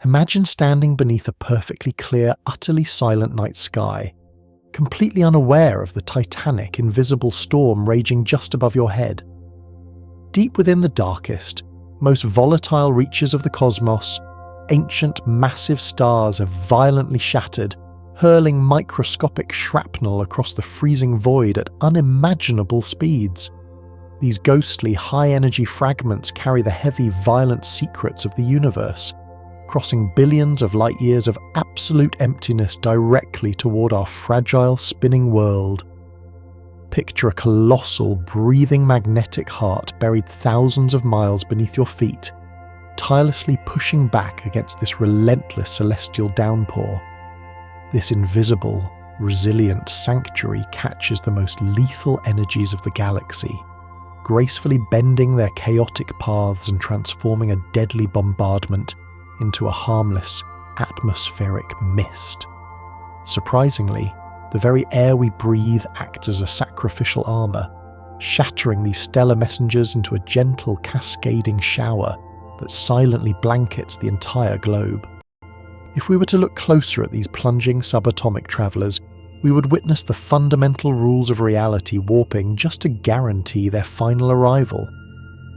Imagine standing beneath a perfectly clear, utterly silent night sky, completely unaware of the titanic, invisible storm raging just above your head. Deep within the darkest, most volatile reaches of the cosmos, ancient, massive stars have violently shattered, hurling microscopic shrapnel across the freezing void at unimaginable speeds. These ghostly, high-energy fragments carry the heavy, violent secrets of the universe, crossing billions of light-years of absolute emptiness directly toward our fragile, spinning world. Picture a colossal, breathing magnetic heart buried thousands of miles beneath your feet, tirelessly pushing back against this relentless celestial downpour. This invisible, resilient sanctuary catches the most lethal energies of the galaxy, gracefully bending their chaotic paths and transforming a deadly bombardment into a harmless, atmospheric mist. Surprisingly, the very air we breathe acts as a sacrificial armor, shattering these stellar messengers into a gentle, cascading shower that silently blankets the entire globe. If we were to look closer at these plunging subatomic travelers, we would witness the fundamental rules of reality warping just to guarantee their final arrival.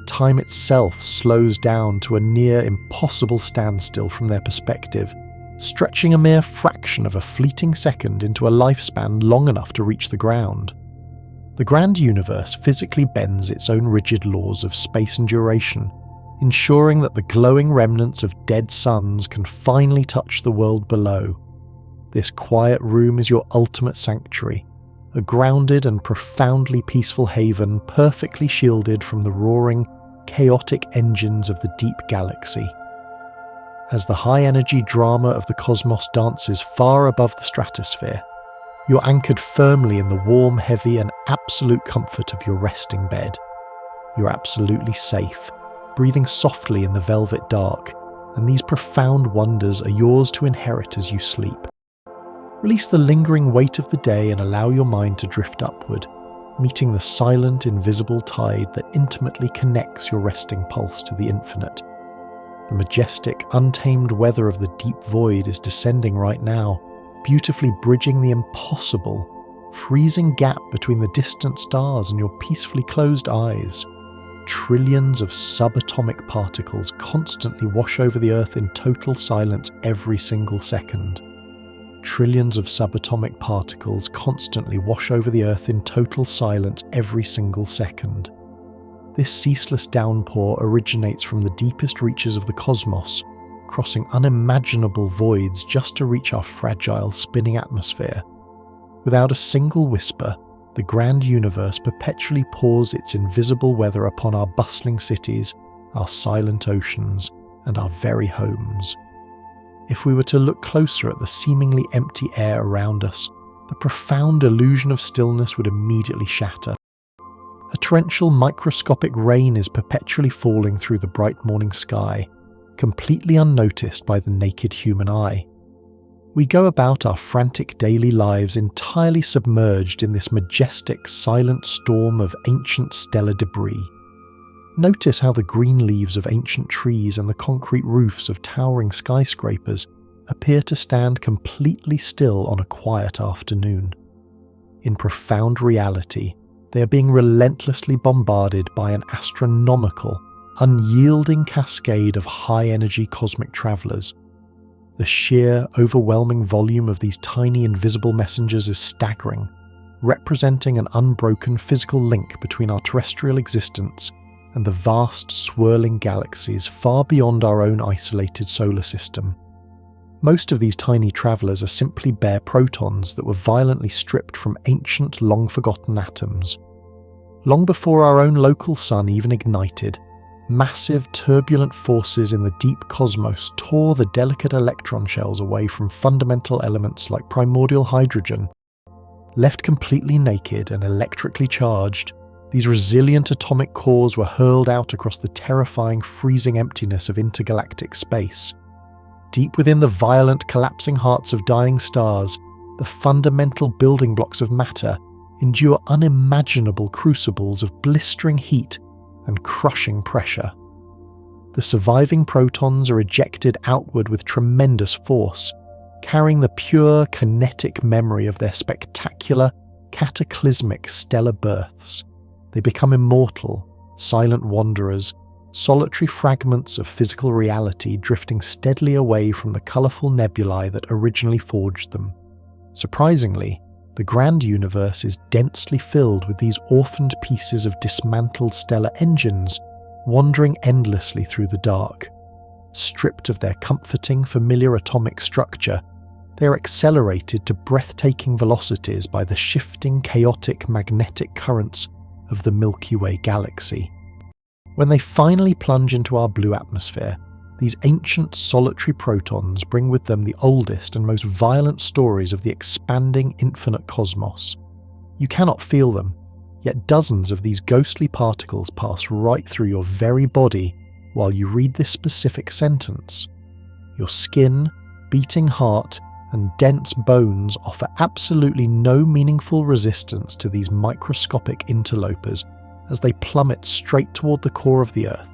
Time itself slows down to a near impossible standstill from their perspective, stretching a mere fraction of a fleeting second into a lifespan long enough to reach the ground. The grand universe physically bends its own rigid laws of space and duration, ensuring that the glowing remnants of dead suns can finally touch the world below. This quiet room is your ultimate sanctuary, a grounded and profoundly peaceful haven perfectly shielded from the roaring, chaotic engines of the deep galaxy. As the high-energy drama of the cosmos dances far above the stratosphere, you're anchored firmly in the warm, heavy, and absolute comfort of your resting bed. You're absolutely safe, breathing softly in the velvet dark, and these profound wonders are yours to inherit as you sleep. Release the lingering weight of the day and allow your mind to drift upward, meeting the silent, invisible tide that intimately connects your resting pulse to the infinite. The majestic, untamed weather of the deep void is descending right now, beautifully bridging the impossible, freezing gap between the distant stars and your peacefully closed eyes. Trillions of subatomic particles constantly wash over the Earth in total silence every single second. Trillions of subatomic particles constantly wash over the Earth in total silence every single second. This ceaseless downpour originates from the deepest reaches of the cosmos, crossing unimaginable voids just to reach our fragile, spinning atmosphere. Without a single whisper, the grand universe perpetually pours its invisible weather upon our bustling cities, our silent oceans, and our very homes. If we were to look closer at the seemingly empty air around us, the profound illusion of stillness would immediately shatter. A torrential microscopic rain is perpetually falling through the bright morning sky, completely unnoticed by the naked human eye. We go about our frantic daily lives entirely submerged in this majestic, silent storm of ancient stellar debris. Notice how the green leaves of ancient trees and the concrete roofs of towering skyscrapers appear to stand completely still on a quiet afternoon. In profound reality, they are being relentlessly bombarded by an astronomical, unyielding cascade of high-energy cosmic travelers. The sheer, overwhelming volume of these tiny invisible messengers is staggering, representing an unbroken physical link between our terrestrial existence and the vast, swirling galaxies far beyond our own isolated solar system. Most of these tiny travelers are simply bare protons that were violently stripped from ancient, long-forgotten atoms. Long before our own local sun even ignited, massive, turbulent forces in the deep cosmos tore the delicate electron shells away from fundamental elements like primordial hydrogen. Left completely naked and electrically charged, these resilient atomic cores were hurled out across the terrifying, freezing emptiness of intergalactic space. Deep within the violent, collapsing hearts of dying stars, the fundamental building blocks of matter endure unimaginable crucibles of blistering heat and crushing pressure. The The surviving protons are ejected outward with tremendous force, carrying the pure kinetic memory of their spectacular, cataclysmic stellar births. They become immortal, silent wanderers, solitary fragments of physical reality drifting steadily away from the colourful nebulae that originally forged them. Surprisingly, the grand universe is densely filled with these orphaned pieces of dismantled stellar engines wandering endlessly through the dark. Stripped of their comforting, familiar atomic structure, they are accelerated to breathtaking velocities by the shifting, chaotic magnetic currents of the Milky Way galaxy. When they finally plunge into our blue atmosphere, these ancient solitary protons bring with them the oldest and most violent stories of the expanding infinite cosmos. You cannot feel them, yet dozens of these ghostly particles pass right through your very body while you read this specific sentence. Your skin, beating heart, and dense bones offer absolutely no meaningful resistance to these microscopic interlopers as they plummet straight toward the core of the Earth.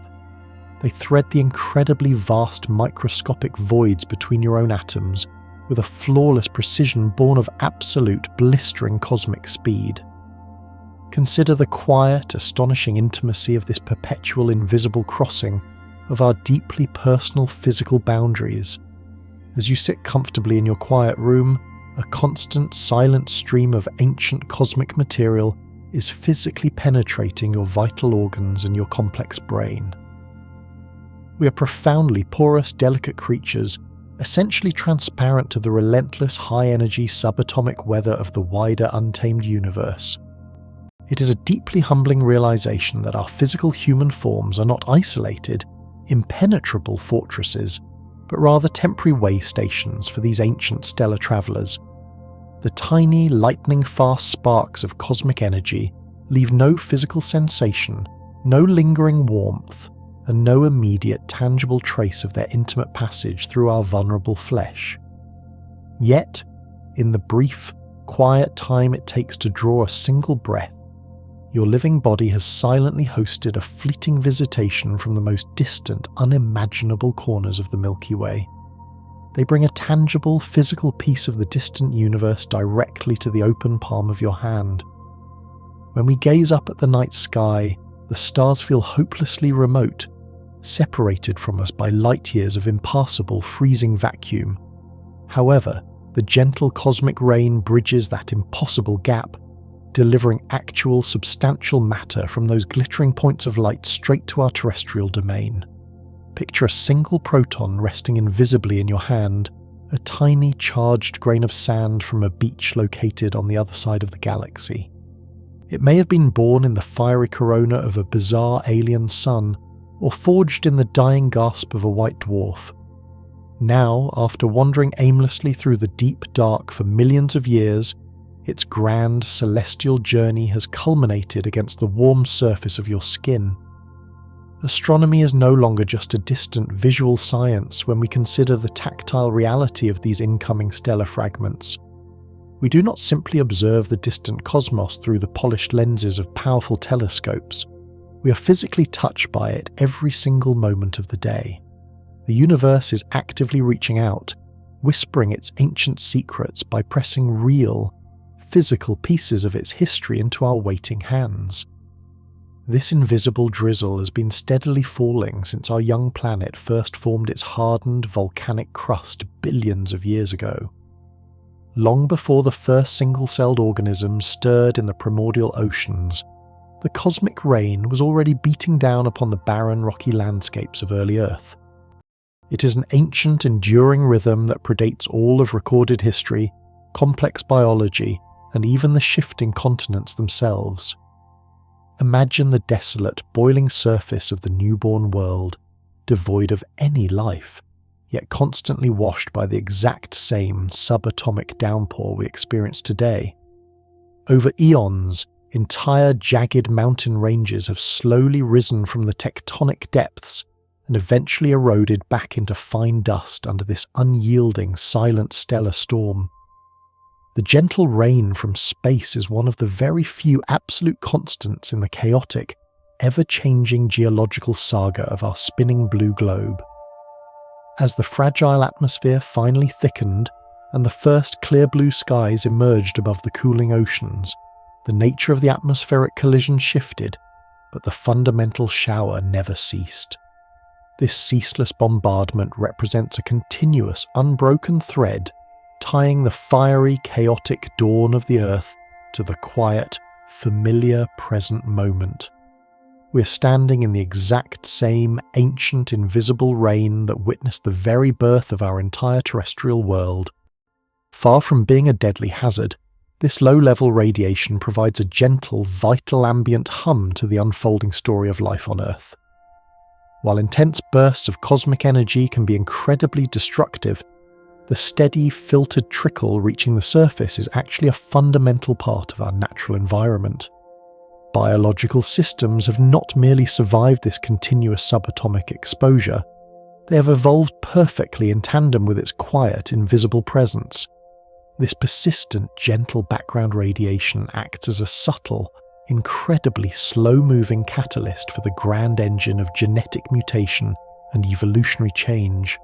They thread the incredibly vast microscopic voids between your own atoms with a flawless precision born of absolute, blistering cosmic speed. Consider the quiet, astonishing intimacy of this perpetual invisible crossing of our deeply personal physical boundaries. As you sit comfortably in your quiet room, a constant, silent stream of ancient cosmic material is physically penetrating your vital organs and your complex brain. We are profoundly porous, delicate creatures, essentially transparent to the relentless high-energy subatomic weather of the wider untamed universe. It is a deeply humbling realization that our physical human forms are not isolated, impenetrable fortresses, but rather temporary way stations for these ancient stellar travelers. The tiny, lightning-fast sparks of cosmic energy leave no physical sensation, no lingering warmth, and no immediate tangible trace of their intimate passage through our vulnerable flesh. Yet, in the brief, quiet time it takes to draw a single breath, your living body has silently hosted a fleeting visitation from the most distant, unimaginable corners of the Milky Way. They bring a tangible, physical piece of the distant universe directly to the open palm of your hand. When we gaze up at the night sky, the stars feel hopelessly remote, separated from us by light years of impassable, freezing vacuum. However, the gentle cosmic rain bridges that impossible gap, delivering actual, substantial matter from those glittering points of light straight to our terrestrial domain. Picture a single proton resting invisibly in your hand, a tiny, charged grain of sand from a beach located on the other side of the galaxy. It may have been born in the fiery corona of a bizarre alien sun, or forged in the dying gasp of a white dwarf. Now, after wandering aimlessly through the deep dark for millions of years, its grand celestial journey has culminated against the warm surface of your skin. Astronomy is no longer just a distant visual science when we consider the tactile reality of these incoming stellar fragments. We do not simply observe the distant cosmos through the polished lenses of powerful telescopes. We are physically touched by it every single moment of the day. The universe is actively reaching out, whispering its ancient secrets by pressing real, physical pieces of its history into our waiting hands. This invisible drizzle has been steadily falling since our young planet first formed its hardened volcanic crust billions of years ago. Long before the first single-celled organisms stirred in the primordial oceans, the cosmic rain was already beating down upon the barren, rocky landscapes of early Earth. It is an ancient, enduring rhythm that predates all of recorded history, complex biology, and even the shifting continents themselves. Imagine the desolate, boiling surface of the newborn world, devoid of any life, yet constantly washed by the exact same subatomic downpour we experience today. Over eons, entire jagged mountain ranges have slowly risen from the tectonic depths and eventually eroded back into fine dust under this unyielding, silent stellar storm. The gentle rain from space is one of the very few absolute constants in the chaotic, ever-changing geological saga of our spinning blue globe. As the fragile atmosphere finally thickened and the first clear blue skies emerged above the cooling oceans, the nature of the atmospheric collision shifted, but the fundamental shower never ceased. This ceaseless bombardment represents a continuous, unbroken thread tying the fiery, chaotic dawn of the Earth to the quiet, familiar present moment. We're standing in the exact same ancient, invisible rain that witnessed the very birth of our entire terrestrial world. Far from being a deadly hazard, this low-level radiation provides a gentle, vital ambient hum to the unfolding story of life on Earth. While intense bursts of cosmic energy can be incredibly destructive, the steady, filtered trickle reaching the surface is actually a fundamental part of our natural environment. Biological systems have not merely survived this continuous subatomic exposure, they have evolved perfectly in tandem with its quiet, invisible presence. This persistent, gentle background radiation acts as a subtle, incredibly slow-moving catalyst for the grand engine of genetic mutation and evolutionary change.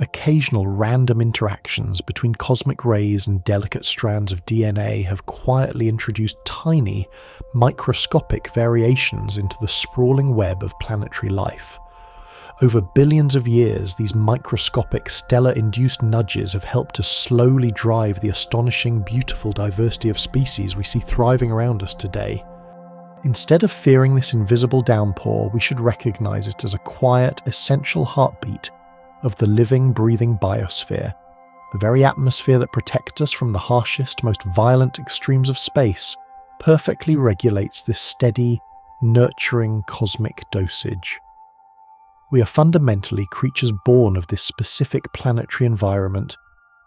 Occasional random interactions between cosmic rays and delicate strands of DNA have quietly introduced tiny, microscopic variations into the sprawling web of planetary life. Over billions of years, these microscopic stellar-induced nudges have helped to slowly drive the astonishing, beautiful diversity of species we see thriving around us today. Instead of fearing this invisible downpour, we should recognize it as a quiet, essential heartbeat of the living, breathing biosphere, the very atmosphere that protects us from the harshest, most violent extremes of space, perfectly regulates this steady, nurturing cosmic dosage. We are fundamentally creatures born of this specific planetary environment,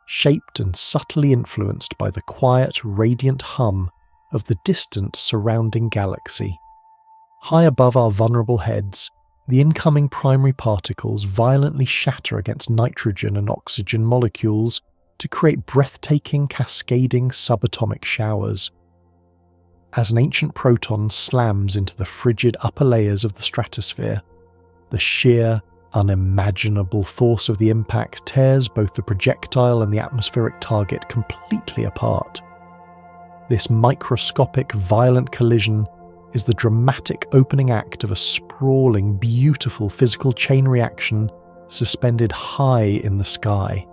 shaped and subtly influenced by the quiet, radiant hum of the distant surrounding galaxy. High above our vulnerable heads, the incoming primary particles violently shatter against nitrogen and oxygen molecules to create breathtaking, cascading subatomic showers. As an ancient proton slams into the frigid upper layers of the stratosphere, the sheer, unimaginable force of the impact tears both the projectile and the atmospheric target completely apart. This microscopic, violent collision is the dramatic opening act of a sprawling, beautiful physical chain reaction suspended high in the sky.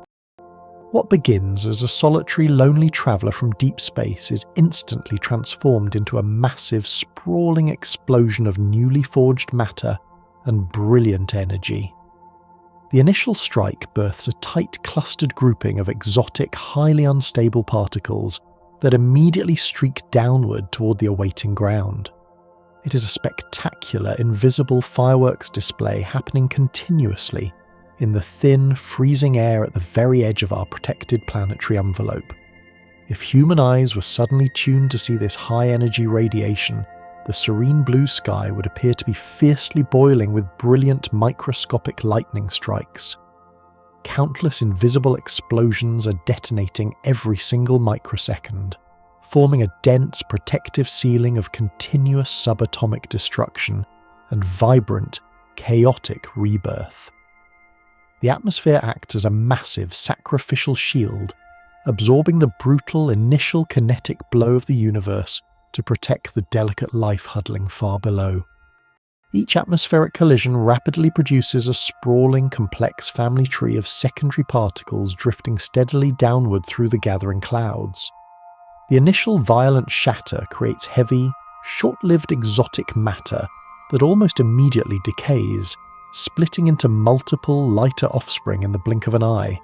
What begins as a solitary, lonely traveller from deep space is instantly transformed into a massive, sprawling explosion of newly forged matter and brilliant energy. The initial strike births a tight, clustered grouping of exotic, highly unstable particles that immediately streak downward toward the awaiting ground. It is a spectacular, invisible fireworks display happening continuously in the thin, freezing air at the very edge of our protected planetary envelope. If human eyes were suddenly tuned to see this high-energy radiation, the serene blue sky would appear to be fiercely boiling with brilliant microscopic lightning strikes. Countless invisible explosions are detonating every single microsecond, forming a dense protective ceiling of continuous subatomic destruction and vibrant, chaotic rebirth. The atmosphere acts as a massive sacrificial shield, absorbing the brutal initial kinetic blow of the universe to protect the delicate life huddling far below. Each atmospheric collision rapidly produces a sprawling, complex family tree of secondary particles drifting steadily downward through the gathering clouds. The initial violent shatter creates heavy, short-lived exotic matter that almost immediately decays, splitting into multiple lighter offspring in the blink of an eye.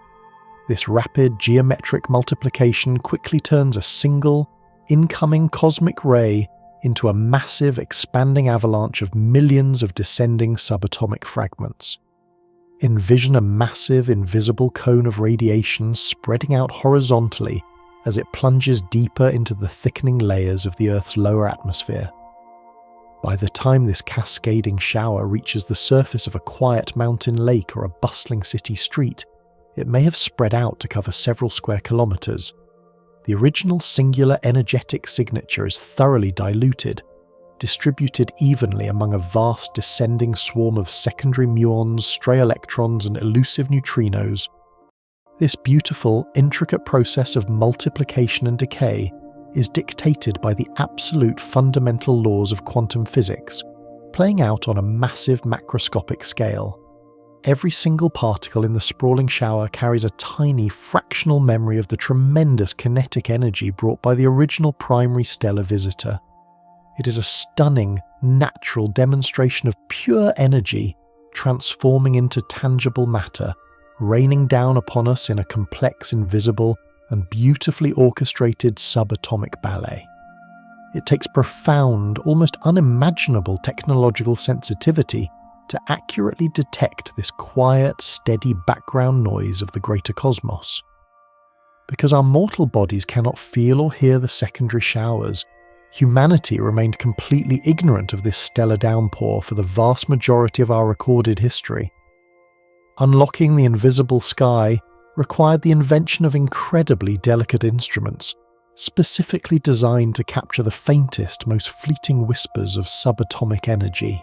This rapid geometric multiplication quickly turns a single, incoming cosmic ray into a massive, expanding avalanche of millions of descending subatomic fragments. Envision a massive, invisible cone of radiation spreading out horizontally as it plunges deeper into the thickening layers of the Earth's lower atmosphere. By the time this cascading shower reaches the surface of a quiet mountain lake or a bustling city street, it may have spread out to cover several square kilometers. The original singular energetic signature is thoroughly diluted, distributed evenly among a vast descending swarm of secondary muons, stray electrons, and elusive neutrinos. This beautiful, intricate process of multiplication and decay is dictated by the absolute fundamental laws of quantum physics, playing out on a massive macroscopic scale. Every single particle in the sprawling shower carries a tiny fractional memory of the tremendous kinetic energy brought by the original primary stellar visitor. It is a stunning, natural demonstration of pure energy transforming into tangible matter, raining down upon us in a complex, invisible, and beautifully orchestrated subatomic ballet. It takes profound, almost unimaginable technological sensitivity to accurately detect this quiet, steady background noise of the greater cosmos. Because our mortal bodies cannot feel or hear the secondary showers, humanity remained completely ignorant of this stellar downpour for the vast majority of our recorded history. Unlocking the invisible sky required the invention of incredibly delicate instruments, specifically designed to capture the faintest, most fleeting whispers of subatomic energy.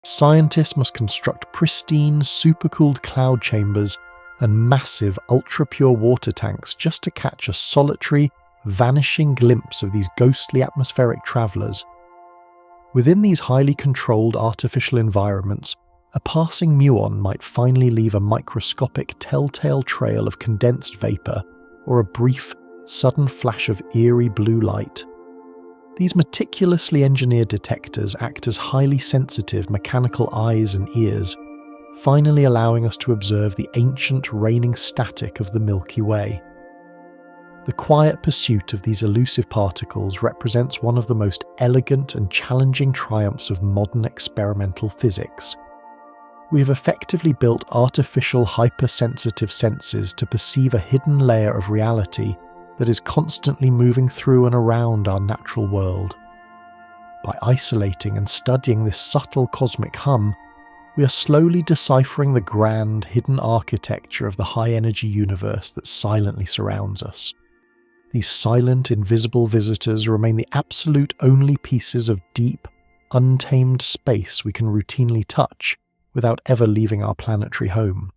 Scientists must construct pristine, supercooled cloud chambers and massive, ultra-pure water tanks just to catch a solitary, vanishing glimpse of these ghostly atmospheric travelers. Within these highly controlled artificial environments, a passing muon might finally leave a microscopic telltale trail of condensed vapor or a brief, sudden flash of eerie blue light. These meticulously engineered detectors act as highly sensitive mechanical eyes and ears, finally allowing us to observe the ancient reigning static of the Milky Way. The quiet pursuit of these elusive particles represents one of the most elegant and challenging triumphs of modern experimental physics. We have effectively built artificial hypersensitive senses to perceive a hidden layer of reality that is constantly moving through and around our natural world. By isolating and studying this subtle cosmic hum, we are slowly deciphering the grand, hidden architecture of the high-energy universe that silently surrounds us. These silent, invisible visitors remain the absolute only pieces of deep, untamed space we can routinely touch without ever leaving our planetary home.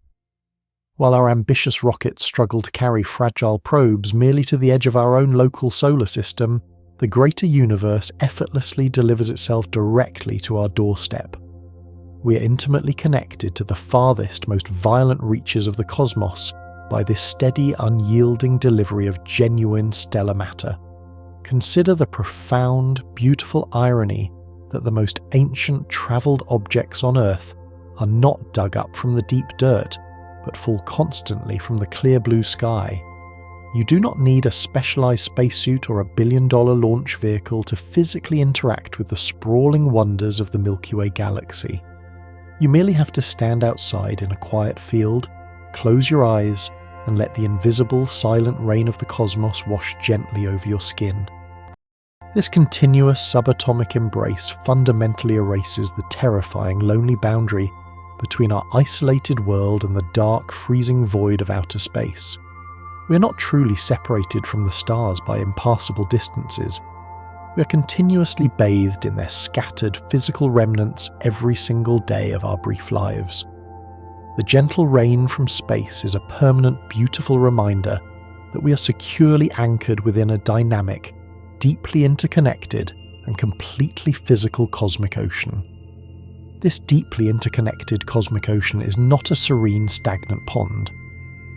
While our ambitious rockets struggle to carry fragile probes merely to the edge of our own local solar system, the greater universe effortlessly delivers itself directly to our doorstep. We are intimately connected to the farthest, most violent reaches of the cosmos by this steady, unyielding delivery of genuine stellar matter. Consider the profound, beautiful irony that the most ancient travelled objects on Earth are not dug up from the deep dirt, but fall constantly from the clear blue sky. You do not need a specialized spacesuit or a billion-dollar launch vehicle to physically interact with the sprawling wonders of the Milky Way galaxy. You merely have to stand outside in a quiet field, close your eyes, and let the invisible, silent rain of the cosmos wash gently over your skin. This continuous subatomic embrace fundamentally erases the terrifying, lonely boundary between our isolated world and the dark, freezing void of outer space. We are not truly separated from the stars by impassable distances. We are continuously bathed in their scattered physical remnants every single day of our brief lives. The gentle rain from space is a permanent, beautiful reminder that we are securely anchored within a dynamic, deeply interconnected, and completely physical cosmic ocean. This deeply interconnected cosmic ocean is not a serene, stagnant pond,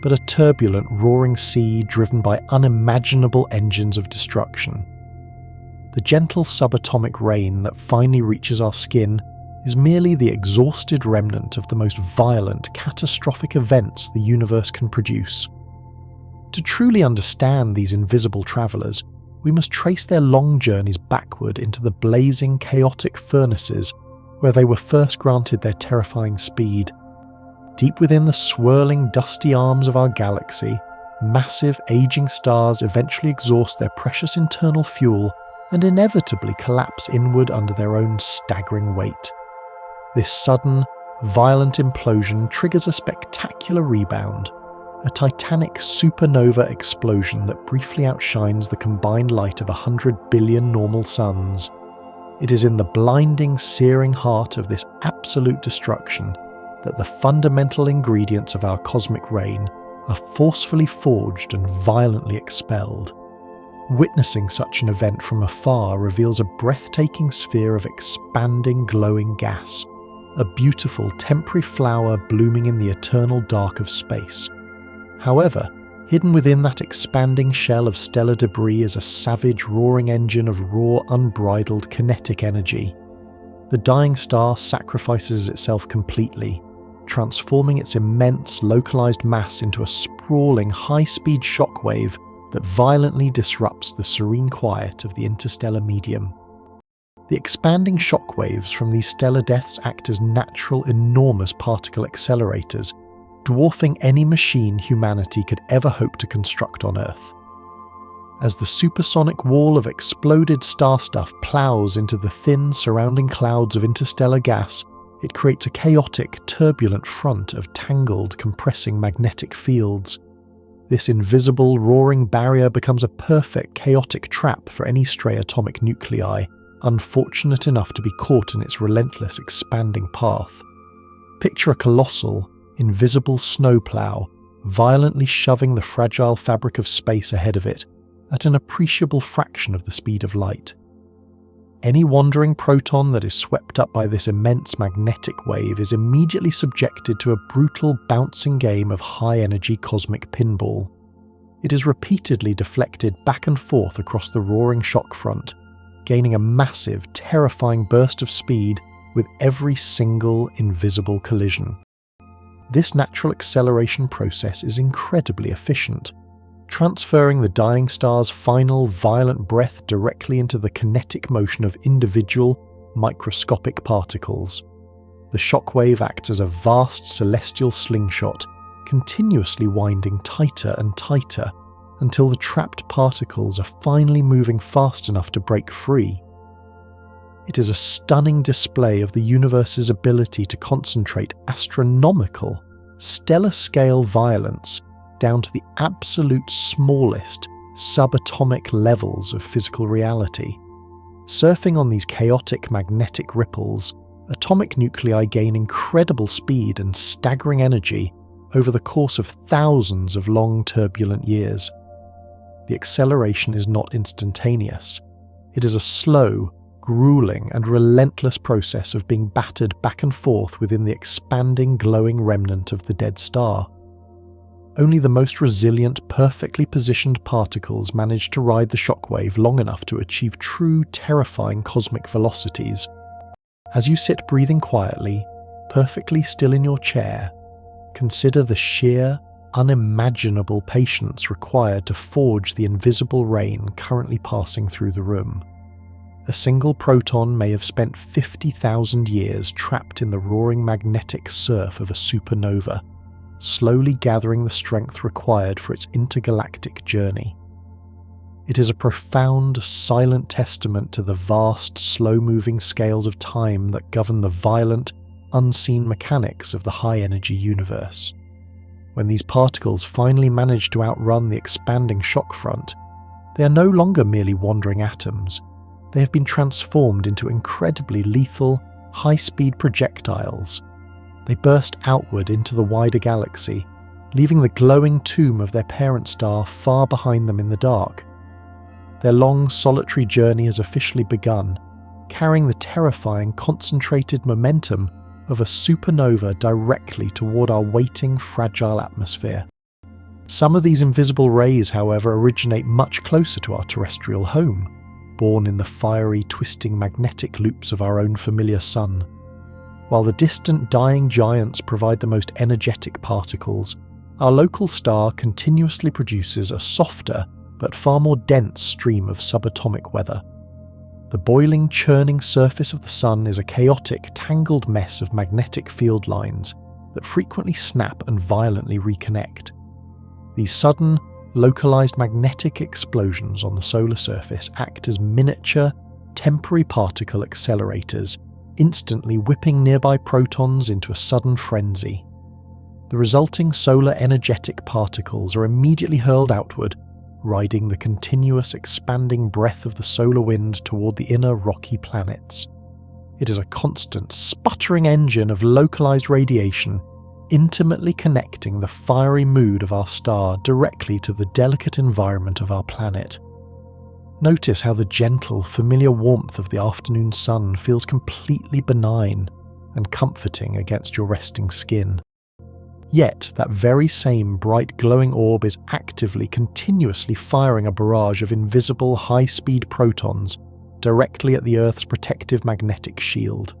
but a turbulent, roaring sea driven by unimaginable engines of destruction. The gentle subatomic rain that finally reaches our skin is merely the exhausted remnant of the most violent, catastrophic events the universe can produce. To truly understand these invisible travelers, we must trace their long journeys backward into the blazing, chaotic furnaces where they were first granted their terrifying speed. Deep within the swirling, dusty arms of our galaxy, massive, aging stars eventually exhaust their precious internal fuel and inevitably collapse inward under their own staggering weight. This sudden, violent implosion triggers a spectacular rebound, a titanic supernova explosion that briefly outshines the combined light of 100 billion normal suns. It is in the blinding, searing heart of this absolute destruction that the fundamental ingredients of our cosmic rain are forcefully forged and violently expelled. Witnessing such an event from afar reveals a breathtaking sphere of expanding, glowing gas, a beautiful temporary flower blooming in the eternal dark of space. However, hidden within that expanding shell of stellar debris is a savage, roaring engine of raw, unbridled kinetic energy. The dying star sacrifices itself completely, transforming its immense, localized mass into a sprawling, high-speed shockwave that violently disrupts the serene quiet of the interstellar medium. The expanding shockwaves from these stellar deaths act as natural, enormous particle accelerators, dwarfing any machine humanity could ever hope to construct on Earth. As the supersonic wall of exploded star stuff plows into the thin, surrounding clouds of interstellar gas, it creates a chaotic, turbulent front of tangled, compressing magnetic fields. This invisible, roaring barrier becomes a perfect, chaotic trap for any stray atomic nuclei, unfortunate enough to be caught in its relentless, expanding path. Picture a colossal, invisible snowplow violently shoving the fragile fabric of space ahead of it at an appreciable fraction of the speed of light. Any wandering proton that is swept up by this immense magnetic wave is immediately subjected to a brutal, bouncing game of high-energy cosmic pinball. It is repeatedly deflected back and forth across the roaring shock front, gaining a massive, terrifying burst of speed with every single invisible collision. This natural acceleration process is incredibly efficient, transferring the dying star's final violent breath directly into the kinetic motion of individual, microscopic particles. The shockwave acts as a vast celestial slingshot, continuously winding tighter and tighter until the trapped particles are finally moving fast enough to break free. It is a stunning display of the universe's ability to concentrate astronomical, stellar-scale violence down to the absolute smallest, subatomic levels of physical reality. Surfing on these chaotic magnetic ripples, atomic nuclei gain incredible speed and staggering energy over the course of thousands of long, turbulent years. The acceleration is not instantaneous. It is a slow, grueling and relentless process of being battered back and forth within the expanding, glowing remnant of the dead star. Only the most resilient, perfectly positioned particles manage to ride the shockwave long enough to achieve true, terrifying cosmic velocities. As you sit breathing quietly, perfectly still in your chair, consider the sheer, unimaginable patience required to forge the invisible rain currently passing through the room. A single proton may have spent 50,000 years trapped in the roaring magnetic surf of a supernova, slowly gathering the strength required for its intergalactic journey. It is a profound, silent testament to the vast, slow-moving scales of time that govern the violent, unseen mechanics of the high-energy universe. When these particles finally manage to outrun the expanding shock front, they are no longer merely wandering atoms. They have been transformed into incredibly lethal, high-speed projectiles. They burst outward into the wider galaxy, leaving the glowing tomb of their parent star far behind them in the dark. Their long, solitary journey has officially begun, carrying the terrifying, concentrated momentum of a supernova directly toward our waiting, fragile atmosphere. Some of these invisible rays, however, originate much closer to our terrestrial home, born in the fiery, twisting magnetic loops of our own familiar sun. While the distant dying giants provide the most energetic particles, our local star continuously produces a softer but far more dense stream of subatomic weather. The boiling, churning surface of the sun is a chaotic, tangled mess of magnetic field lines that frequently snap and violently reconnect. These sudden, localized magnetic explosions on the solar surface act as miniature, temporary particle accelerators, instantly whipping nearby protons into a sudden frenzy. The resulting solar energetic particles are immediately hurled outward, riding the continuous expanding breath of the solar wind toward the inner rocky planets. It is a constant, sputtering engine of localized radiation, intimately connecting the fiery mood of our star directly to the delicate environment of our planet. Notice how the gentle, familiar warmth of the afternoon sun feels completely benign and comforting against your resting skin. Yet, that very same bright glowing orb is actively, continuously firing a barrage of invisible, high-speed protons directly at the Earth's protective magnetic shield.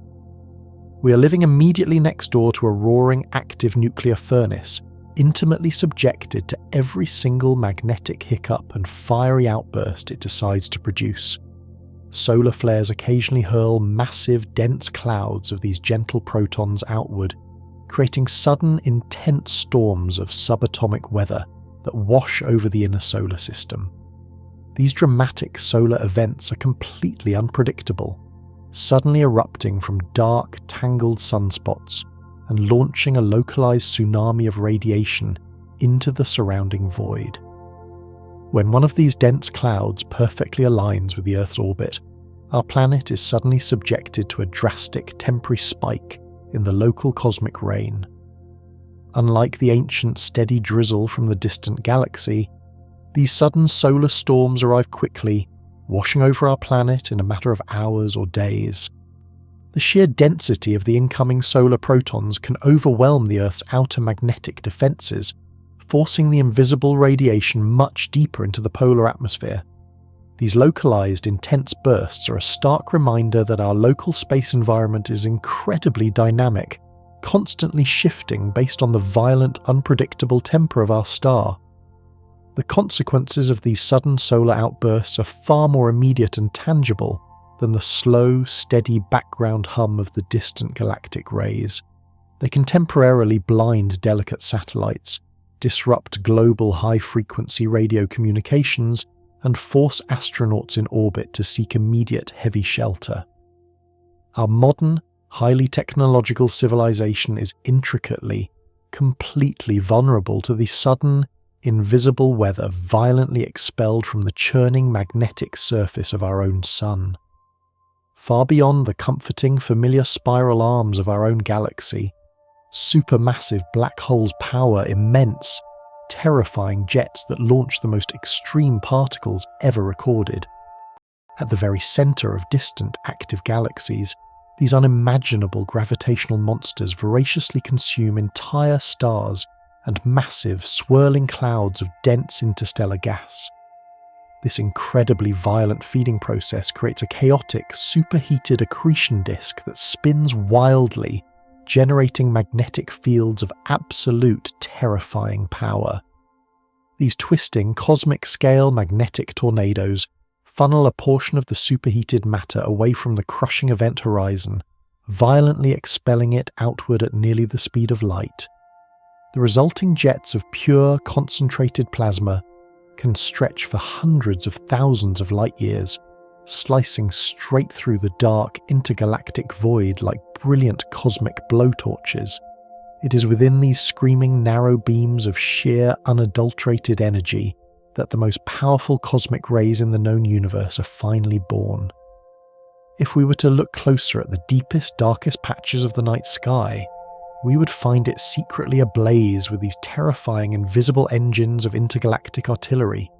We are living immediately next door to a roaring, active nuclear furnace, intimately subjected to every single magnetic hiccup and fiery outburst it decides to produce. Solar flares occasionally hurl massive, dense clouds of these gentle protons outward, creating sudden, intense storms of subatomic weather that wash over the inner solar system. These dramatic solar events are completely unpredictable, suddenly erupting from dark, tangled sunspots and launching a localized tsunami of radiation into the surrounding void. When one of these dense clouds perfectly aligns with the Earth's orbit, our planet is suddenly subjected to a drastic temporary spike in the local cosmic rain. Unlike the ancient steady drizzle from the distant galaxy, these sudden solar storms arrive quickly, washing over our planet in a matter of hours or days. The sheer density of the incoming solar protons can overwhelm the Earth's outer magnetic defenses, forcing the invisible radiation much deeper into the polar atmosphere. These localized, intense bursts are a stark reminder that our local space environment is incredibly dynamic, constantly shifting based on the violent, unpredictable temper of our star. The consequences of these sudden solar outbursts are far more immediate and tangible than the slow, steady background hum of the distant galactic rays. They can temporarily blind delicate satellites, disrupt global high-frequency radio communications, and force astronauts in orbit to seek immediate heavy shelter. Our modern, highly technological civilization is intricately, completely vulnerable to the sudden, invisible weather violently expelled from the churning magnetic surface of our own sun. Far beyond the comforting, familiar spiral arms of our own galaxy, supermassive black holes power immense, terrifying jets that launch the most extreme particles ever recorded. At the very center of distant, active galaxies, these unimaginable gravitational monsters voraciously consume entire stars and massive, swirling clouds of dense interstellar gas. This incredibly violent feeding process creates a chaotic, superheated accretion disk that spins wildly, generating magnetic fields of absolute terrifying power. These twisting, cosmic-scale magnetic tornadoes funnel a portion of the superheated matter away from the crushing event horizon, violently expelling it outward at nearly the speed of light. The resulting jets of pure, concentrated plasma can stretch for hundreds of thousands of light years, slicing straight through the dark, intergalactic void like brilliant cosmic blowtorches. It is within these screaming narrow beams of sheer, unadulterated energy that the most powerful cosmic rays in the known universe are finally born. If we were to look closer at the deepest, darkest patches of the night sky, we would find it secretly ablaze with these terrifying invisible engines of intergalactic artillery.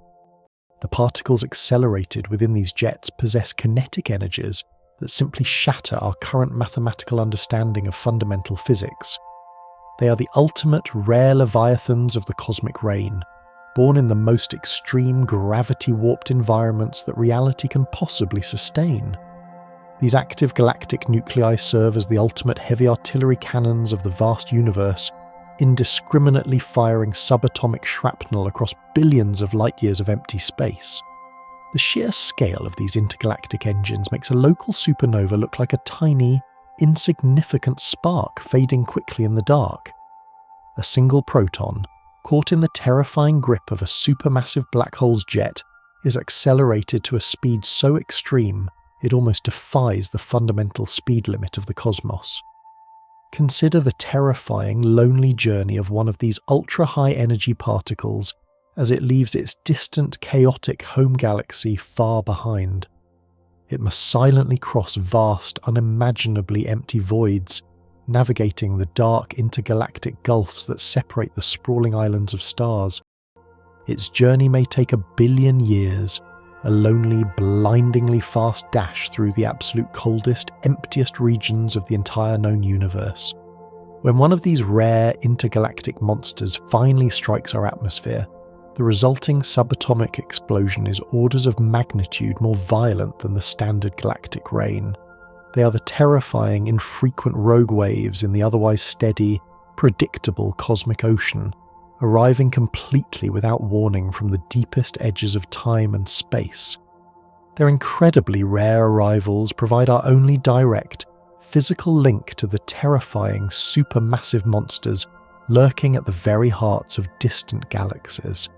The particles accelerated within these jets possess kinetic energies that simply shatter our current mathematical understanding of fundamental physics. They are the ultimate rare leviathans of the cosmic rain, born in the most extreme gravity-warped environments that reality can possibly sustain. These active galactic nuclei serve as the ultimate heavy artillery cannons of the vast universe, indiscriminately firing subatomic shrapnel across billions of light-years of empty space. The sheer scale of these intergalactic engines makes a local supernova look like a tiny, insignificant spark fading quickly in the dark. A single proton, caught in the terrifying grip of a supermassive black hole's jet, is accelerated to a speed so extreme it almost defies the fundamental speed limit of the cosmos. Consider the terrifying, lonely journey of one of these ultra-high energy particles as it leaves its distant, chaotic home galaxy far behind. It must silently cross vast, unimaginably empty voids, navigating the dark intergalactic gulfs that separate the sprawling islands of stars. Its journey may take 1 billion years, a lonely, blindingly fast dash through the absolute coldest, emptiest regions of the entire known universe. When one of these rare intergalactic monsters finally strikes our atmosphere, the resulting subatomic explosion is orders of magnitude more violent than the standard galactic rain. They are the terrifying, infrequent rogue waves in the otherwise steady, predictable cosmic ocean, arriving completely without warning from the deepest edges of time and space. Their incredibly rare arrivals provide our only direct, physical link to the terrifying, supermassive monsters lurking at the very hearts of distant galaxies.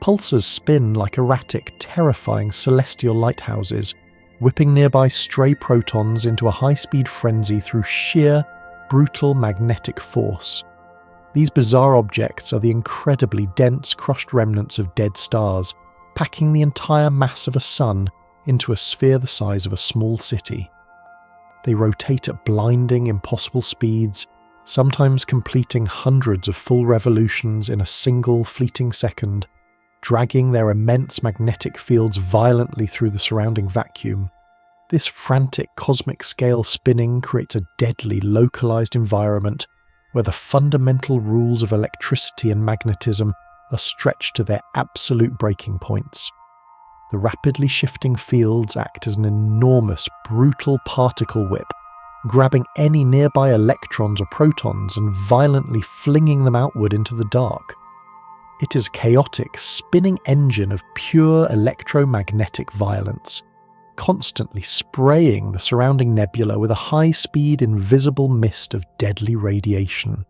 Pulsars spin like erratic, terrifying celestial lighthouses, whipping nearby stray protons into a high-speed frenzy through sheer, brutal magnetic force. These bizarre objects are the incredibly dense, crushed remnants of dead stars, packing the entire mass of a sun into a sphere the size of a small city. They rotate at blinding, impossible speeds, sometimes completing hundreds of full revolutions in a single fleeting second, dragging their immense magnetic fields violently through the surrounding vacuum. This frantic cosmic scale spinning creates a deadly localized environment where the fundamental rules of electricity and magnetism are stretched to their absolute breaking points. The rapidly shifting fields act as an enormous, brutal particle whip, grabbing any nearby electrons or protons and violently flinging them outward into the dark. It is a chaotic, spinning engine of pure electromagnetic violence, constantly spraying the surrounding nebula with a high-speed, invisible mist of deadly radiation.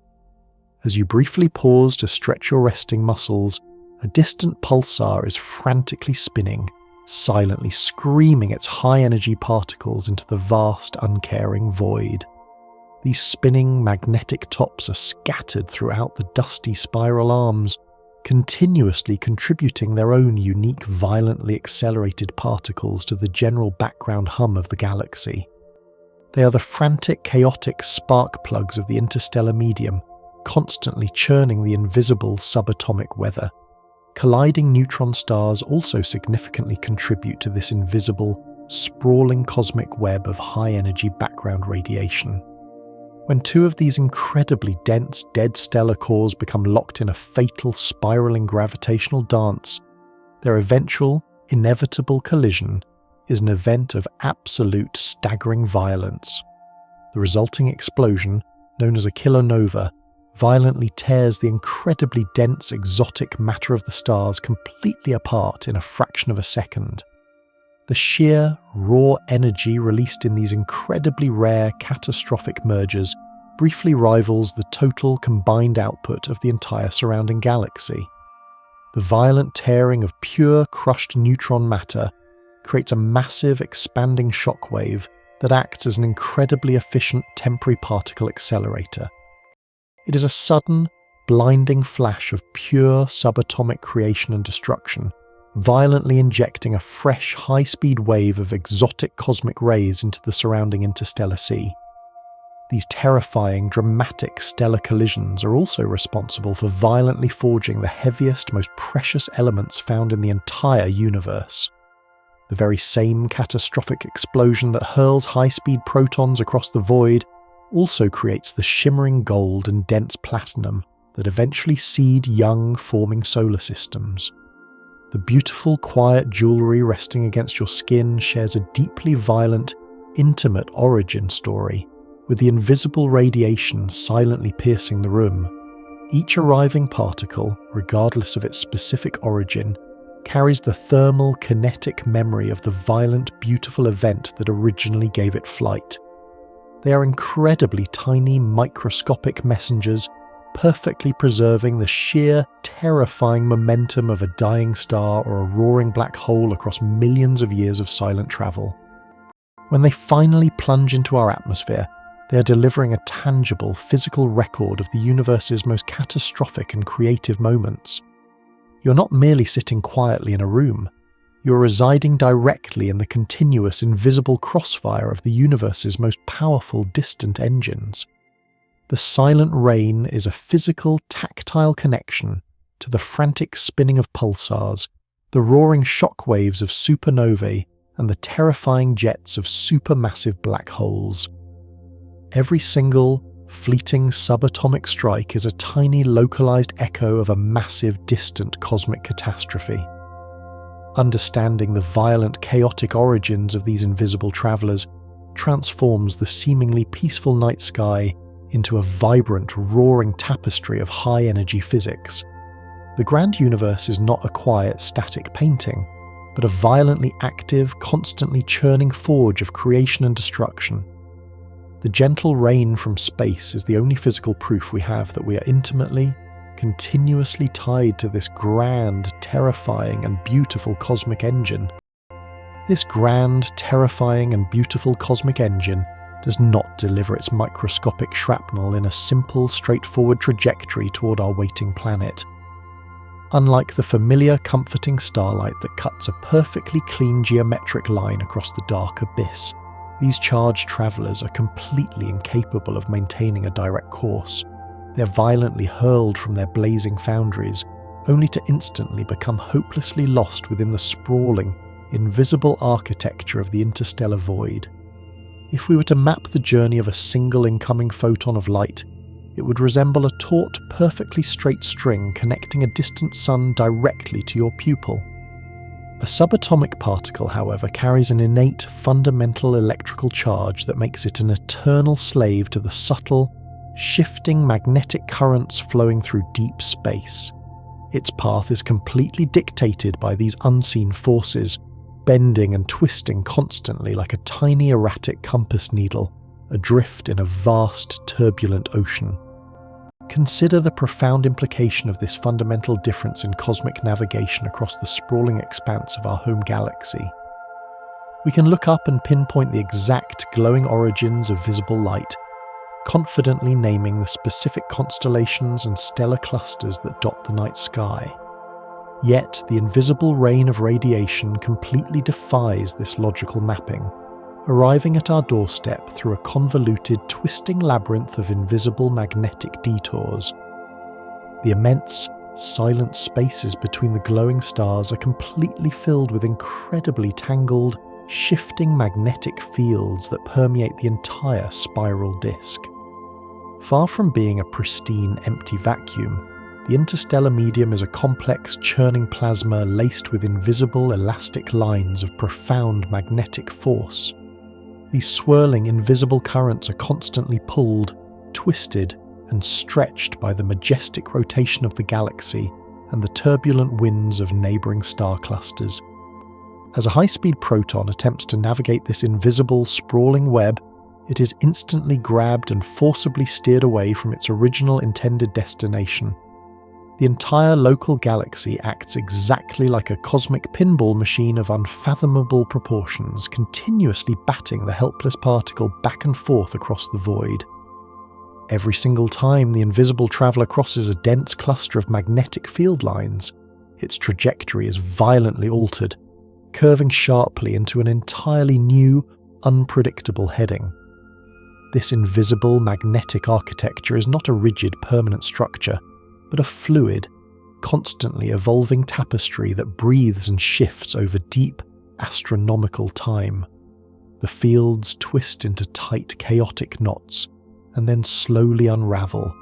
As you briefly pause to stretch your resting muscles, a distant pulsar is frantically spinning, silently screaming its high-energy particles into the vast, uncaring void. These spinning magnetic tops are scattered throughout the dusty spiral arms, continuously contributing their own unique, violently accelerated particles to the general background hum of the galaxy. They are the frantic, chaotic spark plugs of the interstellar medium, constantly churning the invisible subatomic weather. Colliding neutron stars also significantly contribute to this invisible, sprawling cosmic web of high-energy background radiation. When two of these incredibly dense, dead stellar cores become locked in a fatal, spiraling gravitational dance, their eventual, inevitable collision is an event of absolute, staggering violence. The resulting explosion, known as a kilonova, violently tears the incredibly dense, exotic matter of the stars completely apart in a fraction of a second. The sheer, raw energy released in these incredibly rare, catastrophic mergers briefly rivals the total combined output of the entire surrounding galaxy. The violent tearing of pure, crushed neutron matter creates a massive, expanding shockwave that acts as an incredibly efficient temporary particle accelerator. It is a sudden, blinding flash of pure subatomic creation and destruction, violently injecting a fresh, high-speed wave of exotic cosmic rays into the surrounding interstellar sea. These terrifying, dramatic stellar collisions are also responsible for violently forging the heaviest, most precious elements found in the entire universe. The very same catastrophic explosion that hurls high-speed protons across the void also creates the shimmering gold and dense platinum that eventually seed young, forming solar systems. The beautiful, quiet jewelry resting against your skin shares a deeply violent, intimate origin story, with the invisible radiation silently piercing the room. Each arriving particle, regardless of its specific origin, carries the thermal, kinetic memory of the violent, beautiful event that originally gave it flight. They are incredibly tiny, microscopic messengers, perfectly preserving the sheer, terrifying momentum of a dying star or a roaring black hole across millions of years of silent travel. When they finally plunge into our atmosphere, they are delivering a tangible, physical record of the universe's most catastrophic and creative moments. You're not merely sitting quietly in a room. You're residing directly in the continuous invisible crossfire of the universe's most powerful distant engines. The silent rain is a physical, tactile connection to the frantic spinning of pulsars, the roaring shockwaves of supernovae, and the terrifying jets of supermassive black holes. Every single, fleeting subatomic strike is a tiny localized echo of a massive, distant cosmic catastrophe. Understanding the violent, chaotic origins of these invisible travelers transforms the seemingly peaceful night sky into a vibrant, roaring tapestry of high-energy physics. The grand universe is not a quiet, static painting, but a violently active, constantly churning forge of creation and destruction. The gentle rain from space is the only physical proof we have that we are intimately, continuously tied to this grand, terrifying and beautiful cosmic engine. This grand, terrifying and beautiful cosmic engine does not deliver its microscopic shrapnel in a simple, straightforward trajectory toward our waiting planet. Unlike the familiar, comforting starlight that cuts a perfectly clean geometric line across the dark abyss, these charged travelers are completely incapable of maintaining a direct course. They're violently hurled from their blazing foundries, only to instantly become hopelessly lost within the sprawling, invisible architecture of the interstellar void. If we were to map the journey of a single incoming photon of light, it would resemble a taut, perfectly straight string connecting a distant sun directly to your pupil. A subatomic particle, however, carries an innate, fundamental electrical charge that makes it an eternal slave to the subtle, shifting magnetic currents flowing through deep space. Its path is completely dictated by these unseen forces, bending and twisting constantly like a tiny erratic compass needle, adrift in a vast, turbulent ocean. Consider the profound implication of this fundamental difference in cosmic navigation across the sprawling expanse of our home galaxy. We can look up and pinpoint the exact glowing origins of visible light, confidently naming the specific constellations and stellar clusters that dot the night sky. Yet the invisible rain of radiation completely defies this logical mapping, arriving at our doorstep through a convoluted, twisting labyrinth of invisible magnetic detours. The immense, silent spaces between the glowing stars are completely filled with incredibly tangled, shifting magnetic fields that permeate the entire spiral disk. Far from being a pristine, empty vacuum, the interstellar medium is a complex, churning plasma laced with invisible, elastic lines of profound magnetic force. These swirling, invisible currents are constantly pulled, twisted, and stretched by the majestic rotation of the galaxy and the turbulent winds of neighbouring star clusters. As a high-speed proton attempts to navigate this invisible, sprawling web, it is instantly grabbed and forcibly steered away from its original intended destination. The entire local galaxy acts exactly like a cosmic pinball machine of unfathomable proportions, continuously batting the helpless particle back and forth across the void. Every single time the invisible traveller crosses a dense cluster of magnetic field lines, its trajectory is violently altered, curving sharply into an entirely new, unpredictable heading. This invisible magnetic architecture is not a rigid, permanent structure, but a fluid, constantly evolving tapestry that breathes and shifts over deep, astronomical time. The fields twist into tight, chaotic knots, and then slowly unravel,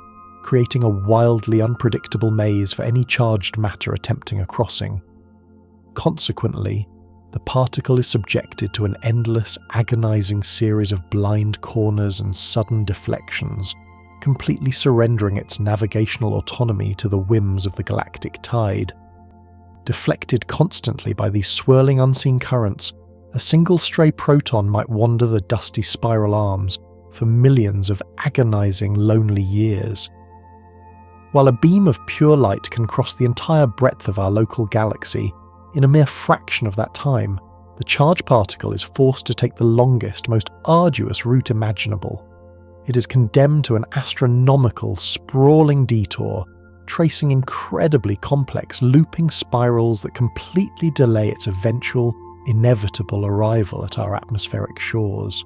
creating a wildly unpredictable maze for any charged matter attempting a crossing. Consequently, the particle is subjected to an endless, agonizing series of blind corners and sudden deflections, completely surrendering its navigational autonomy to the whims of the galactic tide. Deflected constantly by these swirling unseen currents, a single stray proton might wander the dusty spiral arms for millions of agonizing, lonely years. While a beam of pure light can cross the entire breadth of our local galaxy, in a mere fraction of that time, the charged particle is forced to take the longest, most arduous route imaginable. It is condemned to an astronomical, sprawling detour, tracing incredibly complex looping spirals that completely delay its eventual, inevitable arrival at our atmospheric shores.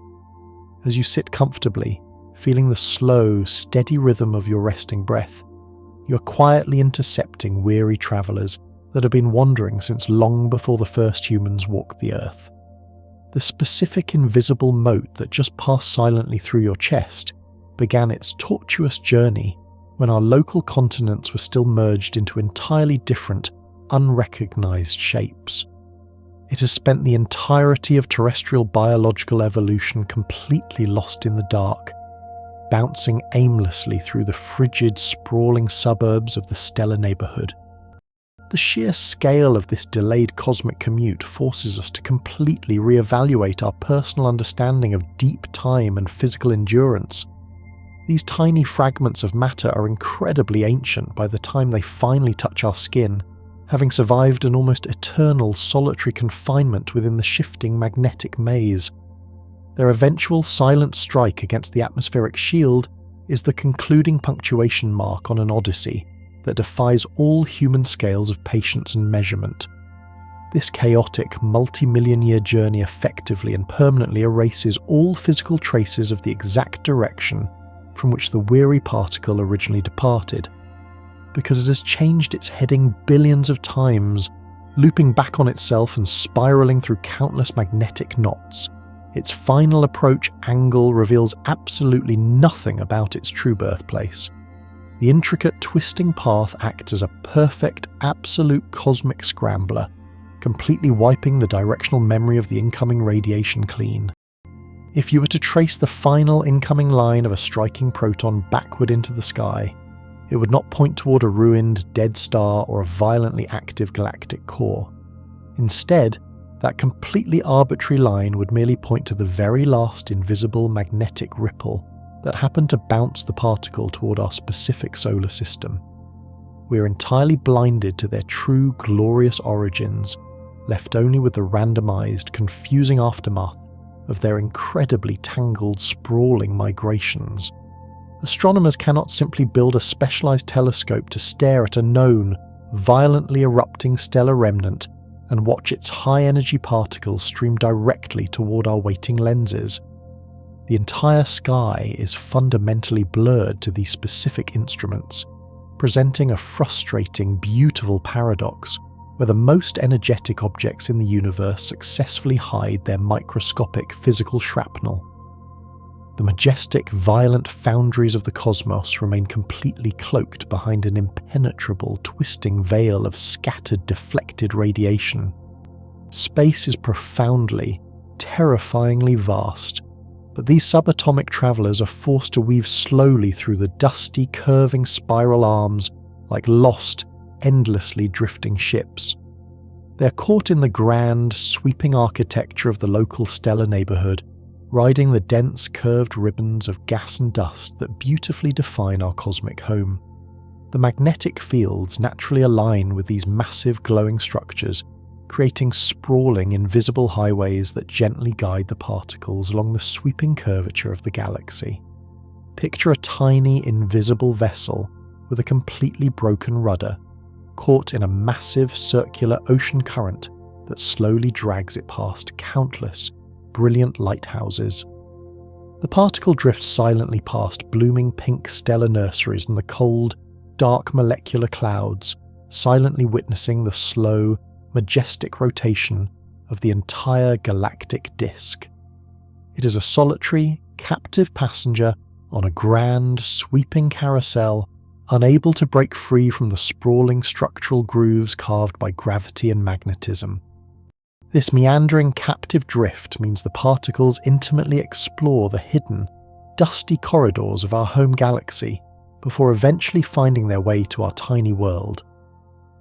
As you sit comfortably, feeling the slow, steady rhythm of your resting breath, you're quietly intercepting weary travellers that have been wandering since long before the first humans walked the earth. The specific invisible moat that just passed silently through your chest began its tortuous journey when our local continents were still merged into entirely different, unrecognised shapes. It has spent the entirety of terrestrial biological evolution completely lost in the dark, bouncing aimlessly through the frigid, sprawling suburbs of the stellar neighbourhood. The sheer scale of this delayed cosmic commute forces us to completely reevaluate our personal understanding of deep time and physical endurance. These tiny fragments of matter are incredibly ancient by the time they finally touch our skin, having survived an almost eternal solitary confinement within the shifting magnetic maze. Their eventual silent strike against the atmospheric shield is the concluding punctuation mark on an odyssey that defies all human scales of patience and measurement. This chaotic, multi-million-year journey effectively and permanently erases all physical traces of the exact direction from which the weary particle originally departed, because it has changed its heading billions of times, looping back on itself and spiralling through countless magnetic knots. Its final approach angle reveals absolutely nothing about its true birthplace. The intricate twisting path acts as a perfect, absolute cosmic scrambler, completely wiping the directional memory of the incoming radiation clean. If you were to trace the final incoming line of a striking proton backward into the sky, it would not point toward a ruined, dead star or a violently active galactic core. Instead, that completely arbitrary line would merely point to the very last invisible magnetic ripple that happened to bounce the particle toward our specific solar system. We are entirely blinded to their true glorious origins, left only with the randomized, confusing aftermath of their incredibly tangled, sprawling migrations. Astronomers cannot simply build a specialized telescope to stare at a known, violently erupting stellar remnant and watch its high-energy particles stream directly toward our waiting lenses. The entire sky is fundamentally blurred to these specific instruments, presenting a frustrating, beautiful paradox where the most energetic objects in the universe successfully hide their microscopic physical shrapnel. The majestic, violent foundries of the cosmos remain completely cloaked behind an impenetrable, twisting veil of scattered, deflected radiation. Space is profoundly, terrifyingly vast, but these subatomic travellers are forced to weave slowly through the dusty, curving spiral arms like lost, endlessly drifting ships. They are caught in the grand, sweeping architecture of the local stellar neighbourhood, riding the dense, curved ribbons of gas and dust that beautifully define our cosmic home. The magnetic fields naturally align with these massive glowing structures, creating sprawling, invisible highways that gently guide the particles along the sweeping curvature of the galaxy. Picture a tiny, invisible vessel with a completely broken rudder, caught in a massive circular ocean current that slowly drags it past countless, brilliant lighthouses. The particle drifts silently past blooming pink stellar nurseries and the cold, dark molecular clouds, silently witnessing the slow, majestic rotation of the entire galactic disk. It is a solitary, captive passenger on a grand, sweeping carousel, unable to break free from the sprawling structural grooves carved by gravity and magnetism. This meandering captive drift means the particles intimately explore the hidden, dusty corridors of our home galaxy before eventually finding their way to our tiny world.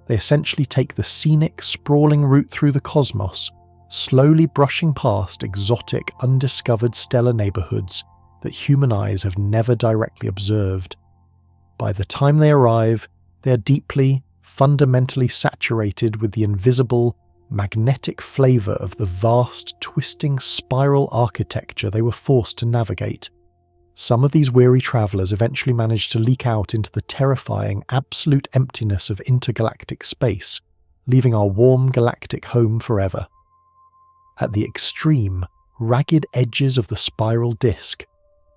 They essentially take the scenic, sprawling route through the cosmos, slowly brushing past exotic, undiscovered stellar neighbourhoods that human eyes have never directly observed. By the time they arrive, they are deeply, fundamentally saturated with the invisible, magnetic flavour of the vast, twisting spiral architecture they were forced to navigate. Some of these weary travellers eventually manage to leak out into the terrifying absolute emptiness of intergalactic space, leaving our warm galactic home forever. At the extreme, ragged edges of the spiral disk,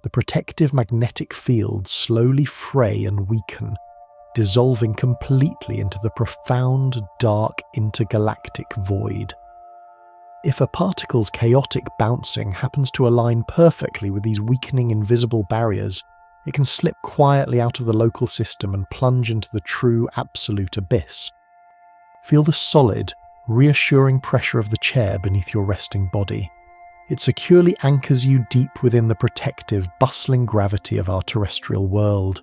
the protective magnetic fields slowly fray and weaken, dissolving completely into the profound, dark intergalactic void. If a particle's chaotic bouncing happens to align perfectly with these weakening invisible barriers, it can slip quietly out of the local system and plunge into the true absolute abyss. Feel the solid, reassuring pressure of the chair beneath your resting body. It securely anchors you deep within the protective, bustling gravity of our terrestrial world.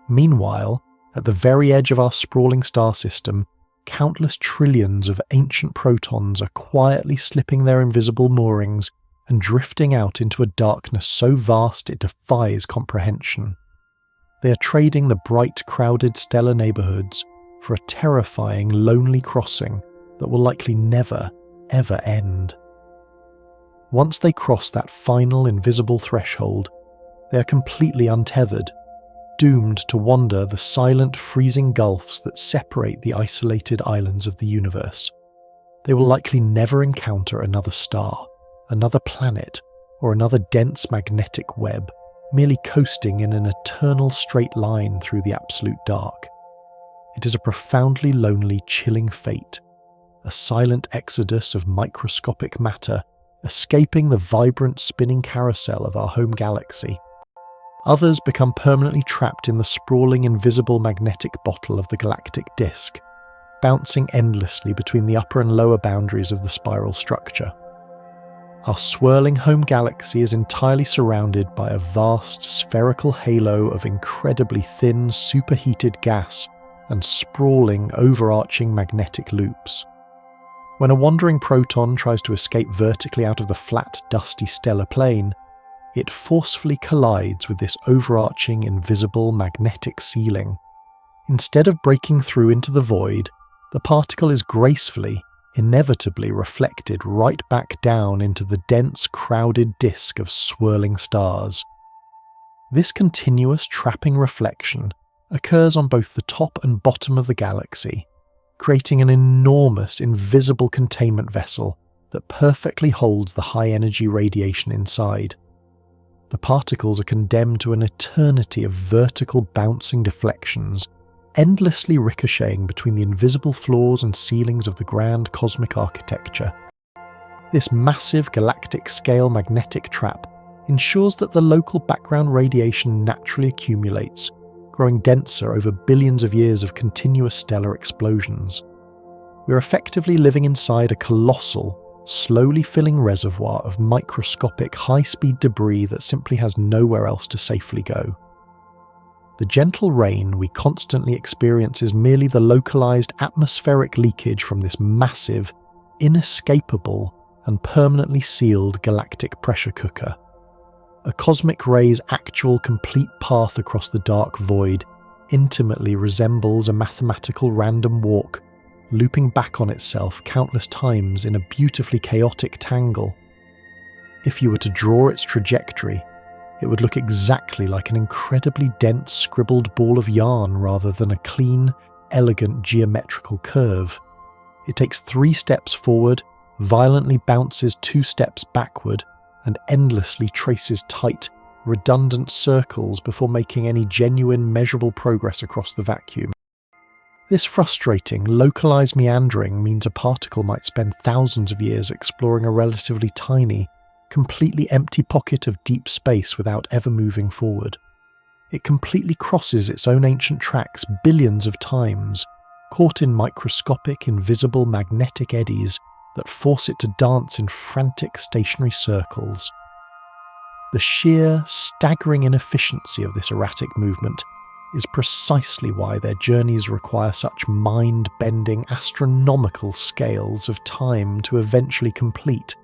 Meanwhile, at the very edge of our sprawling star system, countless trillions of ancient protons are quietly slipping their invisible moorings and drifting out into a darkness so vast it defies comprehension. They are trading the bright, crowded stellar neighbourhoods for a terrifying, lonely crossing that will likely never, ever end. Once they cross that final invisible threshold, they are completely untethered, doomed to wander the silent, freezing gulfs that separate the isolated islands of the universe. They will likely never encounter another star, another planet, or another dense magnetic web, merely coasting in an eternal straight line through the absolute dark. It is a profoundly lonely, chilling fate, a silent exodus of microscopic matter, escaping the vibrant spinning carousel of our home galaxy. Others become permanently trapped in the sprawling invisible magnetic bottle of the galactic disk, bouncing endlessly between the upper and lower boundaries of the spiral structure. Our swirling home galaxy is entirely surrounded by a vast spherical halo of incredibly thin superheated gas and sprawling overarching magnetic loops. When a wandering proton tries to escape vertically out of the flat, dusty stellar plane, it forcefully collides with this overarching invisible magnetic ceiling. Instead of breaking through into the void, the particle is gracefully, inevitably reflected right back down into the dense, crowded disk of swirling stars. This continuous trapping reflection occurs on both the top and bottom of the galaxy, creating an enormous invisible containment vessel that perfectly holds the high-energy radiation inside. The particles are condemned to an eternity of vertical bouncing deflections, endlessly ricocheting between the invisible floors and ceilings of the grand cosmic architecture. This massive galactic-scale magnetic trap ensures that the local background radiation naturally accumulates, growing denser over billions of years of continuous stellar explosions. We're effectively living inside a colossal, slowly filling reservoir of microscopic high-speed debris that simply has nowhere else to safely go. The gentle rain we constantly experience is merely the localized atmospheric leakage from this massive, inescapable, and permanently sealed galactic pressure cooker. A cosmic ray's actual complete path across the dark void intimately resembles a mathematical random walk, looping back on itself countless times in a beautifully chaotic tangle. If you were to draw its trajectory, it would look exactly like an incredibly dense scribbled ball of yarn rather than a clean, elegant geometrical curve. It takes 3 steps forward, violently bounces 2 steps backward, and endlessly traces tight, redundant circles before making any genuine measurable progress across the vacuum. This frustrating, localized meandering means a particle might spend thousands of years exploring a relatively tiny, completely empty pocket of deep space without ever moving forward. It completely crosses its own ancient tracks billions of times, caught in microscopic, invisible magnetic eddies that force it to dance in frantic stationary circles. The sheer, staggering inefficiency of this erratic movement is precisely why their journeys require such mind-bending, astronomical scales of time to eventually complete.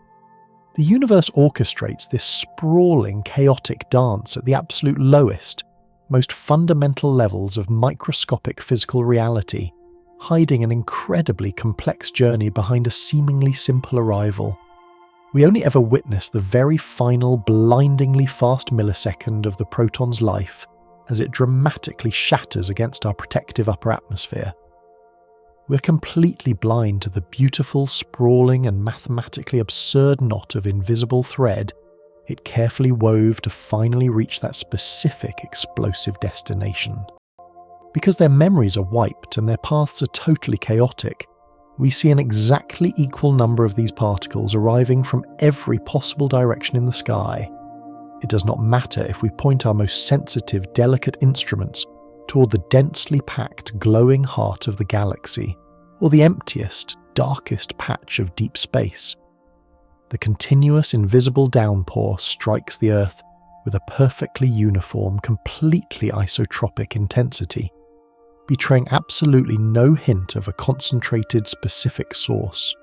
The universe orchestrates this sprawling, chaotic dance at the absolute lowest, most fundamental levels of microscopic physical reality, hiding an incredibly complex journey behind a seemingly simple arrival. We only ever witness the very final, blindingly fast millisecond of the proton's life as it dramatically shatters against our protective upper atmosphere. We're completely blind to the beautiful, sprawling and mathematically absurd knot of invisible thread it carefully wove to finally reach that specific explosive destination. Because their memories are wiped and their paths are totally chaotic, we see an exactly equal number of these particles arriving from every possible direction in the sky. It does not matter if we point our most sensitive, delicate instruments toward the densely packed, glowing heart of the galaxy, or the emptiest, darkest patch of deep space. The continuous invisible downpour strikes the Earth with a perfectly uniform, completely isotropic intensity, betraying absolutely no hint of a concentrated, specific source.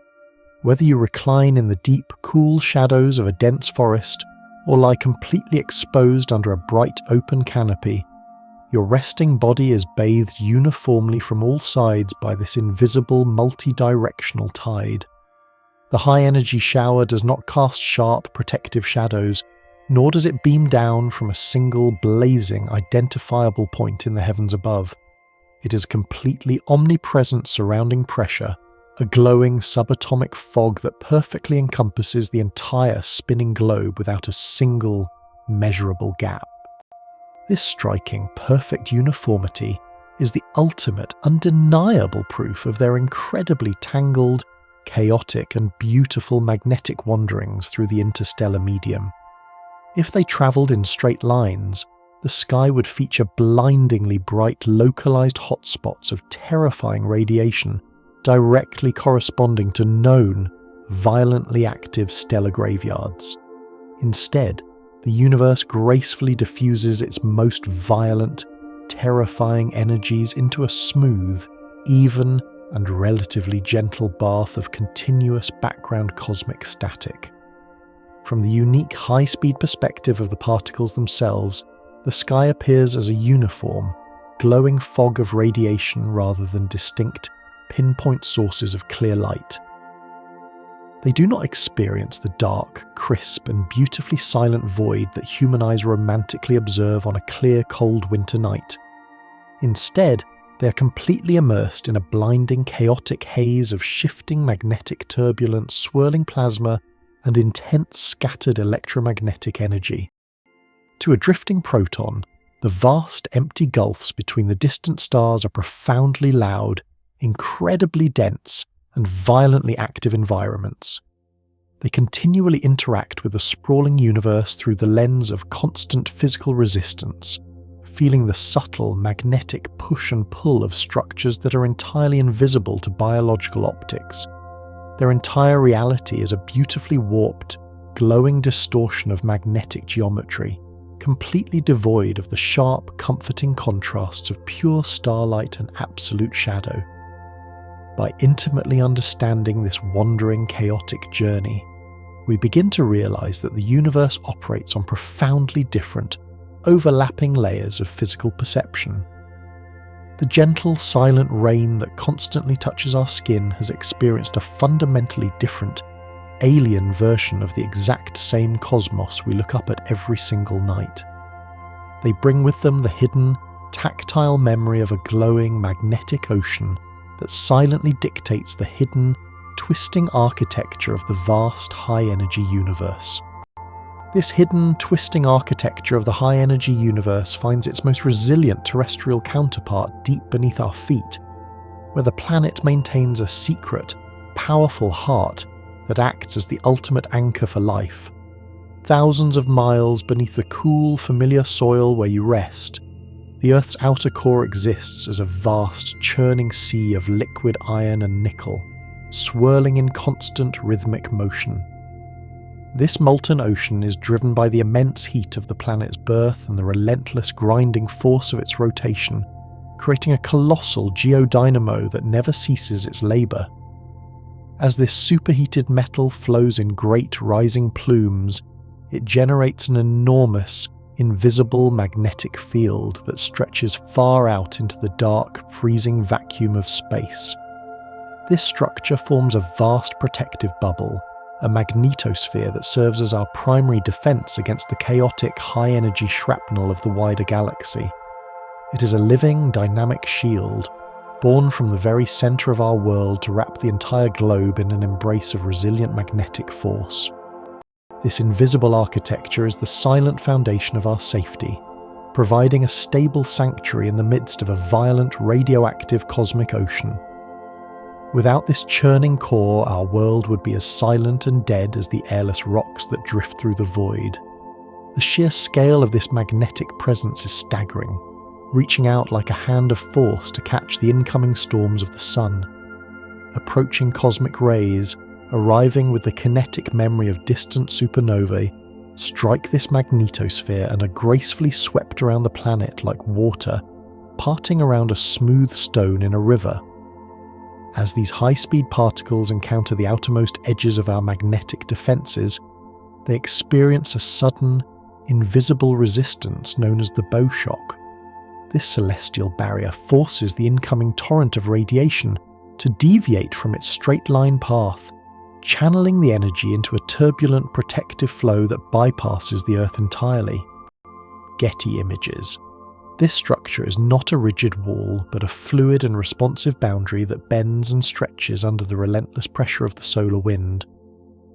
Whether you recline in the deep, cool shadows of a dense forest, or lie completely exposed under a bright open canopy, your resting body is bathed uniformly from all sides by this invisible, multi-directional tide. The high-energy shower does not cast sharp, protective shadows, nor does it beam down from a single, blazing, identifiable point in the heavens above. It is a completely omnipresent surrounding pressure, a glowing subatomic fog that perfectly encompasses the entire spinning globe without a single, measurable gap. This striking, perfect uniformity is the ultimate, undeniable proof of their incredibly tangled, chaotic and beautiful magnetic wanderings through the interstellar medium. If they travelled in straight lines, the sky would feature blindingly bright localized hotspots of terrifying radiation directly corresponding to known, violently active stellar graveyards. Instead, the universe gracefully diffuses its most violent, terrifying energies into a smooth, even, and relatively gentle bath of continuous background cosmic static. From the unique high-speed perspective of the particles themselves, the sky appears as a uniform, glowing fog of radiation rather than distinct, pinpoint sources of clear light. They do not experience the dark, crisp, and beautifully silent void that human eyes romantically observe on a clear, cold winter night. Instead, they are completely immersed in a blinding, chaotic haze of shifting magnetic turbulence, swirling plasma, and intense scattered electromagnetic energy. To a drifting proton, the vast empty gulfs between the distant stars are profoundly loud, incredibly dense, and violently active environments. They continually interact with the sprawling universe through the lens of constant physical resistance, feeling the subtle magnetic push and pull of structures that are entirely invisible to biological optics. Their entire reality is a beautifully warped, glowing distortion of magnetic geometry, completely devoid of the sharp, comforting contrasts of pure starlight and absolute shadow. By intimately understanding this wandering, chaotic journey, we begin to realize that the universe operates on profoundly different, overlapping layers of physical perception. The gentle, silent rain that constantly touches our skin has experienced a fundamentally different, alien version of the exact same cosmos we look up at every single night. They bring with them the hidden, tactile memory of a glowing, magnetic ocean that silently dictates the hidden, twisting architecture of the vast, high-energy universe. This hidden, twisting architecture of the high-energy universe finds its most resilient terrestrial counterpart deep beneath our feet, where the planet maintains a secret, powerful heart that acts as the ultimate anchor for life. Thousands of miles beneath the cool, familiar soil where you rest, the Earth's outer core exists as a vast, churning sea of liquid iron and nickel, swirling in constant rhythmic motion. This molten ocean is driven by the immense heat of the planet's birth and the relentless grinding force of its rotation, creating a colossal geodynamo that never ceases its labour. As this superheated metal flows in great rising plumes, it generates an enormous, invisible magnetic field that stretches far out into the dark, freezing vacuum of space. This structure forms a vast protective bubble, a magnetosphere that serves as our primary defense against the chaotic, high-energy shrapnel of the wider galaxy. It is a living, dynamic shield, born from the very center of our world to wrap the entire globe in an embrace of resilient magnetic force. This invisible architecture is the silent foundation of our safety, providing a stable sanctuary in the midst of a violent, radioactive cosmic ocean. Without this churning core, our world would be as silent and dead as the airless rocks that drift through the void. The sheer scale of this magnetic presence is staggering, reaching out like a hand of force to catch the incoming storms of the sun. Approaching cosmic rays, arriving with the kinetic memory of distant supernovae, strike this magnetosphere and are gracefully swept around the planet like water, parting around a smooth stone in a river. As these high-speed particles encounter the outermost edges of our magnetic defences, they experience a sudden, invisible resistance known as the bow shock. This celestial barrier forces the incoming torrent of radiation to deviate from its straight-line path, channeling the energy into a turbulent protective flow that bypasses the Earth entirely. Getty images. This structure is not a rigid wall, but a fluid and responsive boundary that bends and stretches under the relentless pressure of the solar wind.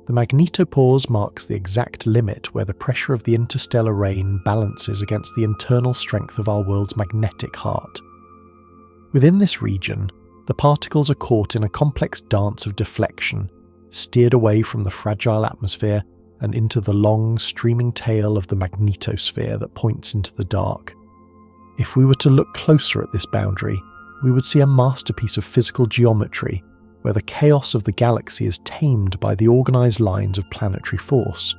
The magnetopause marks the exact limit where the pressure of the interstellar rain balances against the internal strength of our world's magnetic heart. Within this region, the particles are caught in a complex dance of deflection, steered away from the fragile atmosphere and into the long, streaming tail of the magnetosphere that points into the dark. If we were to look closer at this boundary, we would see a masterpiece of physical geometry, where the chaos of the galaxy is tamed by the organized lines of planetary force.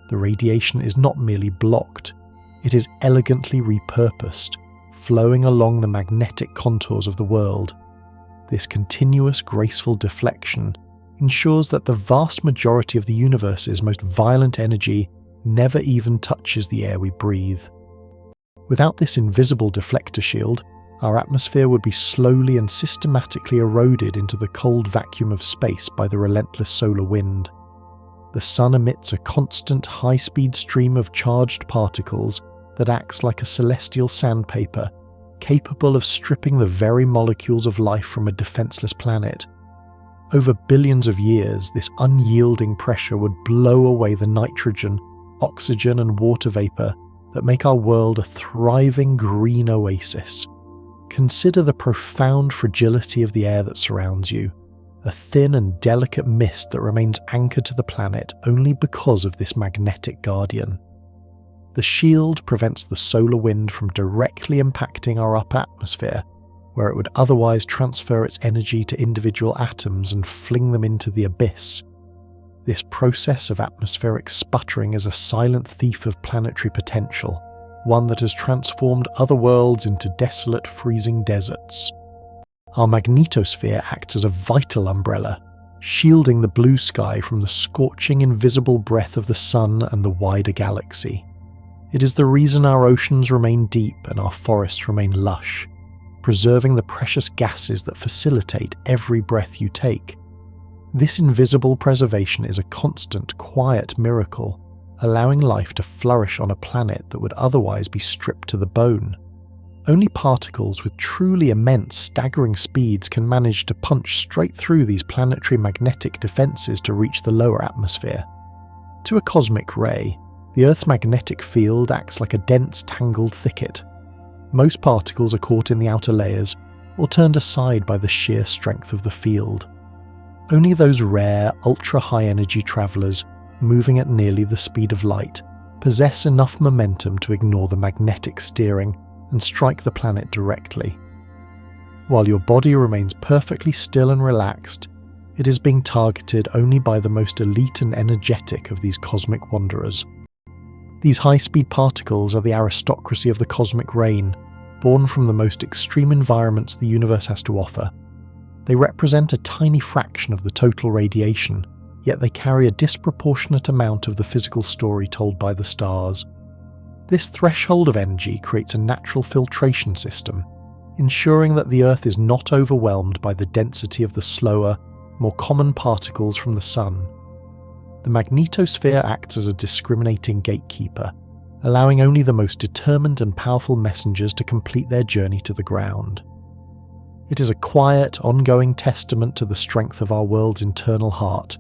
The radiation is not merely blocked, it is elegantly repurposed, flowing along the magnetic contours of the world. This continuous, graceful deflection ensures that the vast majority of the universe's most violent energy never even touches the air we breathe. Without this invisible deflector shield, our atmosphere would be slowly and systematically eroded into the cold vacuum of space by the relentless solar wind. The sun emits a constant, high-speed stream of charged particles that acts like a celestial sandpaper, capable of stripping the very molecules of life from a defenseless planet. Over billions of years, this unyielding pressure would blow away the nitrogen, oxygen and water vapor that make our world a thriving green oasis. Consider the profound fragility of the air that surrounds you, a thin and delicate mist that remains anchored to the planet only because of this magnetic guardian. The shield prevents the solar wind from directly impacting our upper atmosphere, where it would otherwise transfer its energy to individual atoms and fling them into the abyss. This process of atmospheric sputtering is a silent thief of planetary potential, one that has transformed other worlds into desolate, freezing deserts. Our magnetosphere acts as a vital umbrella, shielding the blue sky from the scorching, invisible breath of the sun and the wider galaxy. It is the reason our oceans remain deep and our forests remain lush, preserving the precious gases that facilitate every breath you take. This invisible preservation is a constant, quiet miracle, allowing life to flourish on a planet that would otherwise be stripped to the bone. Only particles with truly immense, staggering speeds can manage to punch straight through these planetary magnetic defenses to reach the lower atmosphere. To a cosmic ray, the Earth's magnetic field acts like a dense, tangled thicket. Most particles are caught in the outer layers or turned aside by the sheer strength of the field. Only those rare, ultra-high energy travelers, moving at nearly the speed of light, possess enough momentum to ignore the magnetic steering and strike the planet directly. While your body remains perfectly still and relaxed, it is being targeted only by the most elite and energetic of these cosmic wanderers. These high-speed particles are the aristocracy of the cosmic rain, born from the most extreme environments the universe has to offer. They represent a tiny fraction of the total radiation, yet they carry a disproportionate amount of the physical story told by the stars. This threshold of energy creates a natural filtration system, ensuring that the Earth is not overwhelmed by the density of the slower, more common particles from the sun. the magnetosphere acts as a discriminating gatekeeper, allowing only the most determined and powerful messengers to complete their journey to the ground. It is a quiet, ongoing testament to the strength of our world's internal heart,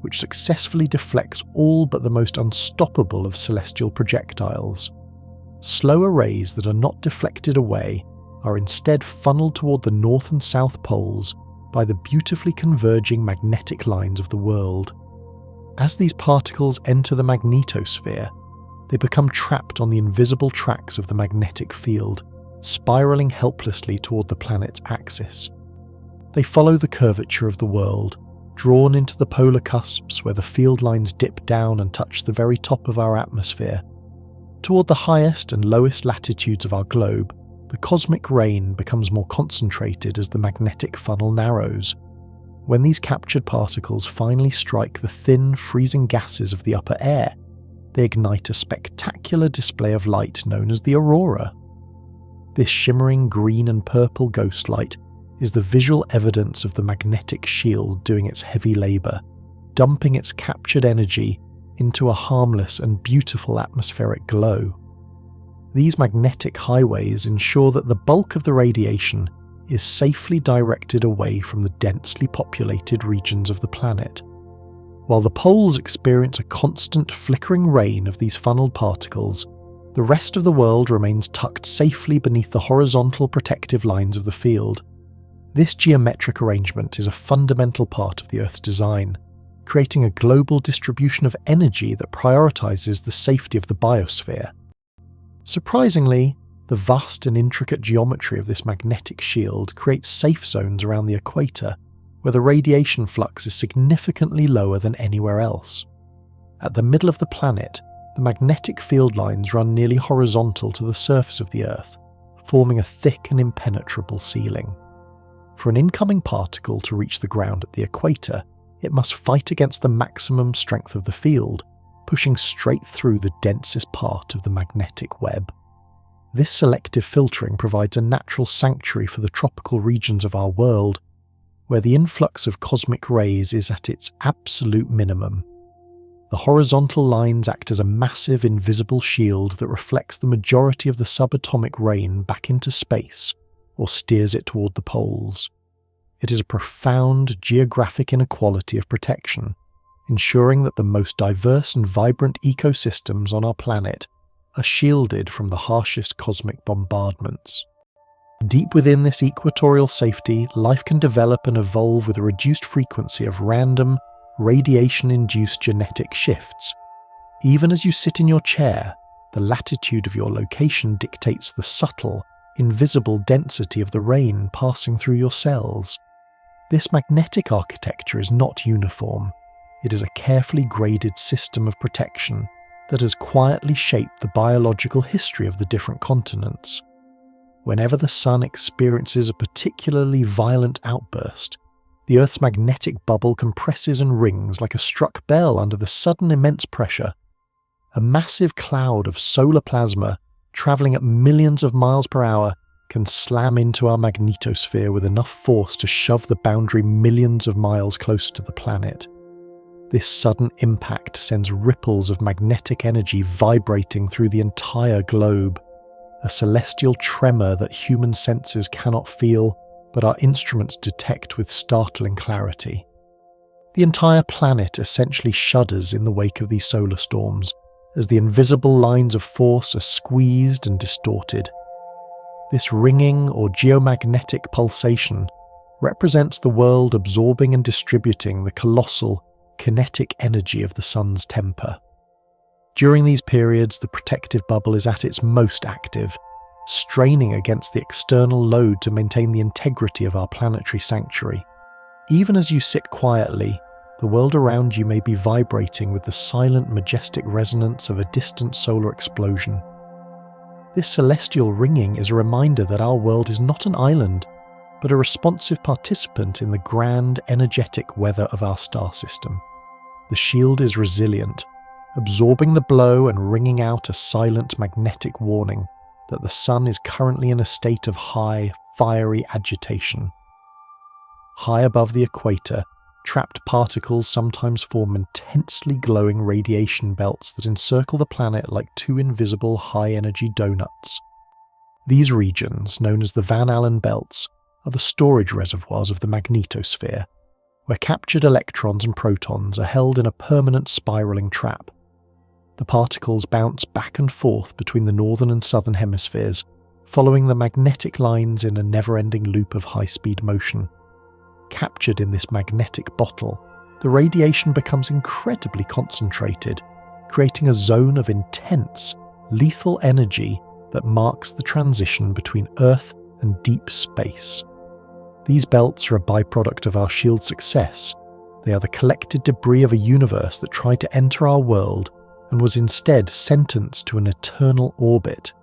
which successfully deflects all but the most unstoppable of celestial projectiles. Slower rays that are not deflected away are instead funneled toward the north and south poles by the beautifully converging magnetic lines of the world. As these particles enter the magnetosphere, they become trapped on the invisible tracks of the magnetic field, spiraling helplessly toward the planet's axis. They follow the curvature of the world, drawn into the polar cusps where the field lines dip down and touch the very top of our atmosphere. Toward the highest and lowest latitudes of our globe, the cosmic rain becomes more concentrated as the magnetic funnel narrows. When these captured particles finally strike the thin, freezing gases of the upper air, they ignite a spectacular display of light known as the aurora. This shimmering green and purple ghost light is the visual evidence of the magnetic shield doing its heavy labour, dumping its captured energy into a harmless and beautiful atmospheric glow. These magnetic highways ensure that the bulk of the radiation is safely directed away from the densely populated regions of the planet. While the poles experience a constant flickering rain of these funneled particles, the rest of the world remains tucked safely beneath the horizontal protective lines of the field. This geometric arrangement is a fundamental part of the Earth's design, creating a global distribution of energy that prioritizes the safety of the biosphere. Surprisingly, the vast and intricate geometry of this magnetic shield creates safe zones around the equator, where the radiation flux is significantly lower than anywhere else. At the middle of the planet, the magnetic field lines run nearly horizontal to the surface of the Earth, forming a thick and impenetrable ceiling. For an incoming particle to reach the ground at the equator, it must fight against the maximum strength of the field, pushing straight through the densest part of the magnetic web. This selective filtering provides a natural sanctuary for the tropical regions of our world, where the influx of cosmic rays is at its absolute minimum. The horizontal lines act as a massive invisible shield that reflects the majority of the subatomic rain back into space, or steers it toward the poles. It is a profound geographic inequality of protection, ensuring that the most diverse and vibrant ecosystems on our planet are shielded from the harshest cosmic bombardments. Deep within this equatorial safety, life can develop and evolve with a reduced frequency of random, radiation-induced genetic shifts. Even as you sit in your chair, the latitude of your location dictates the subtle, invisible density of the rain passing through your cells. This magnetic architecture is not uniform. It is a carefully graded system of protection that has quietly shaped the biological history of the different continents. Whenever the sun experiences a particularly violent outburst, the Earth's magnetic bubble compresses and rings like a struck bell under the sudden immense pressure. A massive cloud of solar plasma, travelling at millions of miles per hour, can slam into our magnetosphere with enough force to shove the boundary millions of miles closer to the planet. This sudden impact sends ripples of magnetic energy vibrating through the entire globe, a celestial tremor that human senses cannot feel, but our instruments detect with startling clarity. The entire planet essentially shudders in the wake of these solar storms, as the invisible lines of force are squeezed and distorted. This ringing or geomagnetic pulsation represents the world absorbing and distributing the colossal, kinetic energy of the sun's temper. During these periods, the protective bubble is at its most active, straining against the external load to maintain the integrity of our planetary sanctuary. Even as you sit quietly, the world around you may be vibrating with the silent, majestic resonance of a distant solar explosion. This celestial ringing is a reminder that our world is not an island, but a responsive participant in the grand, energetic weather of our star system. The shield is resilient, absorbing the blow and ringing out a silent magnetic warning that the sun is currently in a state of high, fiery agitation. High above the equator, trapped particles sometimes form intensely glowing radiation belts that encircle the planet like two invisible high-energy donuts. These regions, known as the Van Allen belts, are the storage reservoirs of the magnetosphere, where captured electrons and protons are held in a permanent spiraling trap. The particles bounce back and forth between the northern and southern hemispheres, following the magnetic lines in a never-ending loop of high-speed motion. Captured in this magnetic bottle, the radiation becomes incredibly concentrated, creating a zone of intense, lethal energy that marks the transition between Earth and deep space. These belts are a byproduct of our shield's success. They are the collected debris of a universe that tried to enter our world and was instead sentenced to an eternal orbit.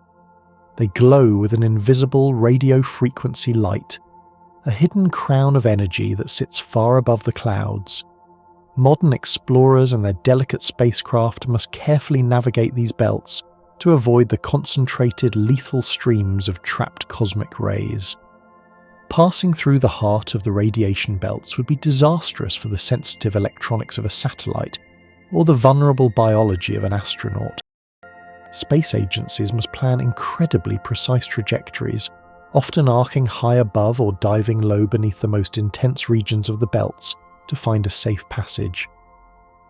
They glow with an invisible radio frequency light, a hidden crown of energy that sits far above the clouds. Modern explorers and their delicate spacecraft must carefully navigate these belts to avoid the concentrated lethal streams of trapped cosmic rays. Passing through the heart of the radiation belts would be disastrous for the sensitive electronics of a satellite or the vulnerable biology of an astronaut. Space agencies must plan incredibly precise trajectories, often arcing high above or diving low beneath the most intense regions of the belts to find a safe passage.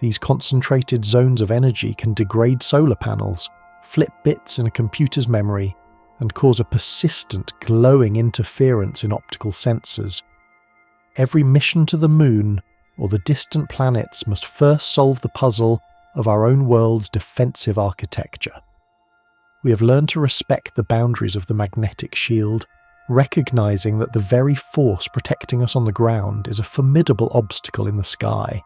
These concentrated zones of energy can degrade solar panels, flip bits in a computer's memory, and cause a persistent glowing interference in optical sensors. Every mission to the moon or the distant planets must first solve the puzzle of our own world's defensive architecture. We have learned to respect the boundaries of the magnetic shield, recognizing that the very force protecting us on the ground is a formidable obstacle in the sky.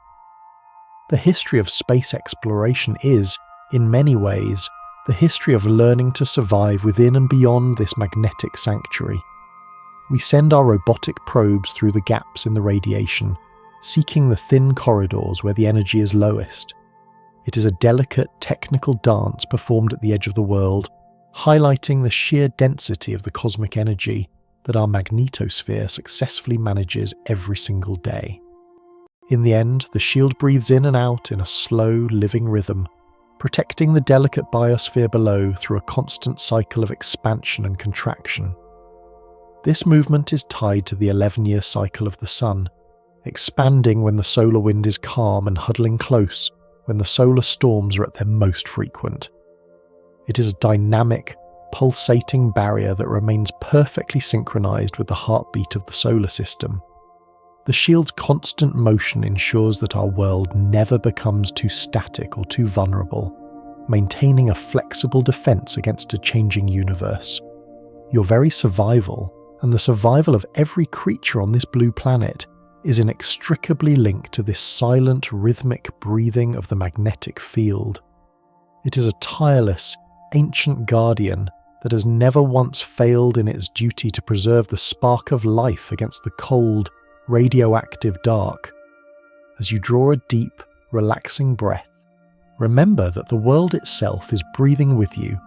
The history of space exploration is, in many ways, the history of learning to survive within and beyond this magnetic sanctuary. We send our robotic probes through the gaps in the radiation, seeking the thin corridors where the energy is lowest. It is a delicate technical dance performed at the edge of the world, highlighting the sheer density of the cosmic energy that our magnetosphere successfully manages every single day. In the end, the shield breathes in and out in a slow, living rhythm, protecting the delicate biosphere below through a constant cycle of expansion and contraction. This movement is tied to the 11-year cycle of the Sun, expanding when the solar wind is calm and huddling close when the solar storms are at their most frequent. It is a dynamic, pulsating barrier that remains perfectly synchronized with the heartbeat of the solar system. The shield's constant motion ensures that our world never becomes too static or too vulnerable, maintaining a flexible defense against a changing universe. Your very survival, and the survival of every creature on this blue planet, is inextricably linked to this silent, rhythmic breathing of the magnetic field. It is a tireless, ancient guardian that has never once failed in its duty to preserve the spark of life against the cold, radioactive dark. As you draw a deep, relaxing breath, remember that the world itself is breathing with you,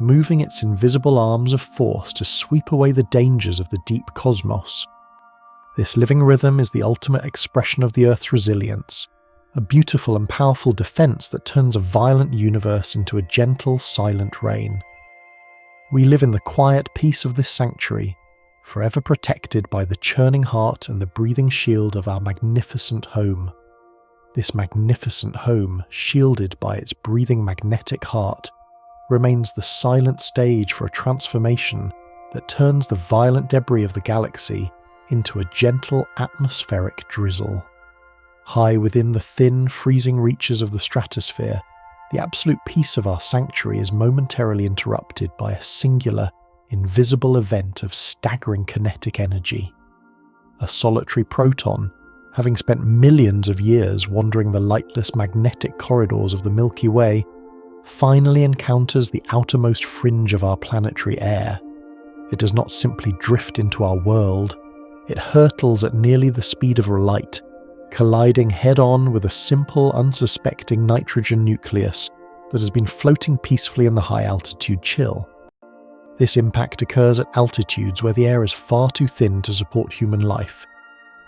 moving its invisible arms of force to sweep away the dangers of the deep cosmos. This living rhythm is the ultimate expression of the Earth's resilience, a beautiful and powerful defense that turns a violent universe into a gentle, silent rain. We live in the quiet peace of this sanctuary, forever protected by the churning heart and the breathing shield of our magnificent home. This magnificent home, shielded by its breathing magnetic heart, remains the silent stage for a transformation that turns the violent debris of the galaxy into a gentle atmospheric drizzle. High within the thin, freezing reaches of the stratosphere, the absolute peace of our sanctuary is momentarily interrupted by a singular, invisible event of staggering kinetic energy. A solitary proton, having spent millions of years wandering the lightless magnetic corridors of the Milky Way, finally encounters the outermost fringe of our planetary air. It does not simply drift into our world, it hurtles at nearly the speed of light, colliding head-on with a simple, unsuspecting nitrogen nucleus that has been floating peacefully in the high-altitude chill. This impact occurs at altitudes where the air is far too thin to support human life,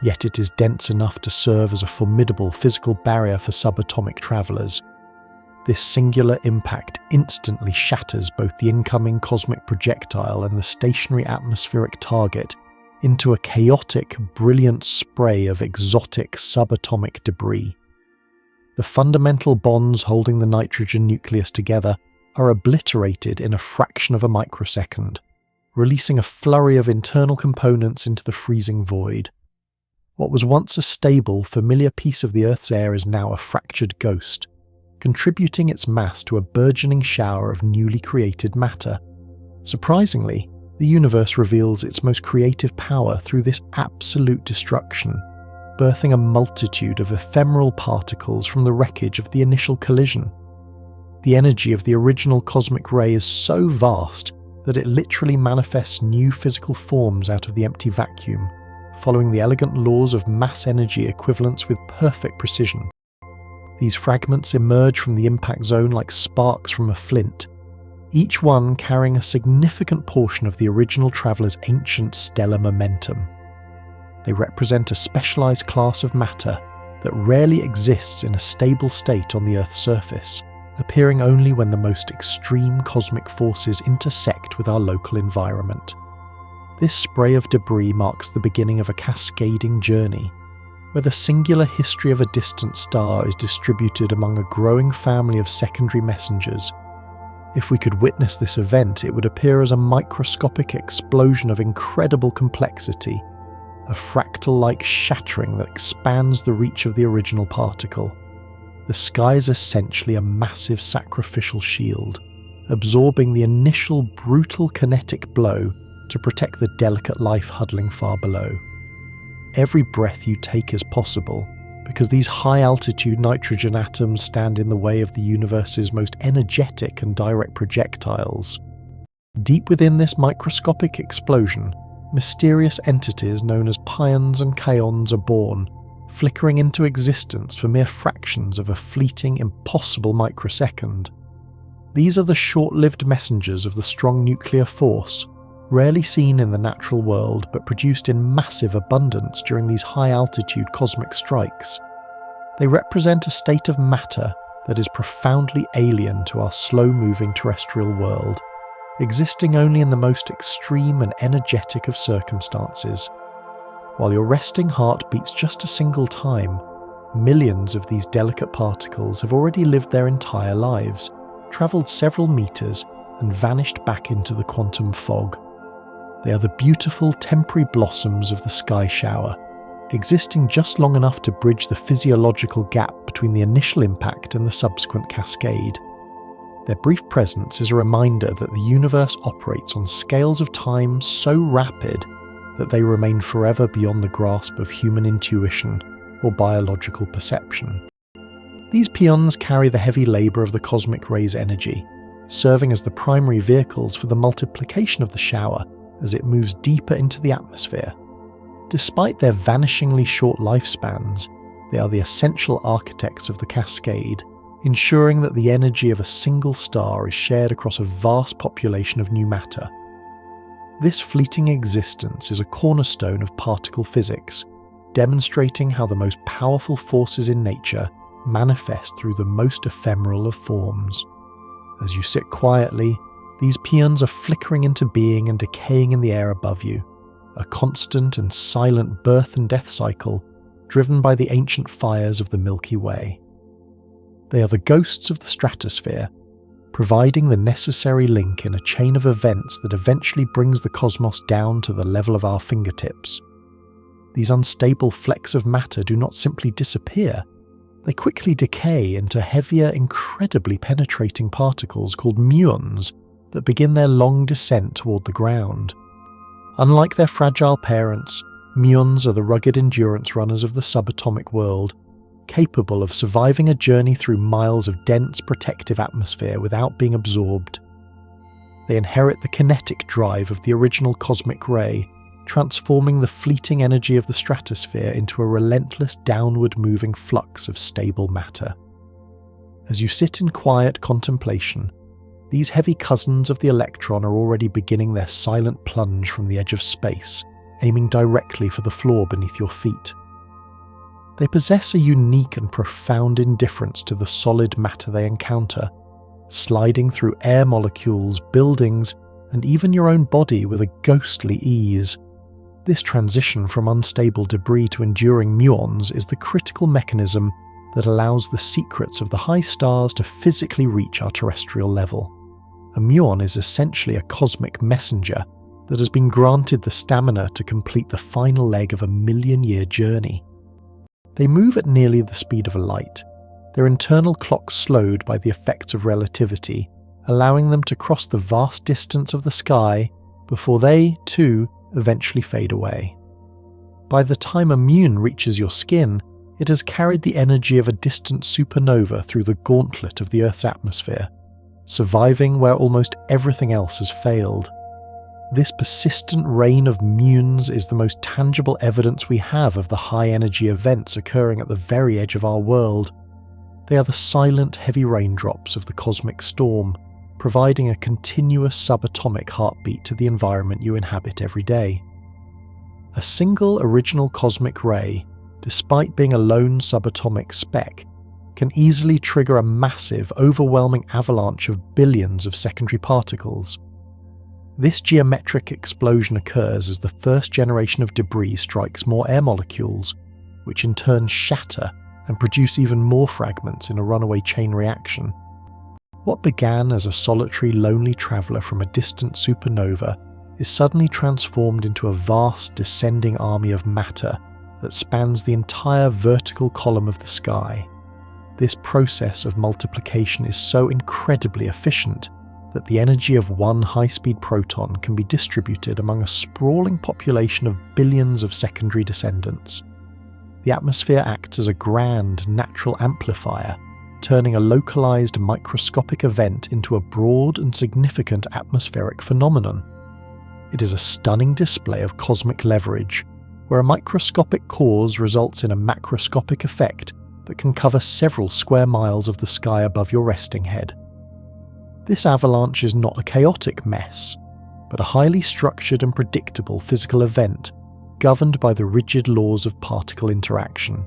yet it is dense enough to serve as a formidable physical barrier for subatomic travelers. This singular impact instantly shatters both the incoming cosmic projectile and the stationary atmospheric target into a chaotic, brilliant spray of exotic subatomic debris. The fundamental bonds holding the nitrogen nucleus together are obliterated in a fraction of a microsecond, releasing a flurry of internal components into the freezing void. What was once a stable, familiar piece of the Earth's air is now a fractured ghost, contributing its mass to a burgeoning shower of newly created matter. Surprisingly, the universe reveals its most creative power through this absolute destruction, birthing a multitude of ephemeral particles from the wreckage of the initial collision. The energy of the original cosmic ray is so vast that it literally manifests new physical forms out of the empty vacuum, following the elegant laws of mass-energy equivalence with perfect precision. These fragments emerge from the impact zone like sparks from a flint, each one carrying a significant portion of the original traveller's ancient stellar momentum. They represent a specialized class of matter that rarely exists in a stable state on the Earth's surface, appearing only when the most extreme cosmic forces intersect with our local environment. This spray of debris marks the beginning of a cascading journey, where the singular history of a distant star is distributed among a growing family of secondary messengers. If we could witness this event, it would appear as a microscopic explosion of incredible complexity, a fractal-like shattering that expands the reach of the original particle. The sky is essentially a massive sacrificial shield, absorbing the initial brutal kinetic blow to protect the delicate life huddling far below. Every breath you take is possible, because these high-altitude nitrogen atoms stand in the way of the universe's most energetic and direct projectiles. Deep within this microscopic explosion, mysterious entities known as pions and kaons are born, flickering into existence for mere fractions of a fleeting, impossible microsecond. These are the short-lived messengers of the strong nuclear force, rarely seen in the natural world but produced in massive abundance during these high-altitude cosmic strikes. They represent a state of matter that is profoundly alien to our slow-moving terrestrial world, existing only in the most extreme and energetic of circumstances. While your resting heart beats just a single time, millions of these delicate particles have already lived their entire lives, travelled several meters, and vanished back into the quantum fog. They are the beautiful temporary blossoms of the sky shower, existing just long enough to bridge the physiological gap between the initial impact and the subsequent cascade. Their brief presence is a reminder that the universe operates on scales of time so rapid that they remain forever beyond the grasp of human intuition or biological perception. These peons carry the heavy labour of the cosmic ray's energy, serving as the primary vehicles for the multiplication of the shower as it moves deeper into the atmosphere. Despite their vanishingly short lifespans, they are the essential architects of the cascade, ensuring that the energy of a single star is shared across a vast population of new matter. This fleeting existence is a cornerstone of particle physics, demonstrating how the most powerful forces in nature manifest through the most ephemeral of forms. As you sit quietly, these peons are flickering into being and decaying in the air above you, a constant and silent birth and death cycle driven by the ancient fires of the Milky Way. They are the ghosts of the stratosphere, providing the necessary link in a chain of events that eventually brings the cosmos down to the level of our fingertips. These unstable flecks of matter do not simply disappear, they quickly decay into heavier, incredibly penetrating particles called muons that begin their long descent toward the ground. Unlike their fragile parents, muons are the rugged endurance runners of the subatomic world, capable of surviving a journey through miles of dense, protective atmosphere without being absorbed. They inherit the kinetic drive of the original cosmic ray, transforming the fleeting energy of the stratosphere into a relentless downward-moving flux of stable matter. As you sit in quiet contemplation, these heavy cousins of the electron are already beginning their silent plunge from the edge of space, aiming directly for the floor beneath your feet. They possess a unique and profound indifference to the solid matter they encounter, sliding through air molecules, buildings, and even your own body with a ghostly ease. This transition from unstable debris to enduring muons is the critical mechanism that allows the secrets of the high stars to physically reach our terrestrial level. A muon is essentially a cosmic messenger that has been granted the stamina to complete the final leg of a million-year journey. They move at nearly the speed of a light, their internal clock slowed by the effects of relativity, allowing them to cross the vast distance of the sky before they, too, eventually fade away. By the time a muon reaches your skin, it has carried the energy of a distant supernova through the gauntlet of the Earth's atmosphere, surviving where almost everything else has failed. This persistent rain of muons is the most tangible evidence we have of the high-energy events occurring at the very edge of our world. They are the silent, heavy raindrops of the cosmic storm, providing a continuous subatomic heartbeat to the environment you inhabit every day. A single original cosmic ray, despite being a lone subatomic speck, can easily trigger a massive, overwhelming avalanche of billions of secondary particles. This geometric explosion occurs as the first generation of debris strikes more air molecules, which in turn shatter and produce even more fragments in a runaway chain reaction. What began as a solitary, lonely traveller from a distant supernova is suddenly transformed into a vast, descending army of matter that spans the entire vertical column of the sky. This process of multiplication is so incredibly efficient that the energy of one high-speed proton can be distributed among a sprawling population of billions of secondary descendants. The atmosphere acts as a grand, natural amplifier, turning a localized microscopic event into a broad and significant atmospheric phenomenon. It is a stunning display of cosmic leverage, where a microscopic cause results in a macroscopic effect that can cover several square miles of the sky above your resting head. This avalanche is not a chaotic mess, but a highly structured and predictable physical event governed by the rigid laws of particle interaction.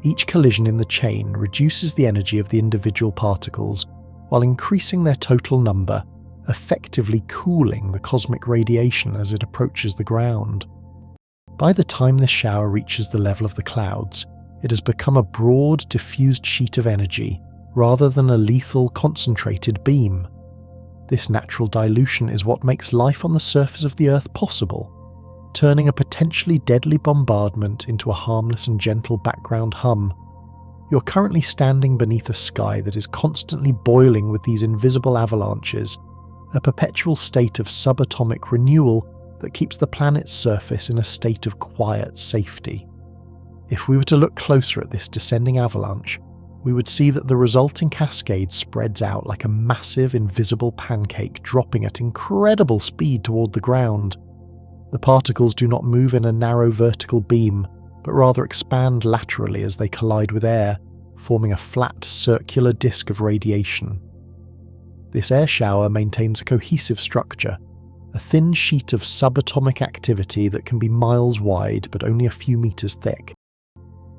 Each collision in the chain reduces the energy of the individual particles while increasing their total number, effectively cooling the cosmic radiation as it approaches the ground. By the time this shower reaches the level of the clouds, it has become a broad, diffused sheet of energy, rather than a lethal, concentrated beam. This natural dilution is what makes life on the surface of the Earth possible, turning a potentially deadly bombardment into a harmless and gentle background hum. You're currently standing beneath a sky that is constantly boiling with these invisible avalanches, a perpetual state of subatomic renewal that keeps the planet's surface in a state of quiet safety. If we were to look closer at this descending avalanche, we would see that the resulting cascade spreads out like a massive invisible pancake dropping at incredible speed toward the ground. The particles do not move in a narrow vertical beam, but rather expand laterally as they collide with air, forming a flat circular disk of radiation. This air shower maintains a cohesive structure, a thin sheet of subatomic activity that can be miles wide but only a few meters thick.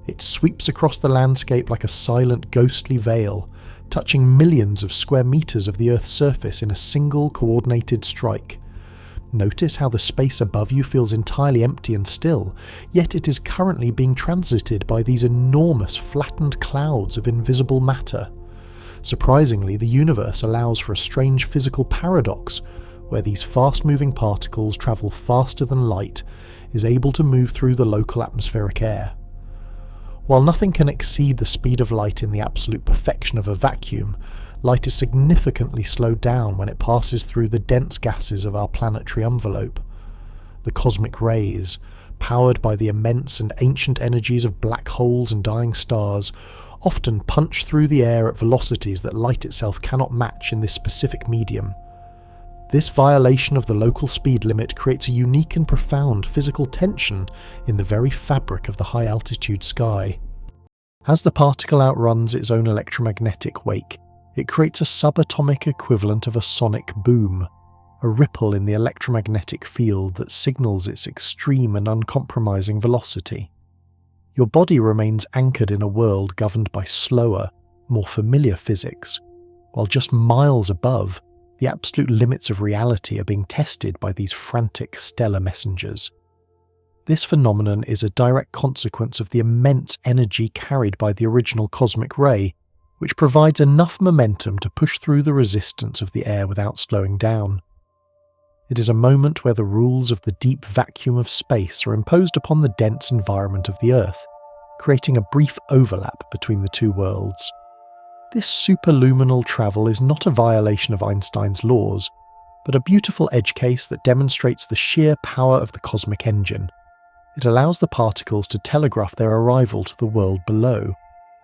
It sweeps across the landscape like a silent, ghostly veil, touching millions of square meters of the Earth's surface in a single coordinated strike. Notice how the space above you feels entirely empty and still, yet it is currently being transited by these enormous flattened clouds of invisible matter. Surprisingly, the universe allows for a strange physical paradox, where these fast-moving particles travel faster than light is able to move through the local atmospheric air. While nothing can exceed the speed of light in the absolute perfection of a vacuum, light is significantly slowed down when it passes through the dense gases of our planetary envelope. The cosmic rays, powered by the immense and ancient energies of black holes and dying stars, often punch through the air at velocities that light itself cannot match in this specific medium. This violation of the local speed limit creates a unique and profound physical tension in the very fabric of the high-altitude sky. As the particle outruns its own electromagnetic wake, it creates a subatomic equivalent of a sonic boom, a ripple in the electromagnetic field that signals its extreme and uncompromising velocity. Your body remains anchored in a world governed by slower, more familiar physics, while just miles above, the absolute limits of reality are being tested by these frantic stellar messengers. This phenomenon is a direct consequence of the immense energy carried by the original cosmic ray, which provides enough momentum to push through the resistance of the air without slowing down. It is a moment where the rules of the deep vacuum of space are imposed upon the dense environment of the Earth, creating a brief overlap between the two worlds. This superluminal travel is not a violation of Einstein's laws, but a beautiful edge case that demonstrates the sheer power of the cosmic engine. It allows the particles to telegraph their arrival to the world below,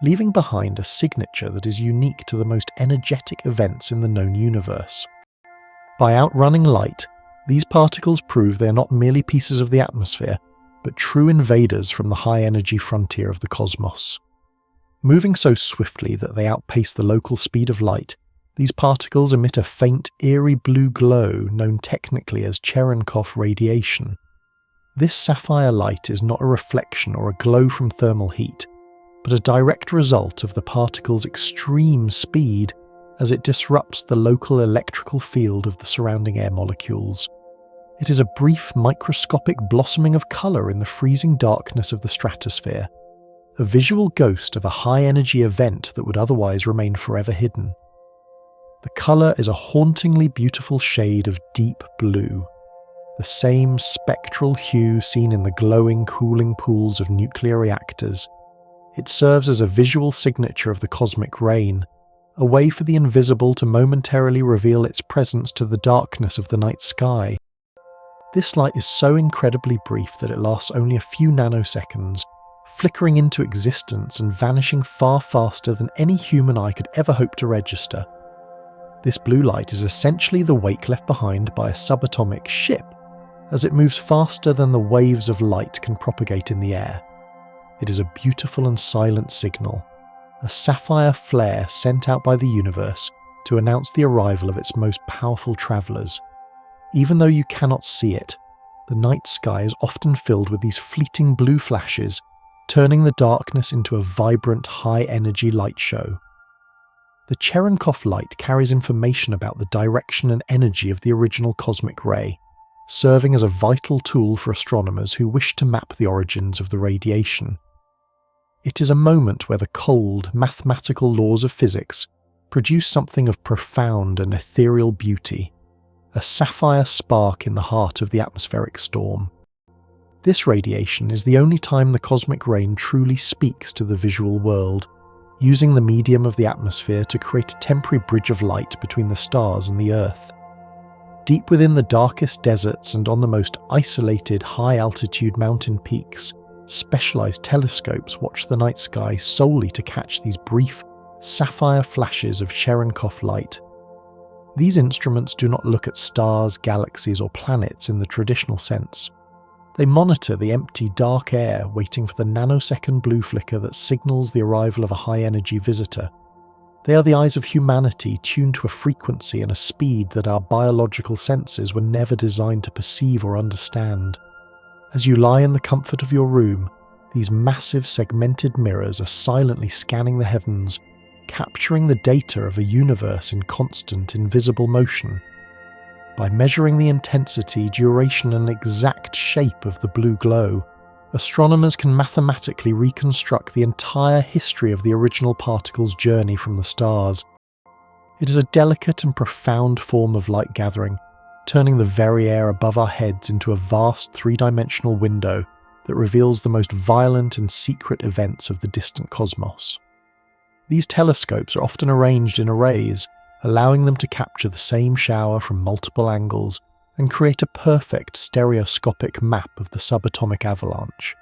leaving behind a signature that is unique to the most energetic events in the known universe. By outrunning light, these particles prove they are not merely pieces of the atmosphere, but true invaders from the high-energy frontier of the cosmos. Moving so swiftly that they outpace the local speed of light, these particles emit a faint, eerie blue glow known technically as Cherenkov radiation. This sapphire light is not a reflection or a glow from thermal heat, but a direct result of the particle's extreme speed as it disrupts the local electrical field of the surrounding air molecules. It is a brief microscopic blossoming of colour in the freezing darkness of the stratosphere, a visual ghost of a high-energy event that would otherwise remain forever hidden. The colour is a hauntingly beautiful shade of deep blue, the same spectral hue seen in the glowing, cooling pools of nuclear reactors. It serves as a visual signature of the cosmic rain, a way for the invisible to momentarily reveal its presence to the darkness of the night sky. This light is so incredibly brief that it lasts only a few nanoseconds, flickering into existence and vanishing far faster than any human eye could ever hope to register. This blue light is essentially the wake left behind by a subatomic ship, as it moves faster than the waves of light can propagate in the air. It is a beautiful and silent signal, a sapphire flare sent out by the universe to announce the arrival of its most powerful travellers. Even though you cannot see it, the night sky is often filled with these fleeting blue flashes, turning the darkness into a vibrant, high-energy light show. The Cherenkov light carries information about the direction and energy of the original cosmic ray, serving as a vital tool for astronomers who wish to map the origins of the radiation. It is a moment where the cold, mathematical laws of physics produce something of profound and ethereal beauty, a sapphire spark in the heart of the atmospheric storm. This radiation is the only time the cosmic rain truly speaks to the visual world, using the medium of the atmosphere to create a temporary bridge of light between the stars and the Earth. Deep within the darkest deserts and on the most isolated high-altitude mountain peaks, specialized telescopes watch the night sky solely to catch these brief, sapphire flashes of Cherenkov light. These instruments do not look at stars, galaxies, or planets in the traditional sense. They monitor the empty, dark air, waiting for the nanosecond blue flicker that signals the arrival of a high-energy visitor. They are the eyes of humanity, tuned to a frequency and a speed that our biological senses were never designed to perceive or understand. As you lie in the comfort of your room, these massive segmented mirrors are silently scanning the heavens, capturing the data of a universe in constant, invisible motion. By measuring the intensity, duration, and exact shape of the blue glow, astronomers can mathematically reconstruct the entire history of the original particle's journey from the stars. It is a delicate and profound form of light gathering, turning the very air above our heads into a vast three-dimensional window that reveals the most violent and secret events of the distant cosmos. These telescopes are often arranged in arrays, allowing them to capture the same shower from multiple angles and create a perfect stereoscopic map of the subatomic avalanche.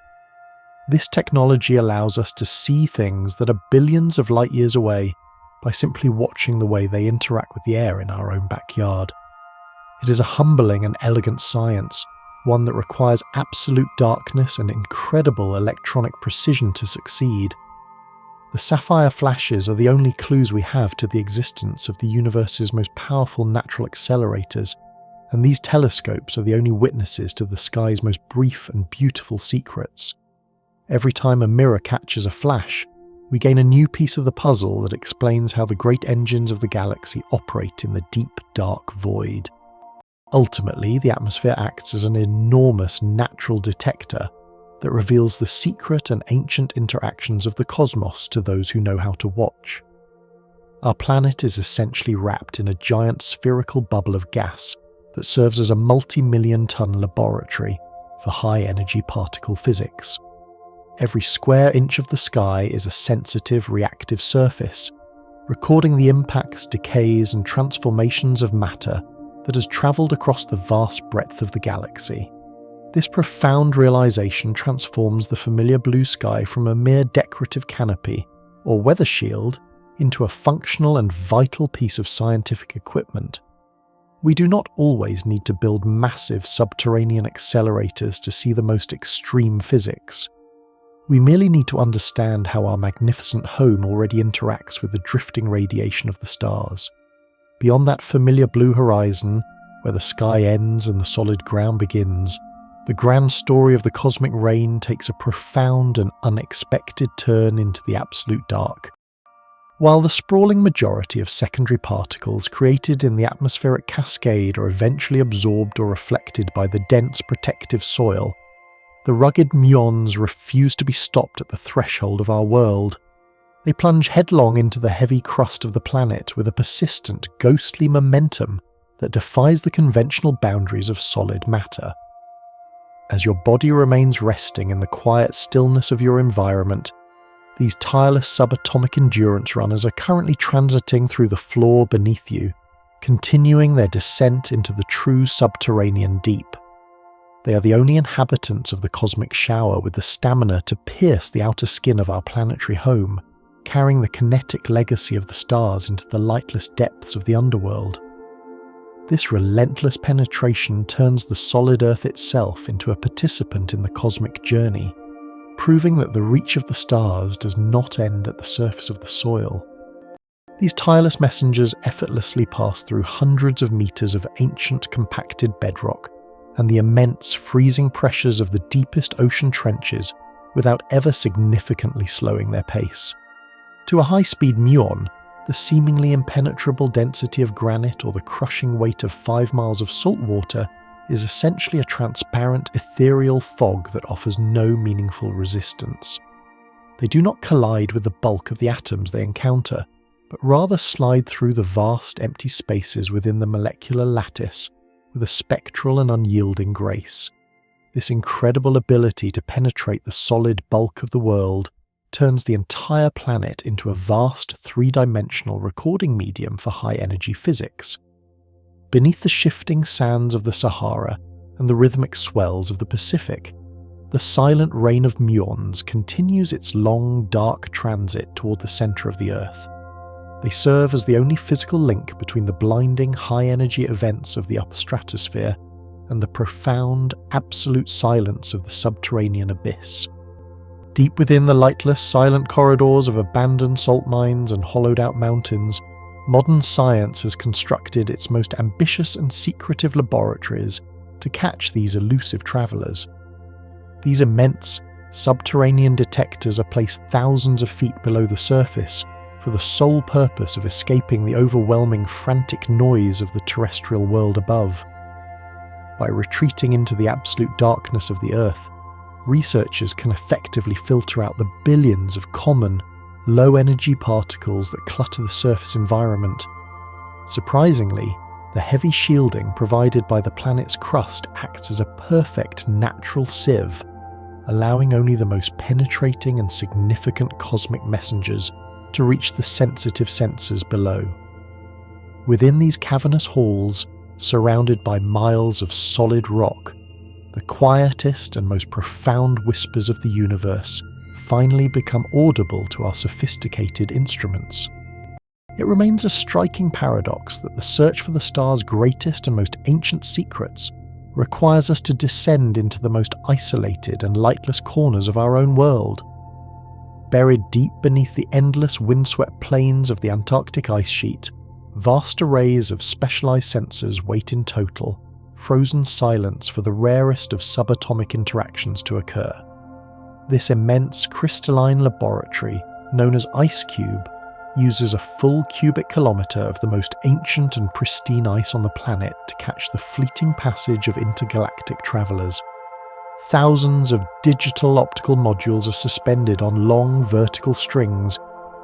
This technology allows us to see things that are billions of light years away by simply watching the way they interact with the air in our own backyard. It is a humbling and elegant science, one that requires absolute darkness and incredible electronic precision to succeed. The sapphire flashes are the only clues we have to the existence of the universe's most powerful natural accelerators, and these telescopes are the only witnesses to the sky's most brief and beautiful secrets. Every time a mirror catches a flash, we gain a new piece of the puzzle that explains how the great engines of the galaxy operate in the deep, dark void. Ultimately, the atmosphere acts as an enormous natural detector that reveals the secret and ancient interactions of the cosmos to those who know how to watch. Our planet is essentially wrapped in a giant spherical bubble of gas that serves as a multi-million-ton laboratory for high-energy particle physics. Every square inch of the sky is a sensitive, reactive surface, recording the impacts, decays, and transformations of matter that has travelled across the vast breadth of the galaxy. This profound realization transforms the familiar blue sky from a mere decorative canopy or weather shield into a functional and vital piece of scientific equipment. We do not always need to build massive subterranean accelerators to see the most extreme physics. We merely need to understand how our magnificent home already interacts with the drifting radiation of the stars. Beyond that familiar blue horizon, where the sky ends and the solid ground begins, the grand story of the cosmic rain takes a profound and unexpected turn into the absolute dark. While the sprawling majority of secondary particles created in the atmospheric cascade are eventually absorbed or reflected by the dense protective soil, the rugged muons refuse to be stopped at the threshold of our world. They plunge headlong into the heavy crust of the planet with a persistent, ghostly momentum that defies the conventional boundaries of solid matter. As your body remains resting in the quiet stillness of your environment, these tireless subatomic endurance runners are currently transiting through the floor beneath you, continuing their descent into the true subterranean deep. They are the only inhabitants of the cosmic shower with the stamina to pierce the outer skin of our planetary home, carrying the kinetic legacy of the stars into the lightless depths of the underworld. This relentless penetration turns the solid Earth itself into a participant in the cosmic journey, proving that the reach of the stars does not end at the surface of the soil. These tireless messengers effortlessly pass through hundreds of meters of ancient compacted bedrock and the immense freezing pressures of the deepest ocean trenches without ever significantly slowing their pace. To a high-speed muon, the seemingly impenetrable density of granite or the crushing weight of 5 miles of salt water is essentially a transparent, ethereal fog that offers no meaningful resistance. They do not collide with the bulk of the atoms they encounter, but rather slide through the vast empty spaces within the molecular lattice with a spectral and unyielding grace. This incredible ability to penetrate the solid bulk of the world turns the entire planet into a vast three-dimensional recording medium for high-energy physics. Beneath the shifting sands of the Sahara and the rhythmic swells of the Pacific, the silent rain of muons continues its long, dark transit toward the center of the Earth. They serve as the only physical link between the blinding, high-energy events of the upper stratosphere and the profound, absolute silence of the subterranean abyss. Deep within the lightless, silent corridors of abandoned salt mines and hollowed-out mountains, modern science has constructed its most ambitious and secretive laboratories to catch these elusive travelers. These immense, subterranean detectors are placed thousands of feet below the surface for the sole purpose of escaping the overwhelming, frantic noise of the terrestrial world above. By retreating into the absolute darkness of the Earth, researchers can effectively filter out the billions of common, low-energy particles that clutter the surface environment. Surprisingly, the heavy shielding provided by the planet's crust acts as a perfect natural sieve, allowing only the most penetrating and significant cosmic messengers to reach the sensitive sensors below. Within these cavernous halls, surrounded by miles of solid rock, the quietest and most profound whispers of the universe finally become audible to our sophisticated instruments. It remains a striking paradox that the search for the star's greatest and most ancient secrets requires us to descend into the most isolated and lightless corners of our own world. Buried deep beneath the endless windswept plains of the Antarctic ice sheet, vast arrays of specialized sensors wait in total, frozen silence for the rarest of subatomic interactions to occur. This immense crystalline laboratory, known as IceCube, uses a full cubic kilometre of the most ancient and pristine ice on the planet to catch the fleeting passage of intergalactic travellers. Thousands of digital optical modules are suspended on long vertical strings,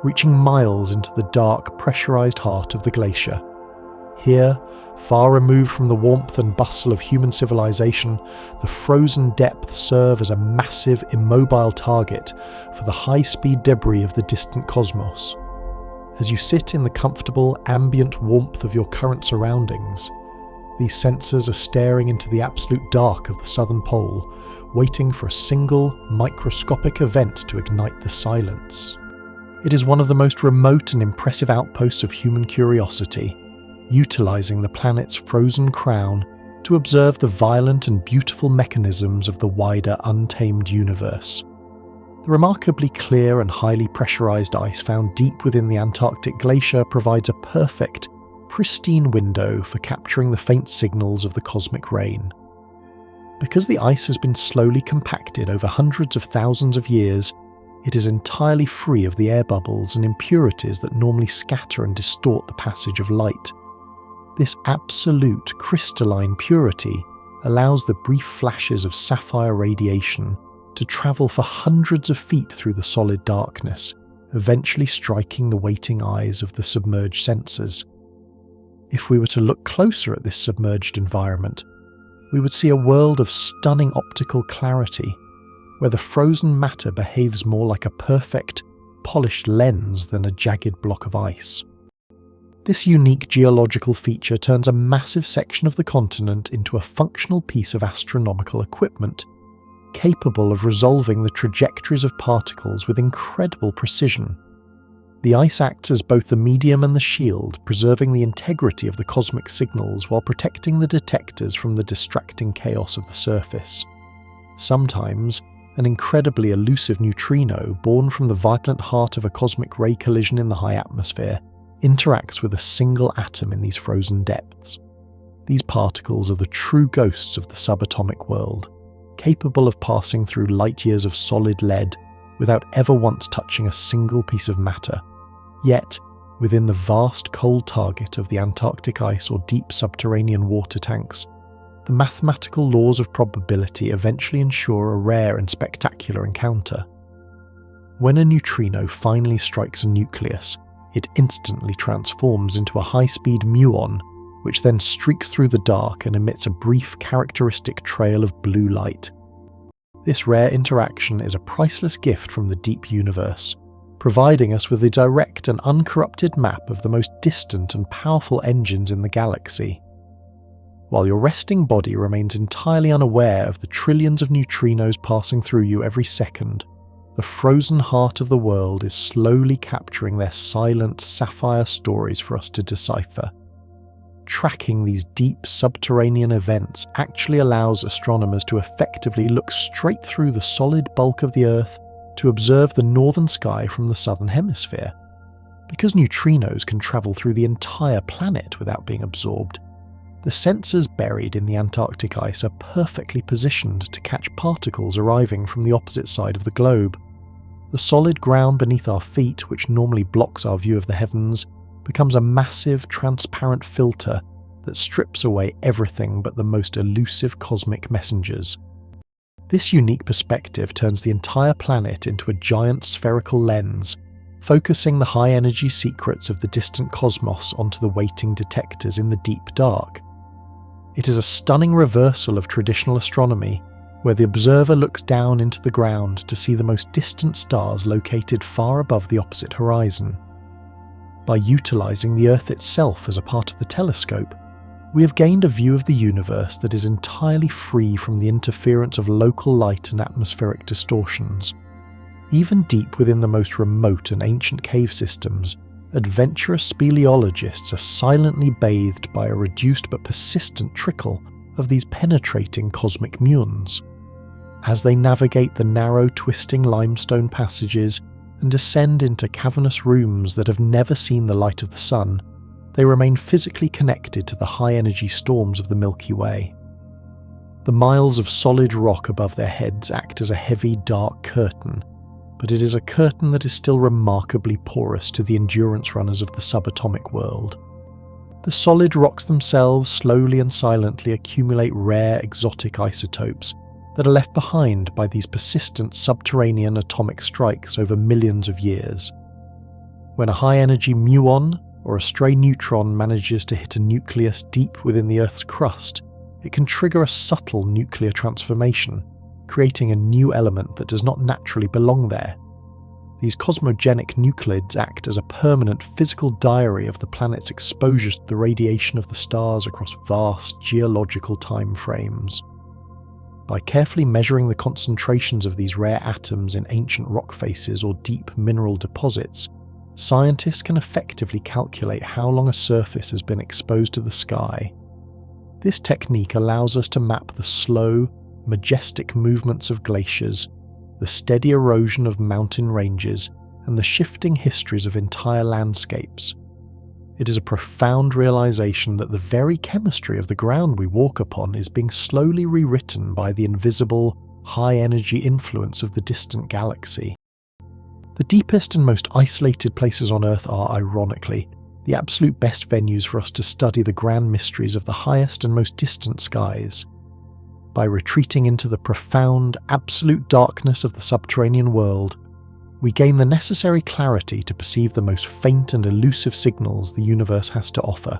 reaching miles into the dark, pressurised heart of the glacier. Here, far removed from the warmth and bustle of human civilization, the frozen depths serve as a massive, immobile target for the high-speed debris of the distant cosmos. As you sit in the comfortable, ambient warmth of your current surroundings, these sensors are staring into the absolute dark of the southern pole, waiting for a single, microscopic event to ignite the silence. It is one of the most remote and impressive outposts of human curiosity, utilising the planet's frozen crown to observe the violent and beautiful mechanisms of the wider, untamed universe. The remarkably clear and highly pressurised ice found deep within the Antarctic glacier provides a perfect, pristine window for capturing the faint signals of the cosmic rain. Because the ice has been slowly compacted over hundreds of thousands of years, it is entirely free of the air bubbles and impurities that normally scatter and distort the passage of light. This absolute crystalline purity allows the brief flashes of sapphire radiation to travel for hundreds of feet through the solid darkness, eventually striking the waiting eyes of the submerged sensors. If we were to look closer at this submerged environment, we would see a world of stunning optical clarity, where the frozen matter behaves more like a perfect, polished lens than a jagged block of ice. This unique geological feature turns a massive section of the continent into a functional piece of astronomical equipment, capable of resolving the trajectories of particles with incredible precision. The ice acts as both the medium and the shield, preserving the integrity of the cosmic signals while protecting the detectors from the distracting chaos of the surface. Sometimes, an incredibly elusive neutrino born from the violent heart of a cosmic ray collision in the high atmosphere interacts with a single atom in these frozen depths. These particles are the true ghosts of the subatomic world, capable of passing through light years of solid lead without ever once touching a single piece of matter. Yet, within the vast cold target of the Antarctic ice or deep subterranean water tanks, the mathematical laws of probability eventually ensure a rare and spectacular encounter. When a neutrino finally strikes a nucleus, it instantly transforms into a high-speed muon, which then streaks through the dark and emits a brief, characteristic trail of blue light. This rare interaction is a priceless gift from the deep universe, providing us with a direct and uncorrupted map of the most distant and powerful engines in the galaxy. While your resting body remains entirely unaware of the trillions of neutrinos passing through you every second, the frozen heart of the world is slowly capturing their silent sapphire stories for us to decipher. Tracking these deep subterranean events actually allows astronomers to effectively look straight through the solid bulk of the Earth to observe the northern sky from the southern hemisphere. Because neutrinos can travel through the entire planet without being absorbed, the sensors buried in the Antarctic ice are perfectly positioned to catch particles arriving from the opposite side of the globe. The solid ground beneath our feet, which normally blocks our view of the heavens, becomes a massive, transparent filter that strips away everything but the most elusive cosmic messengers. This unique perspective turns the entire planet into a giant spherical lens, focusing the high-energy secrets of the distant cosmos onto the waiting detectors in the deep dark. It is a stunning reversal of traditional astronomy, where the observer looks down into the ground to see the most distant stars located far above the opposite horizon. By utilising the Earth itself as a part of the telescope, we have gained a view of the universe that is entirely free from the interference of local light and atmospheric distortions. Even deep within the most remote and ancient cave systems, adventurous speleologists are silently bathed by a reduced but persistent trickle of these penetrating cosmic muons. As they navigate the narrow, twisting limestone passages and descend into cavernous rooms that have never seen the light of the sun, they remain physically connected to the high-energy storms of the Milky Way. The miles of solid rock above their heads act as a heavy, dark curtain, but it is a curtain that is still remarkably porous to the endurance runners of the subatomic world. The solid rocks themselves slowly and silently accumulate rare, exotic isotopes that are left behind by these persistent subterranean atomic strikes over millions of years. When a high-energy muon or a stray neutron manages to hit a nucleus deep within the Earth's crust, it can trigger a subtle nuclear transformation, creating a new element that does not naturally belong there. These cosmogenic nuclids act as a permanent physical diary of the planet's exposure to the radiation of the stars across vast geological time frames. By carefully measuring the concentrations of these rare atoms in ancient rock faces or deep mineral deposits, scientists can effectively calculate how long a surface has been exposed to the sky. This technique allows us to map the slow, majestic movements of glaciers, the steady erosion of mountain ranges, and the shifting histories of entire landscapes. It is a profound realization that the very chemistry of the ground we walk upon is being slowly rewritten by the invisible, high-energy influence of the distant galaxy. The deepest and most isolated places on Earth are, ironically, the absolute best venues for us to study the grand mysteries of the highest and most distant skies. By retreating into the profound, absolute darkness of the subterranean world, we gain the necessary clarity to perceive the most faint and elusive signals the universe has to offer.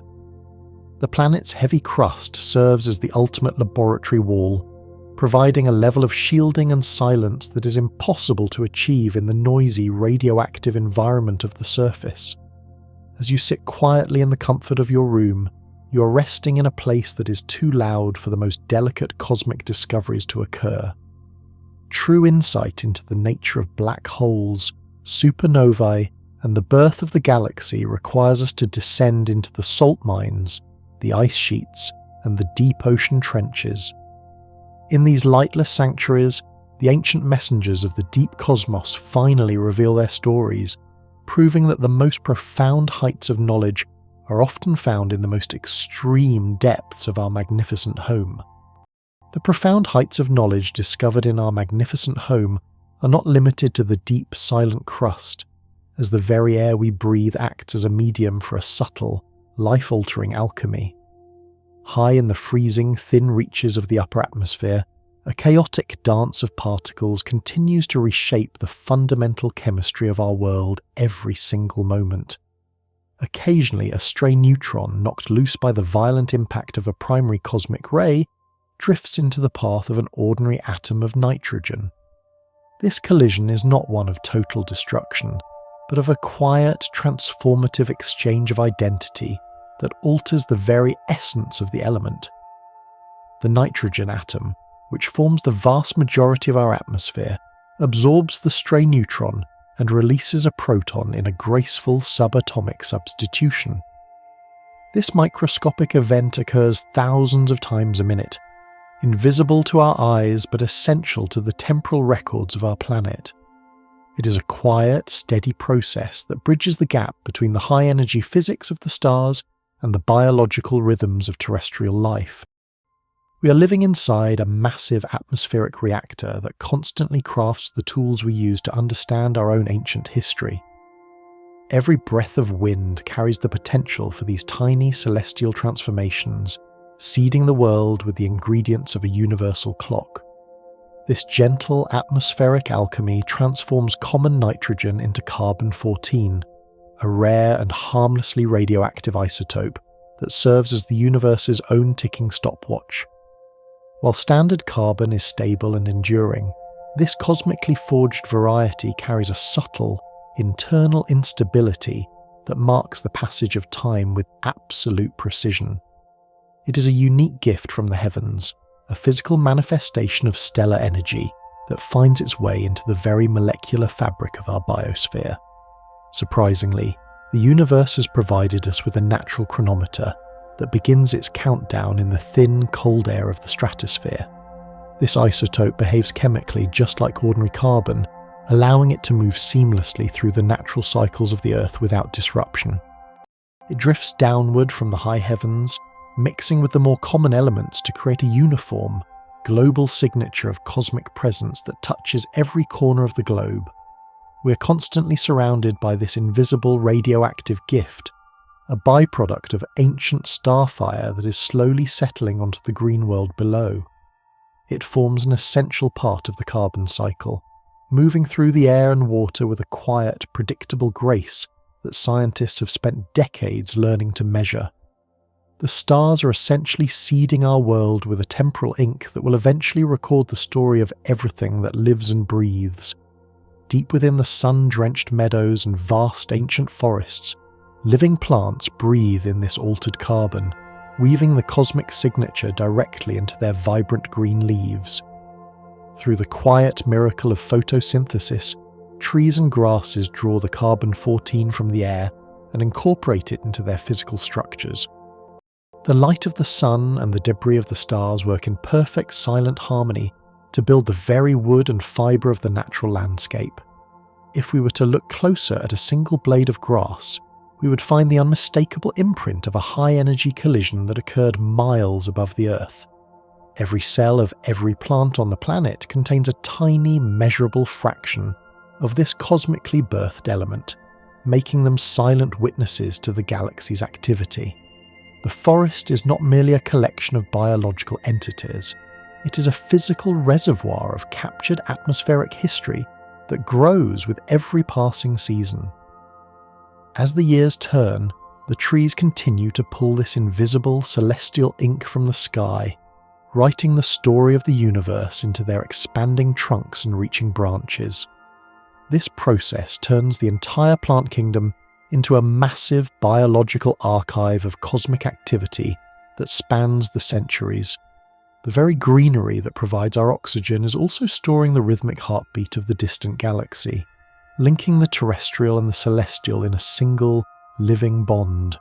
The planet's heavy crust serves as the ultimate laboratory wall, providing a level of shielding and silence that is impossible to achieve in the noisy, radioactive environment of the surface. As you sit quietly in the comfort of your room, you are resting in a place that is too loud for the most delicate cosmic discoveries to occur. True insight into the nature of black holes, supernovae, and the birth of the galaxy requires us to descend into the salt mines, the ice sheets, and the deep ocean trenches. In these lightless sanctuaries, the ancient messengers of the deep cosmos finally reveal their stories, proving that the most profound heights of knowledge are often found in the most extreme depths of our magnificent home. The profound heights of knowledge discovered in our magnificent home are not limited to the deep, silent crust, as the very air we breathe acts as a medium for a subtle, life-altering alchemy. High in the freezing, thin reaches of the upper atmosphere, a chaotic dance of particles continues to reshape the fundamental chemistry of our world every single moment. Occasionally, a stray neutron knocked loose by the violent impact of a primary cosmic ray drifts into the path of an ordinary atom of nitrogen. This collision is not one of total destruction, but of a quiet, transformative exchange of identity that alters the very essence of the element. The nitrogen atom, which forms the vast majority of our atmosphere, absorbs the stray neutron and releases a proton in a graceful subatomic substitution. This microscopic event occurs thousands of times a minute, invisible to our eyes but essential to the temporal records of our planet. It is a quiet, steady process that bridges the gap between the high-energy physics of the stars and the biological rhythms of terrestrial life. We are living inside a massive atmospheric reactor that constantly crafts the tools we use to understand our own ancient history. Every breath of wind carries the potential for these tiny celestial transformations, seeding the world with the ingredients of a universal clock. This gentle atmospheric alchemy transforms common nitrogen into carbon-14, a rare and harmlessly radioactive isotope that serves as the universe's own ticking stopwatch. While standard carbon is stable and enduring, this cosmically forged variety carries a subtle, internal instability that marks the passage of time with absolute precision. It is a unique gift from the heavens, a physical manifestation of stellar energy that finds its way into the very molecular fabric of our biosphere. Surprisingly, the universe has provided us with a natural chronometer that begins its countdown in the thin, cold air of the stratosphere. This isotope behaves chemically just like ordinary carbon, allowing it to move seamlessly through the natural cycles of the Earth without disruption. It drifts downward from the high heavens, mixing with the more common elements to create a uniform, global signature of cosmic presence that touches every corner of the globe. We're constantly surrounded by this invisible radioactive gift, a byproduct of ancient starfire that is slowly settling onto the green world below. It forms an essential part of the carbon cycle, moving through the air and water with a quiet, predictable grace that scientists have spent decades learning to measure. The stars are essentially seeding our world with a temporal ink that will eventually record the story of everything that lives and breathes. Deep within the sun-drenched meadows and vast ancient forests, living plants breathe in this altered carbon, weaving the cosmic signature directly into their vibrant green leaves. Through the quiet miracle of photosynthesis, trees and grasses draw the carbon-14 from the air and incorporate it into their physical structures. The light of the sun and the debris of the stars work in perfect silent harmony to build the very wood and fibre of the natural landscape. If we were to look closer at a single blade of grass, we would find the unmistakable imprint of a high-energy collision that occurred miles above the Earth. Every cell of every plant on the planet contains a tiny, measurable fraction of this cosmically birthed element, making them silent witnesses to the galaxy's activity. The forest is not merely a collection of biological entities. It is a physical reservoir of captured atmospheric history that grows with every passing season. As the years turn, the trees continue to pull this invisible celestial ink from the sky, writing the story of the universe into their expanding trunks and reaching branches. This process turns the entire plant kingdom into a massive biological archive of cosmic activity that spans the centuries. The very greenery that provides our oxygen is also storing the rhythmic heartbeat of the distant galaxy, linking the terrestrial and the celestial in a single, living bond.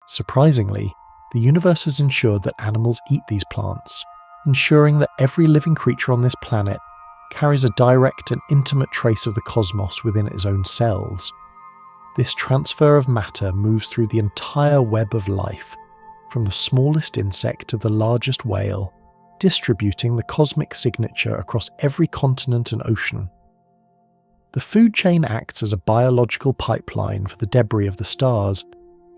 Surprisingly, the universe has ensured that animals eat these plants, ensuring that every living creature on this planet carries a direct and intimate trace of the cosmos within its own cells. This transfer of matter moves through the entire web of life, from the smallest insect to the largest whale, distributing the cosmic signature across every continent and ocean. The food chain acts as a biological pipeline for the debris of the stars,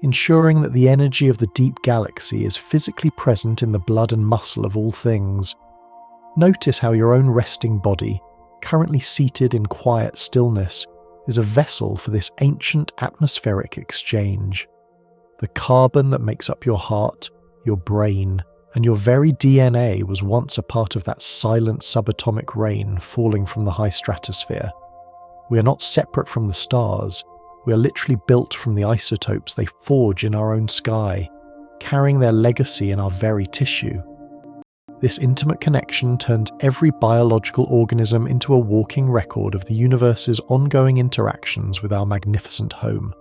ensuring that the energy of the deep galaxy is physically present in the blood and muscle of all things. Notice how your own resting body, currently seated in quiet stillness, is a vessel for this ancient atmospheric exchange. The carbon that makes up your heart, your brain, and your very DNA was once a part of that silent subatomic rain falling from the high stratosphere. We are not separate from the stars. We are literally built from the isotopes they forge in our own sky, carrying their legacy in our very tissue. This intimate connection turns every biological organism into a walking record of the universe's ongoing interactions with our magnificent home.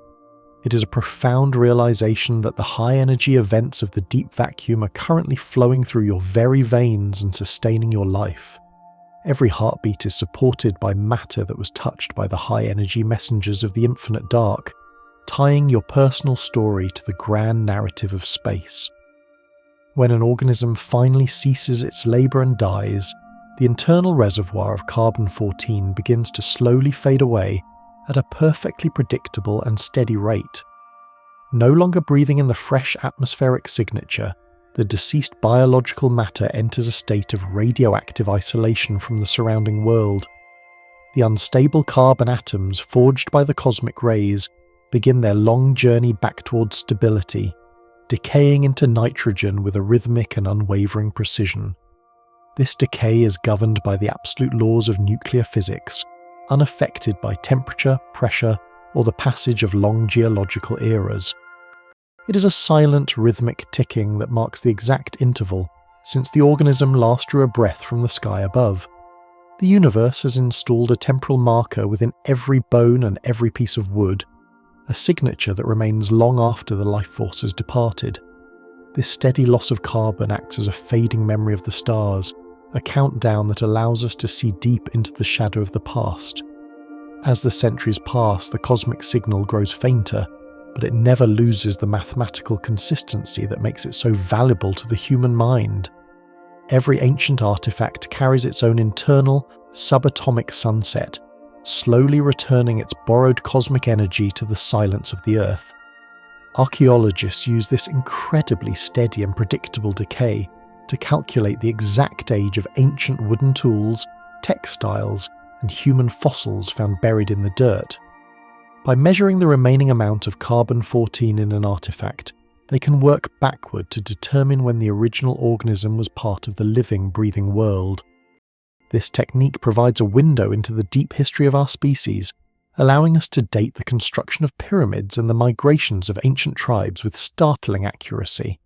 It is a profound realization that the high-energy events of the deep vacuum are currently flowing through your very veins and sustaining your life. Every heartbeat is supported by matter that was touched by the high-energy messengers of the infinite dark, tying your personal story to the grand narrative of space. When an organism finally ceases its labour and dies, the internal reservoir of carbon-14 begins to slowly fade away at a perfectly predictable and steady rate. No longer breathing in the fresh atmospheric signature, the deceased biological matter enters a state of radioactive isolation from the surrounding world. The unstable carbon atoms forged by the cosmic rays begin their long journey back towards stability, decaying into nitrogen with a rhythmic and unwavering precision. This decay is governed by the absolute laws of nuclear physics, unaffected by temperature, pressure, or the passage of long geological eras. It is a silent, rhythmic ticking that marks the exact interval since the organism last drew a breath from the sky above. The universe has installed a temporal marker within every bone and every piece of wood, a signature that remains long after the life force has departed. This steady loss of carbon acts as a fading memory of the stars, a countdown that allows us to see deep into the shadow of the past. As the centuries pass, the cosmic signal grows fainter, but it never loses the mathematical consistency that makes it so valuable to the human mind. Every ancient artifact carries its own internal, subatomic sunset, slowly returning its borrowed cosmic energy to the silence of the Earth. Archaeologists use this incredibly steady and predictable decay to calculate the exact age of ancient wooden tools, textiles, and human fossils found buried in the dirt. By measuring the remaining amount of carbon-14 in an artifact, they can work backward to determine when the original organism was part of the living, breathing world. This technique provides a window into the deep history of our species, allowing us to date the construction of pyramids and the migrations of ancient tribes with startling accuracy.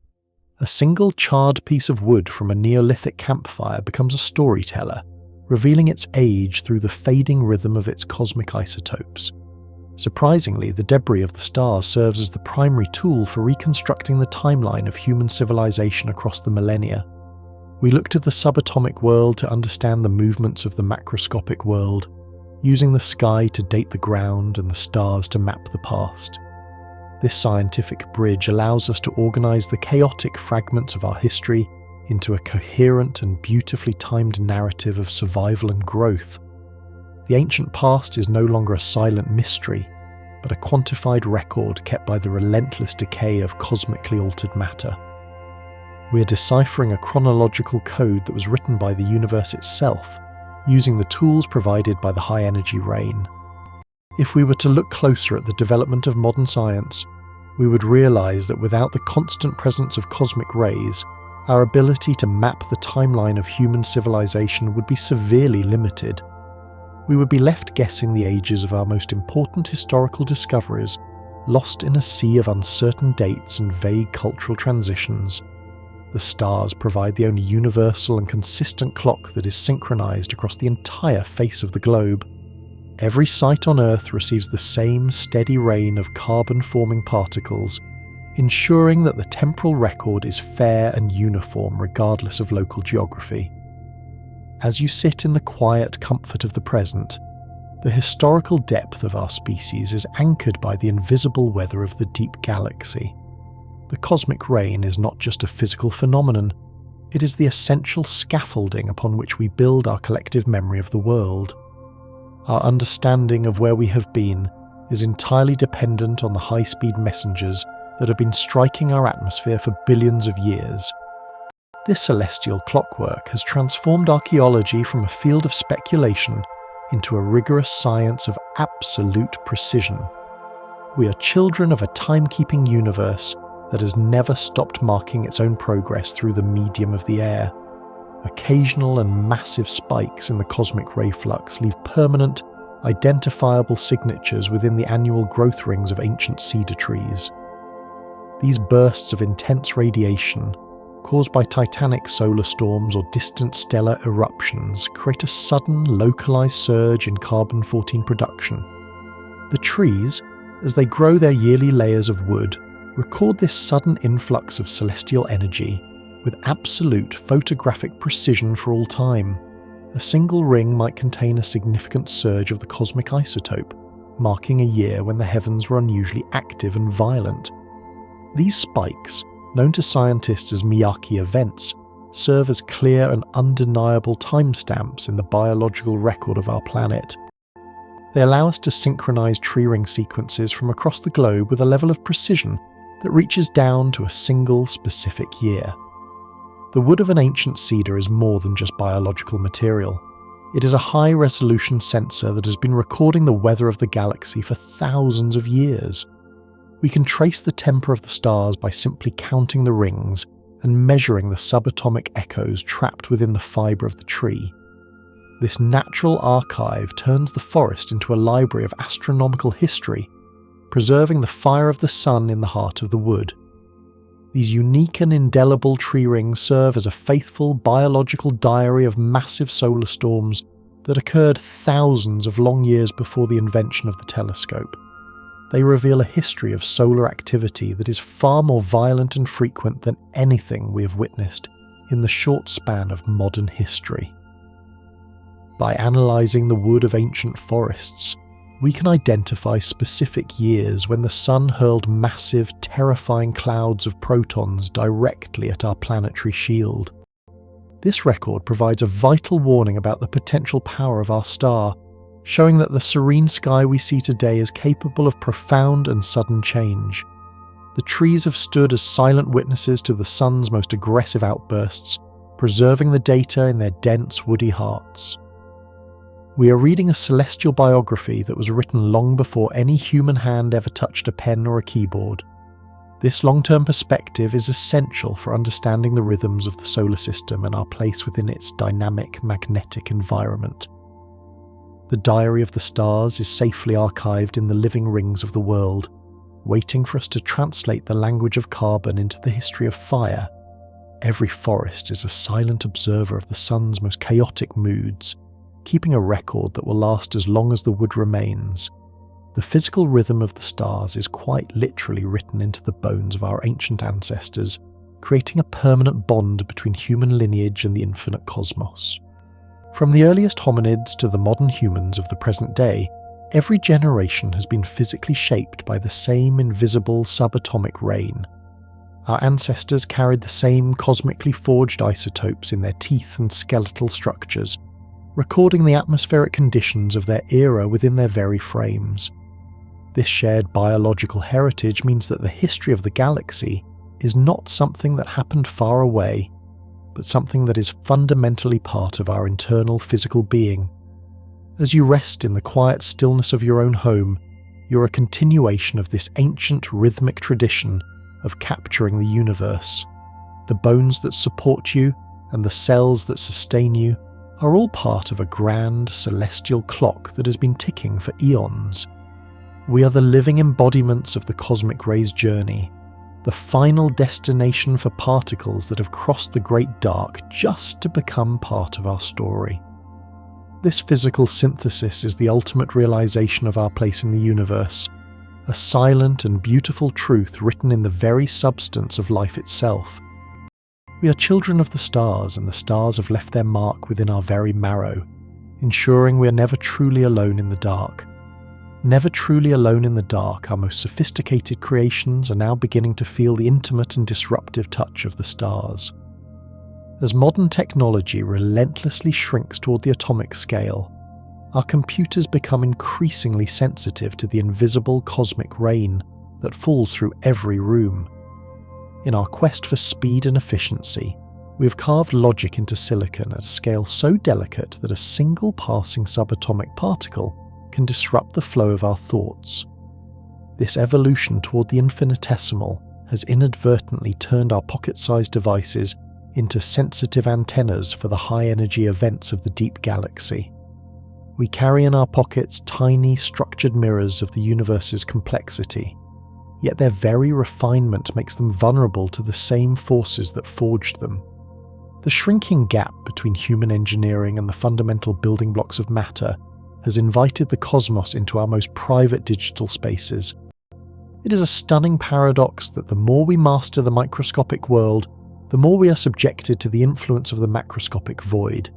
A single charred piece of wood from a Neolithic campfire becomes a storyteller, revealing its age through the fading rhythm of its cosmic isotopes. Surprisingly, the debris of the stars serves as the primary tool for reconstructing the timeline of human civilization across the millennia. We look to the subatomic world to understand the movements of the macroscopic world, using the sky to date the ground and the stars to map the past. This scientific bridge allows us to organize the chaotic fragments of our history into a coherent and beautifully timed narrative of survival and growth. The ancient past is no longer a silent mystery, but a quantified record kept by the relentless decay of cosmically altered matter. We are deciphering a chronological code that was written by the universe itself, using the tools provided by the high-energy rain. If we were to look closer at the development of modern science, we would realize that without the constant presence of cosmic rays, our ability to map the timeline of human civilization would be severely limited. We would be left guessing the ages of our most important historical discoveries, lost in a sea of uncertain dates and vague cultural transitions. The stars provide the only universal and consistent clock that is synchronized across the entire face of the globe. Every site on Earth receives the same steady rain of carbon-forming particles, ensuring that the temporal record is fair and uniform regardless of local geography. As you sit in the quiet comfort of the present, the historical depth of our species is anchored by the invisible weather of the deep galaxy. The cosmic rain is not just a physical phenomenon, it is the essential scaffolding upon which we build our collective memory of the world. Our understanding of where we have been is entirely dependent on the high-speed messengers that have been striking our atmosphere for billions of years. This celestial clockwork has transformed archaeology from a field of speculation into a rigorous science of absolute precision. We are children of a timekeeping universe that has never stopped marking its own progress through the medium of the air. Occasional and massive spikes in the cosmic ray flux leave permanent, identifiable signatures within the annual growth rings of ancient cedar trees. These bursts of intense radiation, caused by titanic solar storms or distant stellar eruptions, create a sudden, localized surge in carbon-14 production. The trees, as they grow their yearly layers of wood, record this sudden influx of celestial energy with absolute photographic precision for all time. A single ring might contain a significant surge of the cosmic isotope, marking a year when the heavens were unusually active and violent. These spikes, known to scientists as Miyake events, serve as clear and undeniable timestamps in the biological record of our planet. They allow us to synchronize tree ring sequences from across the globe with a level of precision that reaches down to a single specific year. The wood of an ancient cedar is more than just biological material. It is a high-resolution sensor that has been recording the weather of the galaxy for thousands of years. We can trace the temper of the stars by simply counting the rings and measuring the subatomic echoes trapped within the fibre of the tree. This natural archive turns the forest into a library of astronomical history, preserving the fire of the sun in the heart of the wood. These unique and indelible tree rings serve as a faithful biological diary of massive solar storms that occurred thousands of long years before the invention of the telescope. They reveal a history of solar activity that is far more violent and frequent than anything we have witnessed in the short span of modern history. By analysing the wood of ancient forests, we can identify specific years when the sun hurled massive, terrifying clouds of protons directly at our planetary shield. This record provides a vital warning about the potential power of our star, showing that the serene sky we see today is capable of profound and sudden change. The trees have stood as silent witnesses to the sun's most aggressive outbursts, preserving the data in their dense, woody hearts. We are reading a celestial biography that was written long before any human hand ever touched a pen or a keyboard. This long-term perspective is essential for understanding the rhythms of the solar system and our place within its dynamic, magnetic environment. The diary of the stars is safely archived in the living rings of the world, waiting for us to translate the language of carbon into the history of fire. Every forest is a silent observer of the sun's most chaotic moods, keeping a record that will last as long as the wood remains. The physical rhythm of the stars is quite literally written into the bones of our ancient ancestors, creating a permanent bond between human lineage and the infinite cosmos. From the earliest hominids to the modern humans of the present day, every generation has been physically shaped by the same invisible subatomic rain. Our ancestors carried the same cosmically forged isotopes in their teeth and skeletal structures, recording the atmospheric conditions of their era within their very frames. This shared biological heritage means that the history of the galaxy is not something that happened far away, but something that is fundamentally part of our internal physical being. As you rest in the quiet stillness of your own home, you're a continuation of this ancient rhythmic tradition of capturing the universe. The bones that support you and the cells that sustain you are all part of a grand celestial clock that has been ticking for eons. We are the living embodiments of the cosmic ray's journey, the final destination for particles that have crossed the great dark just to become part of our story. This physical synthesis is the ultimate realization of our place in the universe, a silent and beautiful truth written in the very substance of life itself. We are children of the stars, and the stars have left their mark within our very marrow, ensuring we are never truly alone in the dark. Never truly alone in the dark, our most sophisticated creations are now beginning to feel the intimate and disruptive touch of the stars. As modern technology relentlessly shrinks toward the atomic scale, our computers become increasingly sensitive to the invisible cosmic rain that falls through every room. In our quest for speed and efficiency, we have carved logic into silicon at a scale so delicate that a single passing subatomic particle can disrupt the flow of our thoughts. This evolution toward the infinitesimal has inadvertently turned our pocket-sized devices into sensitive antennas for the high-energy events of the deep galaxy. We carry in our pockets tiny, structured mirrors of the universe's complexity, yet their very refinement makes them vulnerable to the same forces that forged them. The shrinking gap between human engineering and the fundamental building blocks of matter has invited the cosmos into our most private digital spaces. It is a stunning paradox that the more we master the microscopic world, the more we are subjected to the influence of the macroscopic void.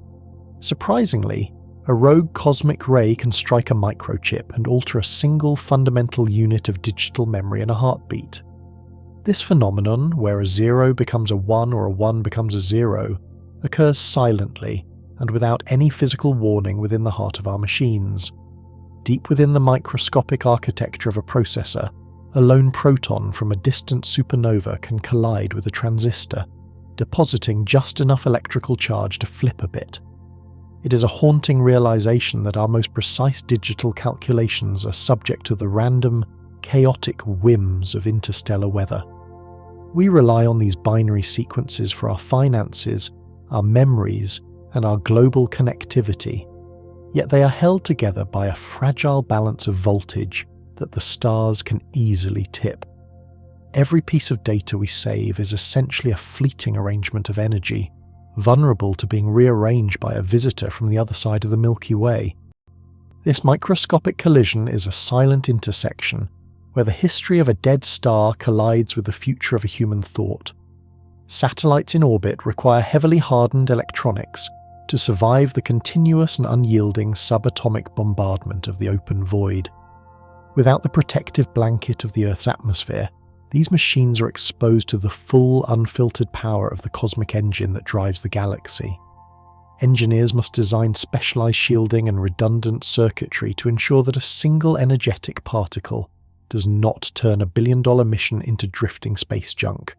Surprisingly, a rogue cosmic ray can strike a microchip and alter a single fundamental unit of digital memory in a heartbeat. This phenomenon, where a 0 becomes a 1 or a 1 becomes a 0, occurs silently and without any physical warning within the heart of our machines. Deep within the microscopic architecture of a processor, a lone proton from a distant supernova can collide with a transistor, depositing just enough electrical charge to flip a bit. It is a haunting realization that our most precise digital calculations are subject to the random, chaotic whims of interstellar weather. We rely on these binary sequences for our finances, our memories, and our global connectivity, yet they are held together by a fragile balance of voltage that the stars can easily tip. Every piece of data we save is essentially a fleeting arrangement of energy, vulnerable to being rearranged by a visitor from the other side of the Milky Way. This microscopic collision is a silent intersection where the history of a dead star collides with the future of a human thought. Satellites in orbit require heavily hardened electronics to survive the continuous and unyielding subatomic bombardment of the open void. Without the protective blanket of the Earth's atmosphere, These machines are exposed to the full, unfiltered power of the cosmic engine that drives the galaxy. Engineers must design specialized shielding and redundant circuitry to ensure that a single energetic particle does not turn a billion-dollar mission into drifting space junk.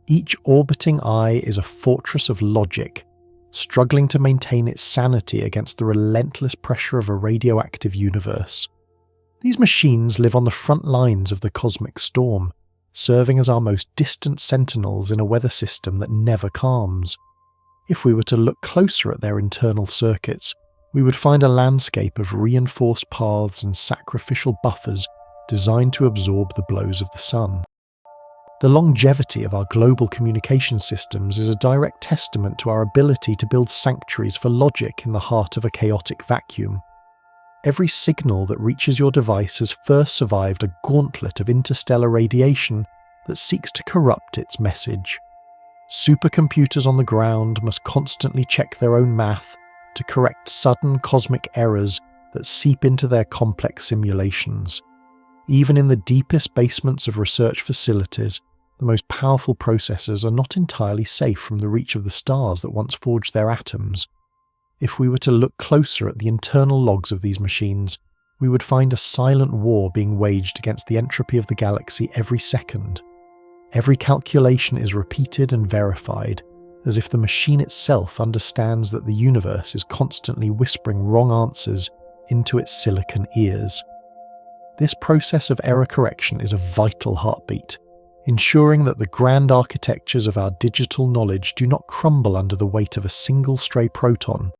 Each orbiting eye is a fortress of logic, struggling to maintain its sanity against the relentless pressure of a radioactive universe. These machines live on the front lines of the cosmic storm, serving as our most distant sentinels in a weather system that never calms. If we were to look closer at their internal circuits, we would find a landscape of reinforced paths and sacrificial buffers designed to absorb the blows of the sun. The longevity of our global communication systems is a direct testament to our ability to build sanctuaries for logic in the heart of a chaotic vacuum. Every signal that reaches your device has first survived a gauntlet of interstellar radiation that seeks to corrupt its message. Supercomputers on the ground must constantly check their own math to correct sudden cosmic errors that seep into their complex simulations. Even in the deepest basements of research facilities, the most powerful processors are not entirely safe from the reach of the stars that once forged their atoms. If we were to look closer at the internal logs of these machines, we would find a silent war being waged against the entropy of the galaxy every second. Every calculation is repeated and verified, as if the machine itself understands that the universe is constantly whispering wrong answers into its silicon ears. This process of error correction is a vital heartbeat, ensuring that the grand architectures of our digital knowledge do not crumble under the weight of a single stray proton.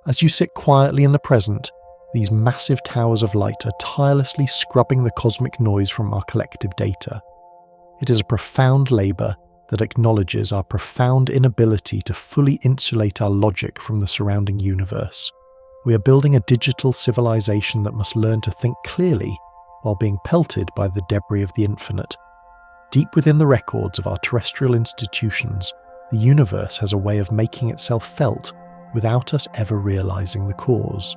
As you sit quietly in the present, these massive towers of light are tirelessly scrubbing the cosmic noise from our collective data. It is a profound labour that acknowledges our profound inability to fully insulate our logic from the surrounding universe. We are building a digital civilization that must learn to think clearly while being pelted by the debris of the infinite. Deep within the records of our terrestrial institutions, the universe has a way of making itself felt without us ever realizing the cause.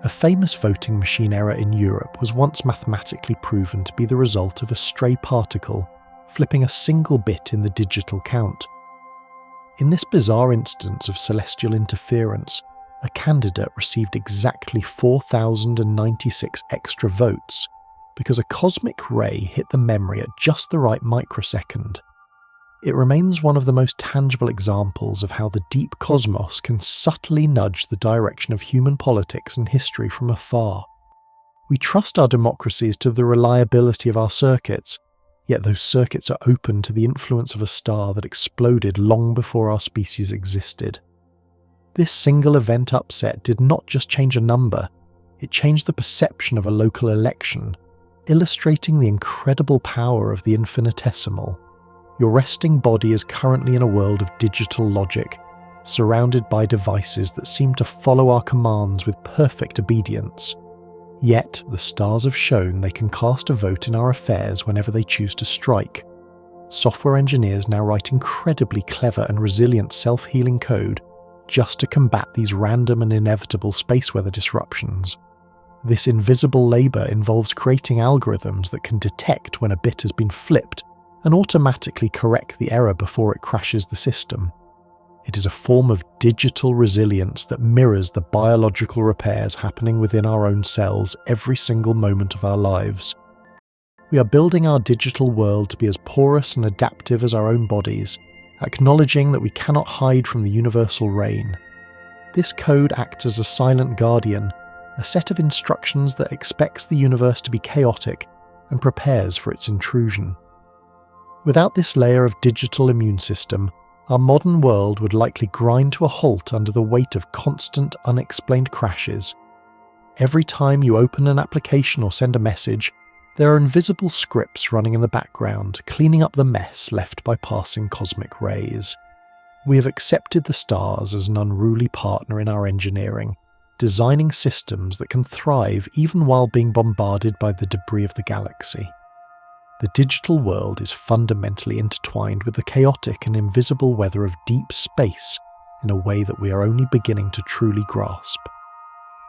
A famous voting machine error in Europe was once mathematically proven to be the result of a stray particle flipping a single bit in the digital count. In this bizarre instance of celestial interference, a candidate received exactly 4,096 extra votes because a cosmic ray hit the memory at just the right microsecond. It remains one of the most tangible examples of how the deep cosmos can subtly nudge the direction of human politics and history from afar. We trust our democracies to the reliability of our circuits, yet those circuits are open to the influence of a star that exploded long before our species existed. This single event upset did not just change a number, it changed the perception of a local election, illustrating the incredible power of the infinitesimal. Your resting body is currently in a world of digital logic, surrounded by devices that seem to follow our commands with perfect obedience. Yet, the stars have shown they can cast a vote in our affairs whenever they choose to strike. Software engineers now write incredibly clever and resilient self-healing code just to combat these random and inevitable space weather disruptions. This invisible labour involves creating algorithms that can detect when a bit has been flipped and automatically correct the error before it crashes the system. It is a form of digital resilience that mirrors the biological repairs happening within our own cells every single moment of our lives. We are building our digital world to be as porous and adaptive as our own bodies, acknowledging that we cannot hide from the universal rain. This code acts as a silent guardian, a set of instructions that expects the universe to be chaotic and prepares for its intrusion. Without this layer of digital immune system, our modern world would likely grind to a halt under the weight of constant, unexplained crashes. Every time you open an application or send a message, there are invisible scripts running in the background, cleaning up the mess left by passing cosmic rays. We have accepted the stars as an unruly partner in our engineering, designing systems that can thrive even while being bombarded by the debris of the galaxy. The digital world is fundamentally intertwined with the chaotic and invisible weather of deep space in a way that we are only beginning to truly grasp.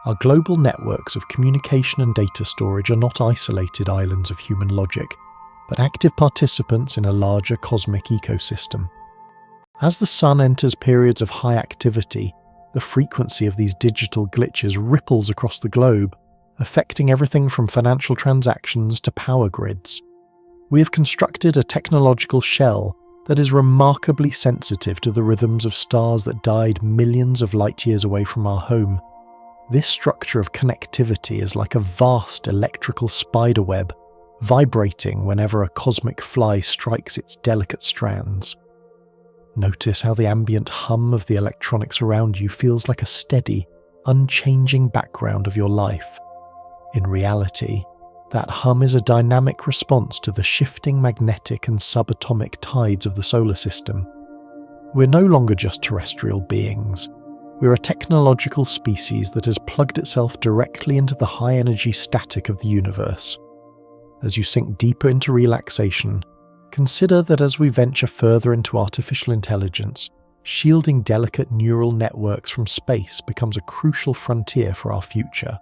Our global networks of communication and data storage are not isolated islands of human logic, but active participants in a larger cosmic ecosystem. As the Sun enters periods of high activity, the frequency of these digital glitches ripples across the globe, affecting everything from financial transactions to power grids. We have constructed a technological shell that is remarkably sensitive to the rhythms of stars that died millions of light years away from our home. This structure of connectivity is like a vast electrical spiderweb, vibrating whenever a cosmic fly strikes its delicate strands. Notice how the ambient hum of the electronics around you feels like a steady, unchanging background of your life. In reality, that hum is a dynamic response to the shifting magnetic and subatomic tides of the solar system. We're no longer just terrestrial beings. We're a technological species that has plugged itself directly into the high-energy static of the universe. As you sink deeper into relaxation, consider that as we venture further into artificial intelligence, shielding delicate neural networks from space becomes a crucial frontier for our future.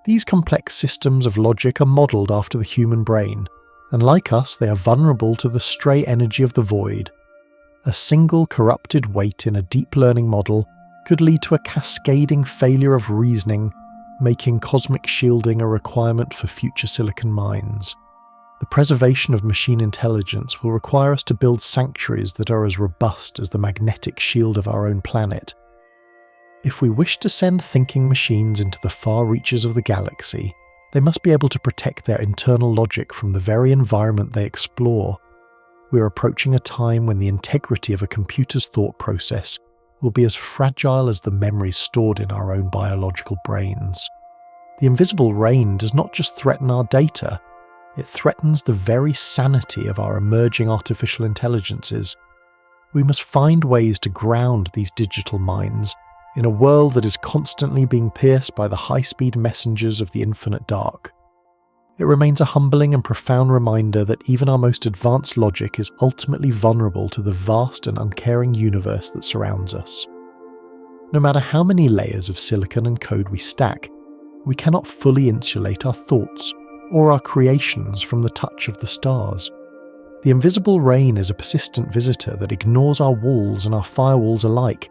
These complex systems of logic are modelled after the human brain, and like us, they are vulnerable to the stray energy of the void. A single corrupted weight in a deep learning model could lead to a cascading failure of reasoning, making cosmic shielding a requirement for future silicon minds. The preservation of machine intelligence will require us to build sanctuaries that are as robust as the magnetic shield of our own planet. If we wish to send thinking machines into the far reaches of the galaxy, they must be able to protect their internal logic from the very environment they explore. We are approaching a time when the integrity of a computer's thought process will be as fragile as the memories stored in our own biological brains. The invisible rain does not just threaten our data, it threatens the very sanity of our emerging artificial intelligences. We must find ways to ground these digital minds in a world that is constantly being pierced by the high-speed messengers of the infinite dark. It remains a humbling and profound reminder that even our most advanced logic is ultimately vulnerable to the vast and uncaring universe that surrounds us. No matter how many layers of silicon and code we stack, we cannot fully insulate our thoughts or our creations from the touch of the stars. The invisible rain is a persistent visitor that ignores our walls and our firewalls alike,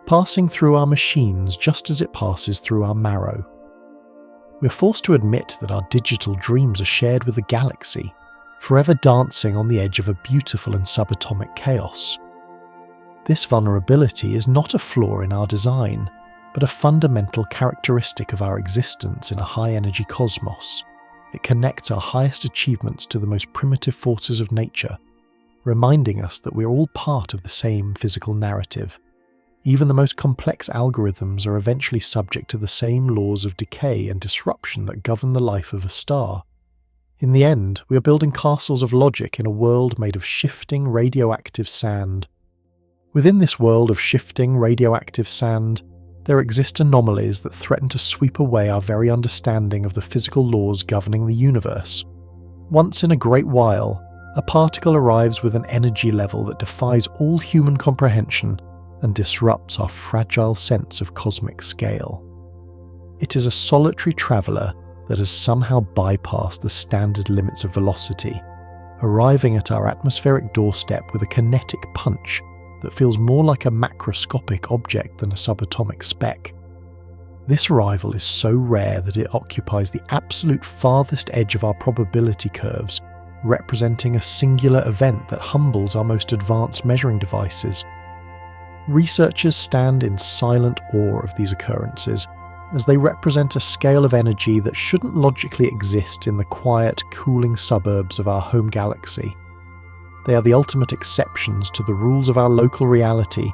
passing through our machines just as it passes through our marrow. We're forced to admit that our digital dreams are shared with the galaxy, forever dancing on the edge of a beautiful and subatomic chaos. This vulnerability is not a flaw in our design, but a fundamental characteristic of our existence in a high-energy cosmos. It connects our highest achievements to the most primitive forces of nature, reminding us that we're all part of the same physical narrative. Even the most complex algorithms are eventually subject to the same laws of decay and disruption that govern the life of a star. In the end, we are building castles of logic in a world made of shifting radioactive sand. Within this world of shifting radioactive sand, there exist anomalies that threaten to sweep away our very understanding of the physical laws governing the universe. Once in a great while, a particle arrives with an energy level that defies all human comprehension and disrupts our fragile sense of cosmic scale. It is a solitary traveller that has somehow bypassed the standard limits of velocity, arriving at our atmospheric doorstep with a kinetic punch that feels more like a macroscopic object than a subatomic speck. This arrival is so rare that it occupies the absolute farthest edge of our probability curves, representing a singular event that humbles our most advanced measuring devices. Researchers stand in silent awe of these occurrences, as they represent a scale of energy that shouldn't logically exist in the quiet, cooling suburbs of our home galaxy. They are the ultimate exceptions to the rules of our local reality,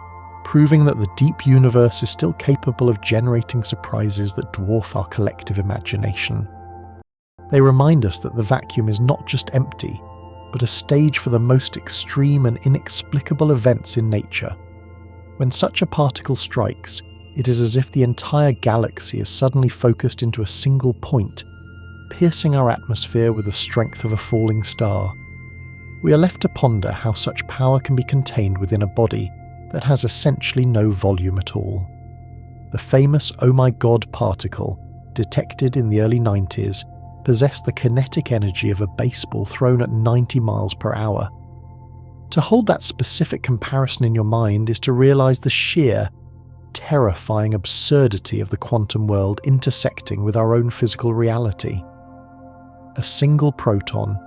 proving that the deep universe is still capable of generating surprises that dwarf our collective imagination. They remind us that the vacuum is not just empty, but a stage for the most extreme and inexplicable events in nature. When such a particle strikes, it is as if the entire galaxy is suddenly focused into a single point, piercing our atmosphere with the strength of a falling star. We are left to ponder how such power can be contained within a body that has essentially no volume at all. The famous Oh My God particle, detected in the early 90s, possess the kinetic energy of a baseball thrown at 90 miles per hour. To hold that specific comparison in your mind is to realize the sheer, terrifying absurdity of the quantum world intersecting with our own physical reality. A single proton,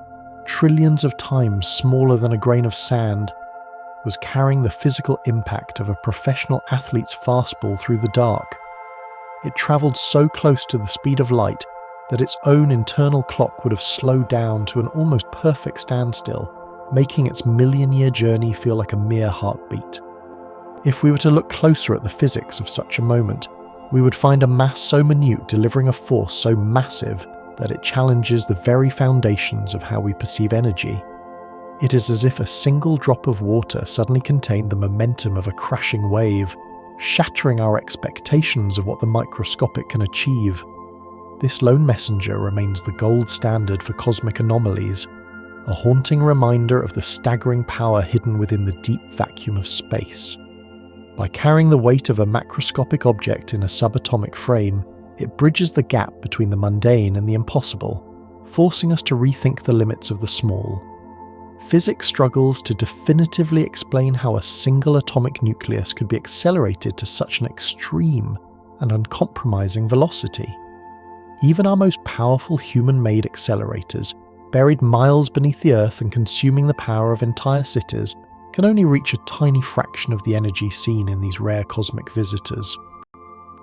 trillions of times smaller than a grain of sand, was carrying the physical impact of a professional athlete's fastball through the dark. It travelled so close to the speed of light that its own internal clock would have slowed down to an almost perfect standstill, making its million-year journey feel like a mere heartbeat. If we were to look closer at the physics of such a moment, we would find a mass so minute delivering a force so massive that it challenges the very foundations of how we perceive energy. It is as if a single drop of water suddenly contained the momentum of a crashing wave, shattering our expectations of what the microscopic can achieve. This lone messenger remains the gold standard for cosmic anomalies, a haunting reminder of the staggering power hidden within the deep vacuum of space. By carrying the weight of a macroscopic object in a subatomic frame, it bridges the gap between the mundane and the impossible, forcing us to rethink the limits of the small. Physics struggles to definitively explain how a single atomic nucleus could be accelerated to such an extreme and uncompromising velocity. Even our most powerful human-made accelerators, buried miles beneath the Earth and consuming the power of entire cities, can only reach a tiny fraction of the energy seen in these rare cosmic visitors.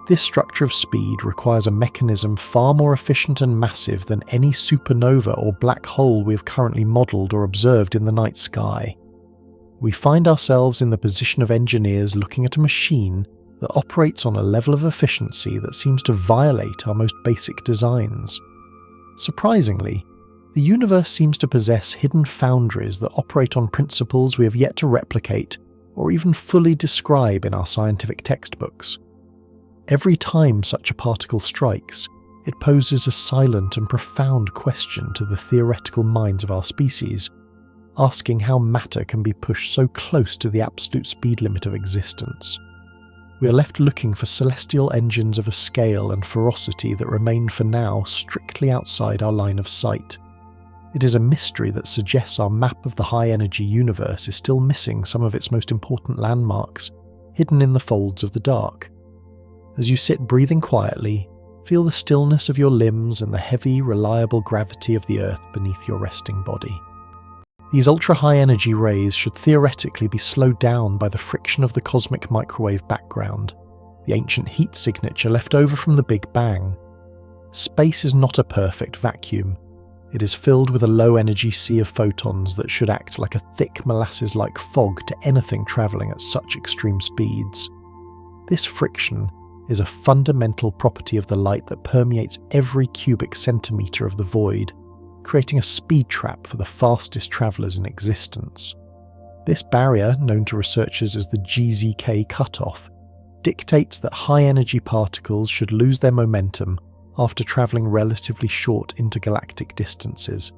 This structure of speed requires a mechanism far more efficient and massive than any supernova or black hole we have currently modelled or observed in the night sky. We find ourselves in the position of engineers looking at a machine that operates on a level of efficiency that seems to violate our most basic designs. Surprisingly, the universe seems to possess hidden foundries that operate on principles we have yet to replicate or even fully describe in our scientific textbooks. Every time such a particle strikes, it poses a silent and profound question to the theoretical minds of our species, asking how matter can be pushed so close to the absolute speed limit of existence. We are left looking for celestial engines of a scale and ferocity that remain for now strictly outside our line of sight. It is a mystery that suggests our map of the high-energy universe is still missing some of its most important landmarks, hidden in the folds of the dark. As you sit breathing quietly, feel the stillness of your limbs and the heavy, reliable gravity of the Earth beneath your resting body. These ultra-high energy rays should theoretically be slowed down by the friction of the cosmic microwave background, the ancient heat signature left over from the Big Bang. Space is not a perfect vacuum. It is filled with a low-energy sea of photons that should act like a thick molasses-like fog to anything travelling at such extreme speeds. This friction is a fundamental property of the light that permeates every cubic centimetre of the void, creating a speed trap for the fastest travellers in existence. This barrier, known to researchers as the GZK cutoff, dictates that high-energy particles should lose their momentum after travelling relatively short intergalactic distances.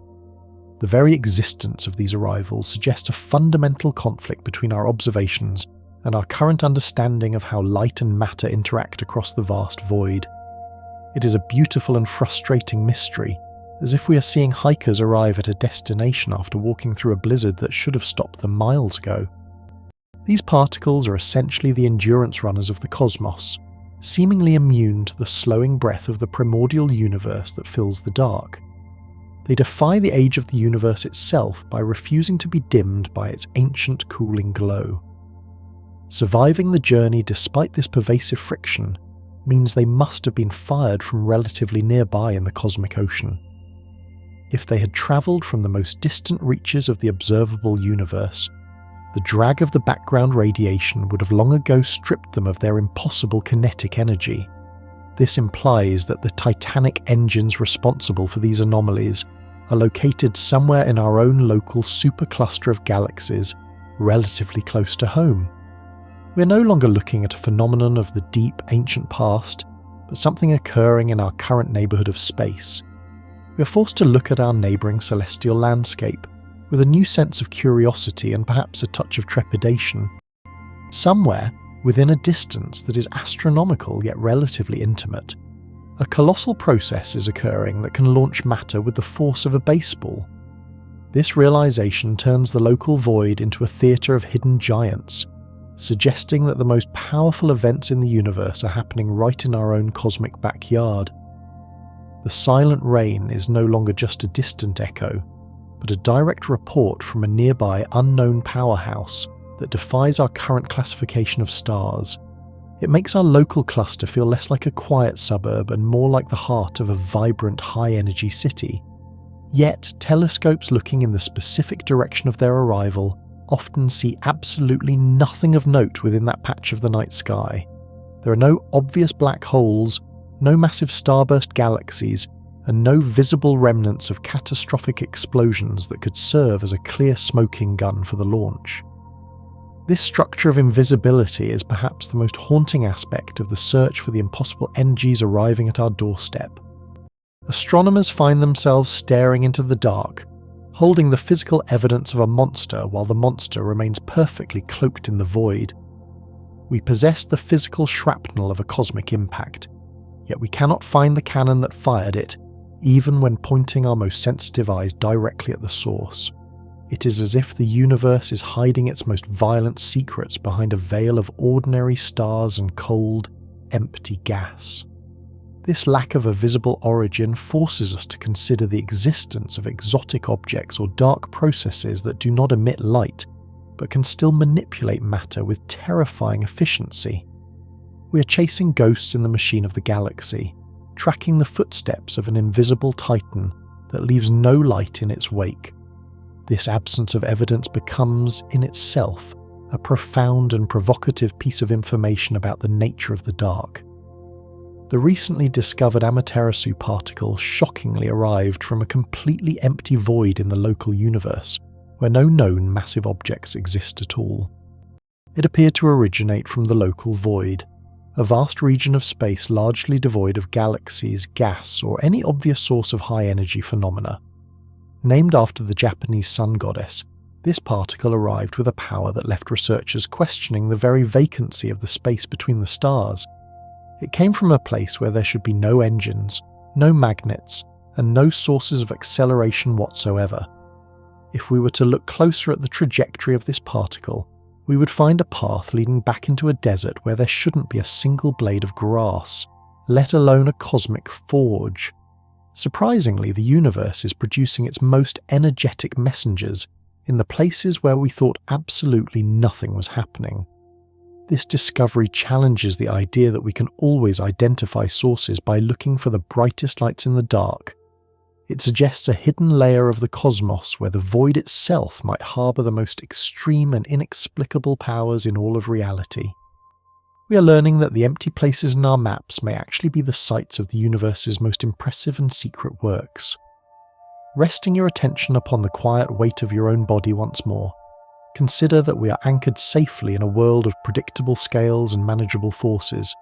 The very existence of these arrivals suggests a fundamental conflict between our observations and our current understanding of how light and matter interact across the vast void. It is a beautiful and frustrating mystery, as if we are seeing hikers arrive at a destination after walking through a blizzard that should have stopped them miles ago. These particles are essentially the endurance runners of the cosmos, seemingly immune to the slowing breath of the primordial universe that fills the dark. They defy the age of the universe itself by refusing to be dimmed by its ancient cooling glow. Surviving the journey despite this pervasive friction means they must have been fired from relatively nearby in the cosmic ocean. If they had travelled from the most distant reaches of the observable universe, the drag of the background radiation would have long ago stripped them of their impossible kinetic energy. This implies that the titanic engines responsible for these anomalies are located somewhere in our own local supercluster of galaxies, relatively close to home. We are no longer looking at a phenomenon of the deep, ancient past, but something occurring in our current neighbourhood of space. We are forced to look at our neighbouring celestial landscape with a new sense of curiosity and perhaps a touch of trepidation. Somewhere, within a distance that is astronomical yet relatively intimate, A colossal process is occurring that can launch matter with the force of a baseball. This realization turns the local void into a theatre of hidden giants, suggesting that the most powerful events in the universe are happening right in our own cosmic backyard. The silent rain is no longer just a distant echo, but a direct report from a nearby unknown powerhouse that defies our current classification of stars. It makes our local cluster feel less like a quiet suburb and more like the heart of a vibrant, high-energy city. Yet, telescopes looking in the specific direction of their arrival often see absolutely nothing of note within that patch of the night sky. There are no obvious black holes, no massive starburst galaxies, and no visible remnants of catastrophic explosions that could serve as a clear smoking gun for the launch. This structure of invisibility is perhaps the most haunting aspect of the search for the impossible energies arriving at our doorstep. Astronomers find themselves staring into the dark, holding the physical evidence of a monster while the monster remains perfectly cloaked in the void. We possess the physical shrapnel of a cosmic impact, yet we cannot find the cannon that fired it, even when pointing our most sensitive eyes directly at the source. It is as if the universe is hiding its most violent secrets behind a veil of ordinary stars and cold, empty gas. This lack of a visible origin forces us to consider the existence of exotic objects or dark processes that do not emit light, but can still manipulate matter with terrifying efficiency. We are chasing ghosts in the machine of the galaxy, tracking the footsteps of an invisible titan that leaves no light in its wake. This absence of evidence becomes, in itself, a profound and provocative piece of information about the nature of the dark. The recently discovered Amaterasu particle shockingly arrived from a completely empty void in the local universe, where no known massive objects exist at all. It appeared to originate from the local void, a vast region of space largely devoid of galaxies, gas, or any obvious source of high-energy phenomena. Named after the Japanese sun goddess, this particle arrived with a power that left researchers questioning the very vacancy of the space between the stars. It came from a place where there should be no engines, no magnets, and no sources of acceleration whatsoever. If we were to look closer at the trajectory of this particle, we would find a path leading back into a desert where there shouldn't be a single blade of grass, let alone a cosmic forge. Surprisingly, the universe is producing its most energetic messengers in the places where we thought absolutely nothing was happening. This discovery challenges the idea that we can always identify sources by looking for the brightest lights in the dark. It suggests a hidden layer of the cosmos where the void itself might harbour the most extreme and inexplicable powers in all of reality. We are learning that the empty places in our maps may actually be the sites of the universe's most impressive and secret works. Resting your attention upon the quiet weight of your own body once more, consider that we are anchored safely in a world of predictable scales and manageable forces.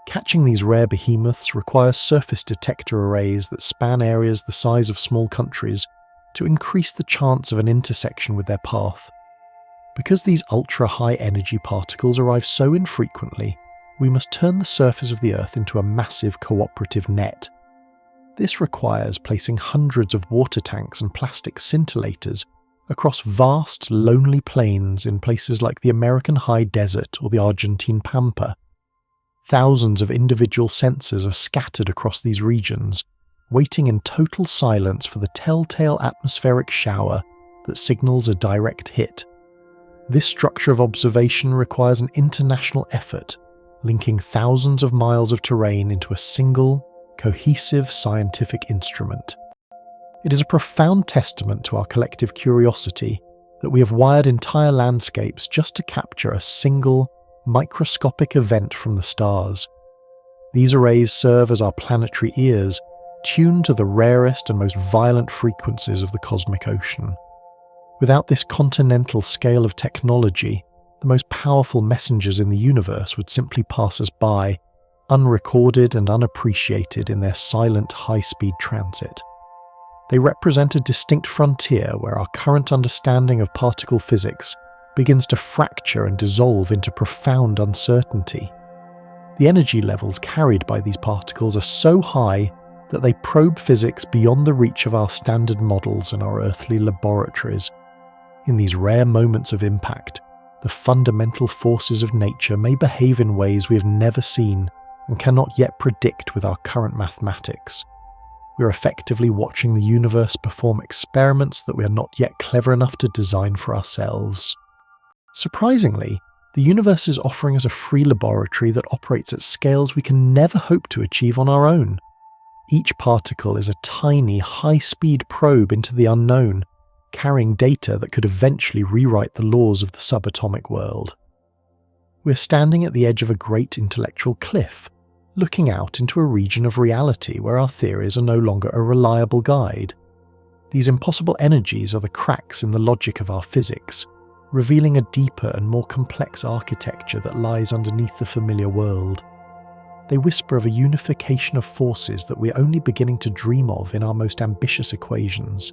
Catching these rare behemoths requires surface detector arrays that span areas the size of small countries to increase the chance of an intersection with their path. Because these ultra-high energy particles arrive so infrequently, we must turn the surface of the Earth into a massive cooperative net. This requires placing hundreds of water tanks and plastic scintillators across vast, lonely plains in places like the American high desert or the Argentine pampa. Thousands of individual sensors are scattered across these regions, waiting in total silence for the telltale atmospheric shower that signals a direct hit. This structure of observation requires an international effort, linking thousands of miles of terrain into a single, cohesive scientific instrument. It is a profound testament to our collective curiosity that we have wired entire landscapes just to capture a single, microscopic event from the stars. These arrays serve as our planetary ears, tuned to the rarest and most violent frequencies of the cosmic ocean. Without this continental scale of technology, the most powerful messengers in the universe would simply pass us by, unrecorded and unappreciated in their silent high-speed transit. They represent a distinct frontier where our current understanding of particle physics begins to fracture and dissolve into profound uncertainty. The energy levels carried by these particles are so high that they probe physics beyond the reach of our standard models and our earthly laboratories. In these rare moments of impact, the fundamental forces of nature may behave in ways we have never seen and cannot yet predict with our current mathematics. We are effectively watching the universe perform experiments that we are not yet clever enough to design for ourselves. Surprisingly, the universe is offering us a free laboratory that operates at scales we can never hope to achieve on our own. Each particle is a tiny, high-speed probe into the unknown, carrying data that could eventually rewrite the laws of the subatomic world. We're standing at the edge of a great intellectual cliff, looking out into a region of reality where our theories are no longer a reliable guide. These impossible energies are the cracks in the logic of our physics, revealing a deeper and more complex architecture that lies underneath the familiar world. They whisper of a unification of forces that we're only beginning to dream of in our most ambitious equations.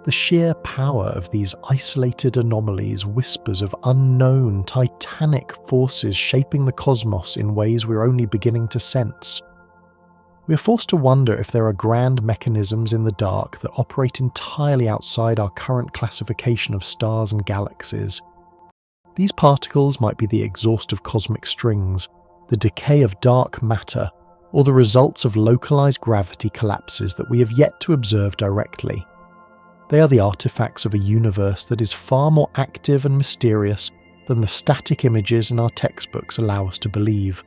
The sheer power of these isolated anomalies whispers of unknown, titanic forces shaping the cosmos in ways we're only beginning to sense. We are forced to wonder if there are grand mechanisms in the dark that operate entirely outside our current classification of stars and galaxies. These particles might be the exhaust of cosmic strings, the decay of dark matter, or the results of localized gravity collapses that we have yet to observe directly. They are the artifacts of a universe that is far more active and mysterious than the static images in our textbooks allow us to believe.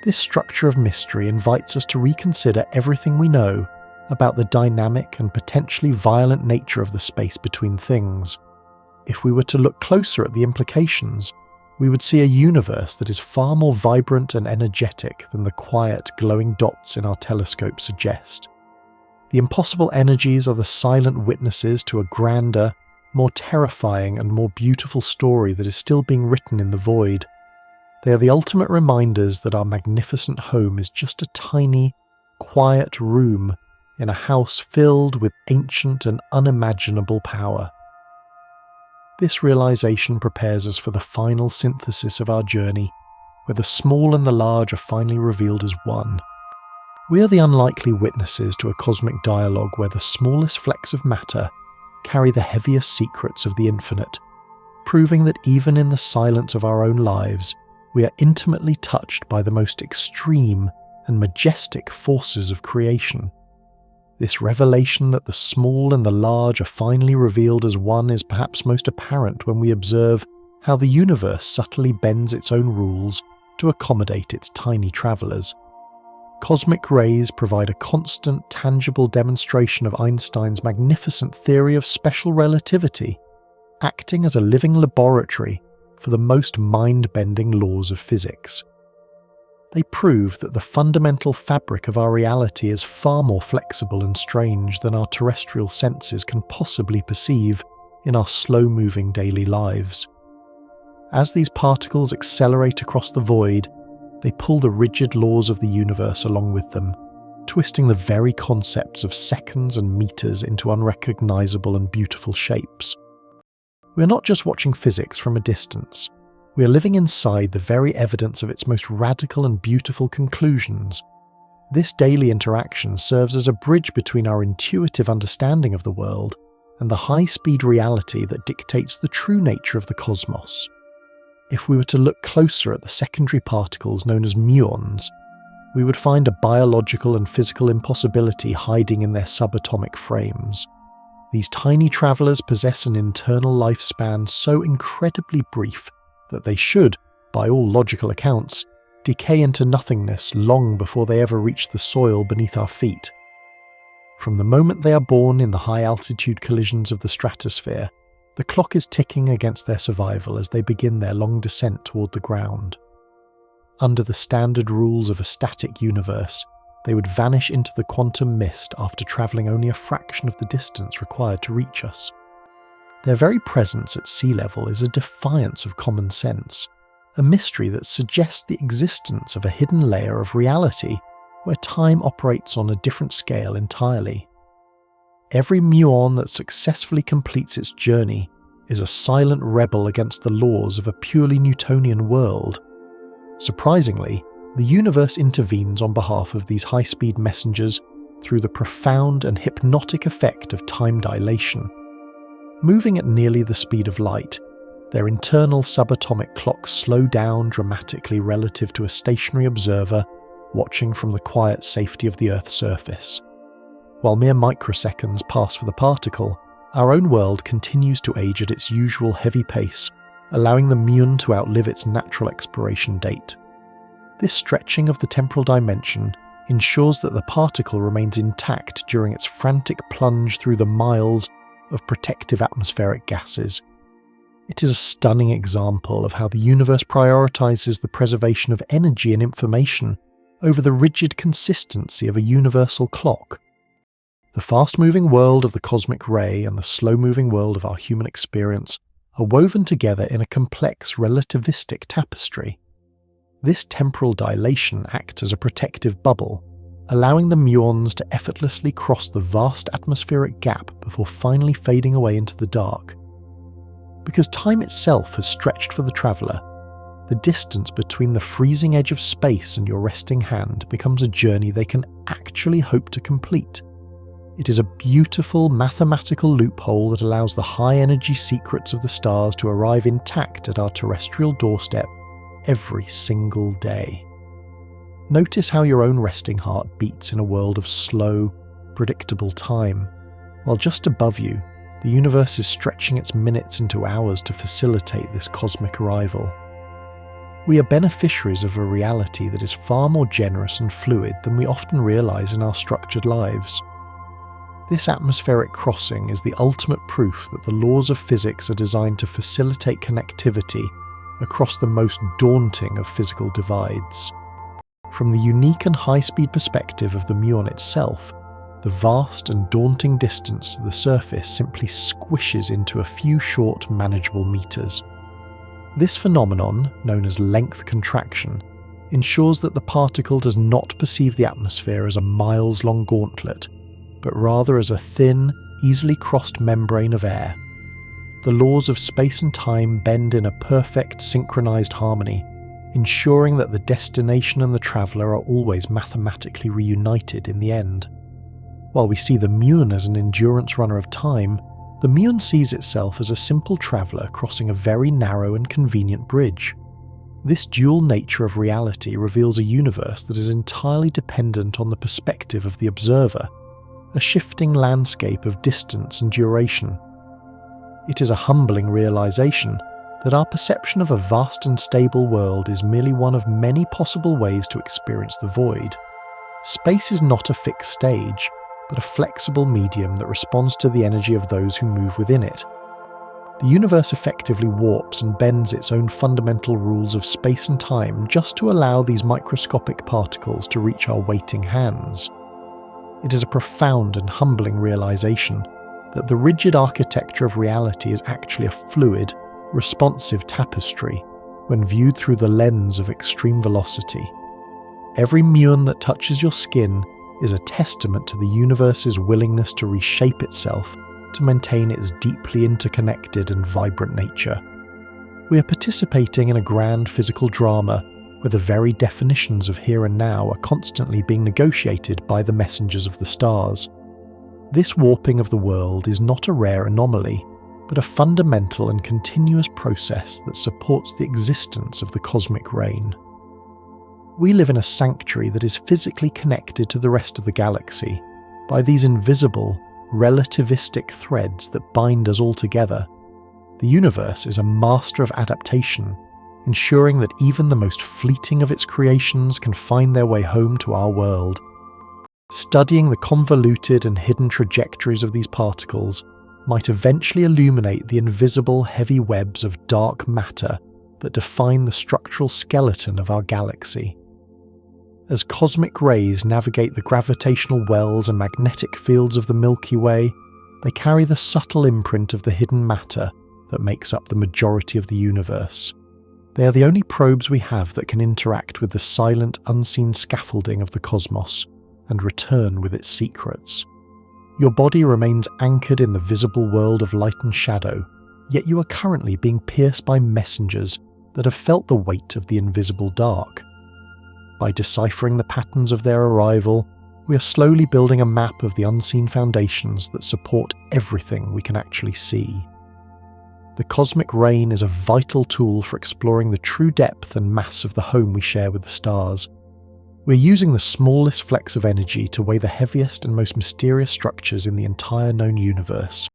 This structure of mystery invites us to reconsider everything we know about the dynamic and potentially violent nature of the space between things. If we were to look closer at the implications, we would see a universe that is far more vibrant and energetic than the quiet, glowing dots in our telescope suggest. The impossible energies are the silent witnesses to a grander, more terrifying and more beautiful story that is still being written in the void. They are the ultimate reminders that our magnificent home is just a tiny, quiet room in a house filled with ancient and unimaginable power. This realization prepares us for the final synthesis of our journey, where the small and the large are finally revealed as one. We are the unlikely witnesses to a cosmic dialogue where the smallest flecks of matter carry the heaviest secrets of the infinite, proving that even in the silence of our own lives, we are intimately touched by the most extreme and majestic forces of creation. This revelation that the small and the large are finally revealed as one is perhaps most apparent when we observe how the universe subtly bends its own rules to accommodate its tiny travelers. Cosmic rays provide a constant, tangible demonstration of Einstein's magnificent theory of special relativity, acting as a living laboratory for the most mind-bending laws of physics. They prove that the fundamental fabric of our reality is far more flexible and strange than our terrestrial senses can possibly perceive in our slow-moving daily lives. As these particles accelerate across the void, they pull the rigid laws of the universe along with them, twisting the very concepts of seconds and meters into unrecognizable and beautiful shapes. We are not just watching physics from a distance. We are living inside the very evidence of its most radical and beautiful conclusions. This daily interaction serves as a bridge between our intuitive understanding of the world and the high-speed reality that dictates the true nature of the cosmos. If we were to look closer at the secondary particles known as muons, we would find a biological and physical impossibility hiding in their subatomic frames. These tiny travelers possess an internal lifespan so incredibly brief that they should, by all logical accounts, decay into nothingness long before they ever reach the soil beneath our feet. From the moment they are born in the high-altitude collisions of the stratosphere, the clock is ticking against their survival as they begin their long descent toward the ground. Under the standard rules of a static universe, they would vanish into the quantum mist after travelling only a fraction of the distance required to reach us. Their very presence at sea level is a defiance of common sense, a mystery that suggests the existence of a hidden layer of reality where time operates on a different scale entirely. Every muon that successfully completes its journey is a silent rebel against the laws of a purely Newtonian world. Surprisingly, The universe intervenes on behalf of these high-speed messengers through the profound and hypnotic effect of time dilation. Moving at nearly the speed of light, their internal subatomic clocks slow down dramatically relative to a stationary observer watching from the quiet safety of the Earth's surface. While mere microseconds pass for the particle, our own world continues to age at its usual heavy pace, allowing the muon to outlive its natural expiration date. This stretching of the temporal dimension ensures that the particle remains intact during its frantic plunge through the miles of protective atmospheric gases. It is a stunning example of how the universe prioritizes the preservation of energy and information over the rigid consistency of a universal clock. The fast-moving world of the cosmic ray and the slow-moving world of our human experience are woven together in a complex relativistic tapestry. This temporal dilation acts as a protective bubble, allowing the muons to effortlessly cross the vast atmospheric gap before finally fading away into the dark. Because time itself has stretched for the traveller, the distance between the freezing edge of space and your resting hand becomes a journey they can actually hope to complete. It is a beautiful mathematical loophole that allows the high-energy secrets of the stars to arrive intact at our terrestrial doorstep every single day. Notice how your own resting heart beats in a world of slow, predictable time, while just above you, the universe is stretching its minutes into hours to facilitate this cosmic arrival. We are beneficiaries of a reality that is far more generous and fluid than we often realize in our structured lives. This atmospheric crossing is the ultimate proof that the laws of physics are designed to facilitate connectivity across the most daunting of physical divides. From the unique and high-speed perspective of the muon itself, the vast and daunting distance to the surface simply squishes into a few short, manageable meters. This phenomenon, known as length contraction, ensures that the particle does not perceive the atmosphere as a miles-long gauntlet, but rather as a thin, easily crossed membrane of air. The laws of space and time bend in a perfect, synchronized harmony, ensuring that the destination and the traveller are always mathematically reunited in the end. While we see the muon as an endurance runner of time, the muon sees itself as a simple traveller crossing a very narrow and convenient bridge. This dual nature of reality reveals a universe that is entirely dependent on the perspective of the observer, a shifting landscape of distance and duration. It is a humbling realization that our perception of a vast and stable world is merely one of many possible ways to experience the void. Space is not a fixed stage, but a flexible medium that responds to the energy of those who move within it. The universe effectively warps and bends its own fundamental rules of space and time just to allow these microscopic particles to reach our waiting hands. It is a profound and humbling realization that the rigid architecture of reality is actually a fluid, responsive tapestry when viewed through the lens of extreme velocity. Every muon that touches your skin is a testament to the universe's willingness to reshape itself to maintain its deeply interconnected and vibrant nature. We are participating in a grand physical drama where the very definitions of here and now are constantly being negotiated by the messengers of the stars. This warping of the world is not a rare anomaly, but a fundamental and continuous process that supports the existence of the cosmic rain. We live in a sanctuary that is physically connected to the rest of the galaxy by these invisible, relativistic threads that bind us all together. The universe is a master of adaptation, ensuring that even the most fleeting of its creations can find their way home to our world. Studying the convoluted and hidden trajectories of these particles might eventually illuminate the invisible heavy webs of dark matter that define the structural skeleton of our galaxy. As cosmic rays navigate the gravitational wells and magnetic fields of the Milky Way, they carry the subtle imprint of the hidden matter that makes up the majority of the universe. They are the only probes we have that can interact with the silent, unseen scaffolding of the cosmos and return with its secrets. Your body remains anchored in the visible world of light and shadow, yet you are currently being pierced by messengers that have felt the weight of the invisible dark. By deciphering the patterns of their arrival, we are slowly building a map of the unseen foundations that support everything we can actually see. The cosmic rain is a vital tool for exploring the true depth and mass of the home we share with the stars. We're using the smallest flecks of energy to weigh the heaviest and most mysterious structures in the entire known universe.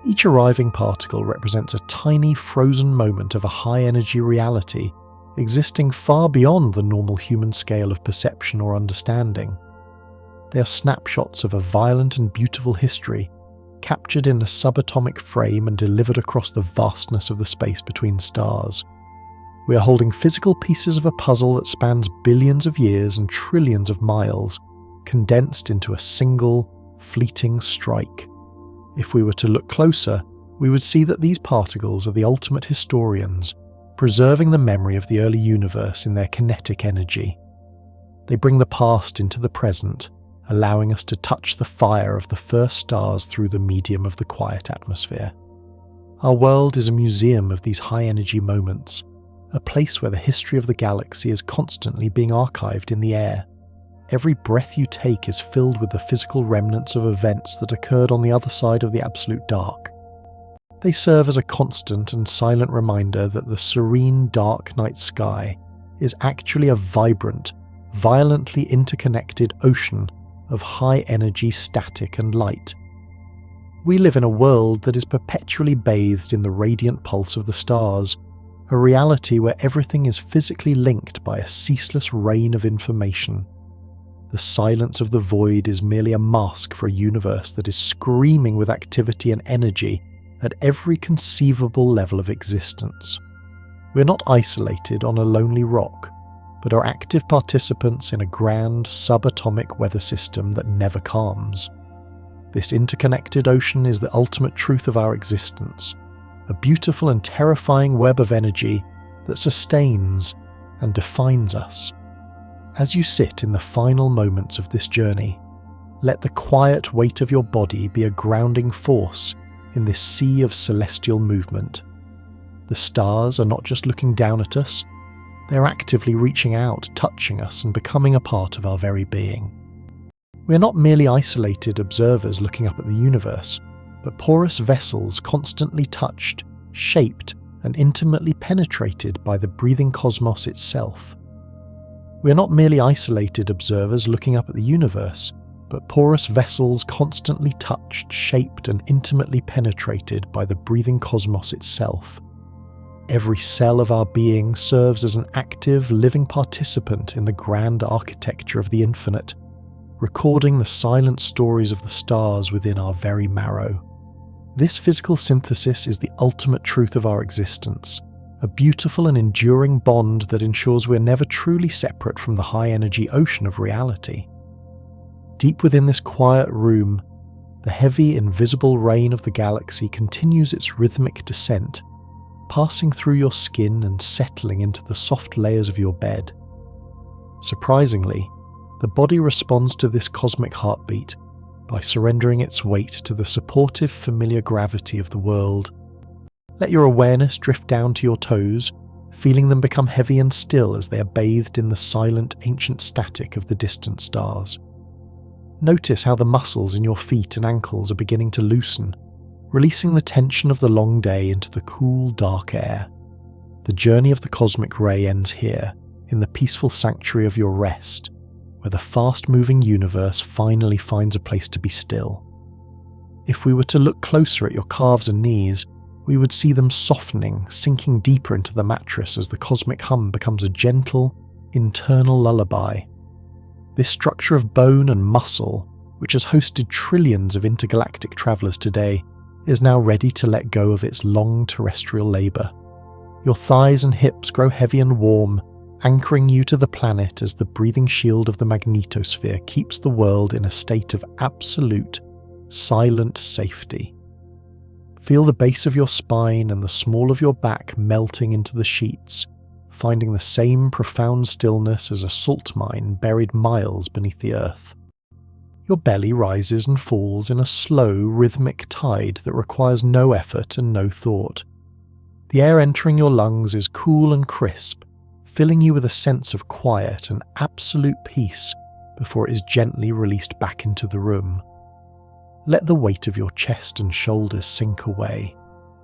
Each arriving particle represents a tiny frozen moment of a high-energy reality existing far beyond the normal human scale of perception or understanding. They are snapshots of a violent and beautiful history, captured in a subatomic frame and delivered across the vastness of the space between stars. We are holding physical pieces of a puzzle that spans billions of years and trillions of miles, condensed into a single, fleeting strike. If we were to look closer, we would see that these particles are the ultimate historians, preserving the memory of the early universe in their kinetic energy. They bring the past into the present, allowing us to touch the fire of the first stars through the medium of the quiet atmosphere. Our world is a museum of these high-energy moments, a place where the history of the galaxy is constantly being archived in the air. Every breath you take is filled with the physical remnants of events that occurred on the other side of the absolute dark. They serve as a constant and silent reminder that the serene dark night sky is actually a vibrant, violently interconnected ocean of high-energy static and light. We live in a world that is perpetually bathed in the radiant pulse of the stars, a reality where everything is physically linked by a ceaseless rain of information. The silence of the void is merely a mask for a universe that is screaming with activity and energy at every conceivable level of existence. We're not isolated on a lonely rock, but are active participants in a grand subatomic weather system that never calms. This interconnected ocean is the ultimate truth of our existence, a beautiful and terrifying web of energy that sustains and defines us. As you sit in the final moments of this journey, let the quiet weight of your body be a grounding force in this sea of celestial movement. The stars are not just looking down at us, they are actively reaching out, touching us and becoming a part of our very being. We are not merely isolated observers looking up at the universe, but porous vessels constantly touched, shaped and intimately penetrated by the breathing cosmos itself. We are not merely isolated observers looking up at the universe, but porous vessels constantly touched, shaped and intimately penetrated by the breathing cosmos itself. Every cell of our being serves as an active, living participant in the grand architecture of the infinite, recording the silent stories of the stars within our very marrow. This physical synthesis is the ultimate truth of our existence, a beautiful and enduring bond that ensures we're never truly separate from the high-energy ocean of reality. Deep within this quiet room, the heavy, invisible rain of the galaxy continues its rhythmic descent, passing through your skin and settling into the soft layers of your bed. Surprisingly, the body responds to this cosmic heartbeat by surrendering its weight to the supportive, familiar gravity of the world. Let your awareness drift down to your toes, feeling them become heavy and still as they are bathed in the silent, ancient static of the distant stars. Notice how the muscles in your feet and ankles are beginning to loosen, releasing the tension of the long day into the cool, dark air. The journey of the cosmic ray ends here, in the peaceful sanctuary of your rest, where the fast-moving universe finally finds a place to be still. If we were to look closer at your calves and knees, we would see them softening, sinking deeper into the mattress as the cosmic hum becomes a gentle, internal lullaby. This structure of bone and muscle, which has hosted trillions of intergalactic travelers today, is now ready to let go of its long terrestrial labor. Your thighs and hips grow heavy and warm, anchoring you to the planet as the breathing shield of the magnetosphere keeps the world in a state of absolute, silent safety. Feel the base of your spine and the small of your back melting into the sheets, finding the same profound stillness as a salt mine buried miles beneath the earth. Your belly rises and falls in a slow, rhythmic tide that requires no effort and no thought. The air entering your lungs is cool and crisp, filling you with a sense of quiet and absolute peace before it is gently released back into the room. Let the weight of your chest and shoulders sink away,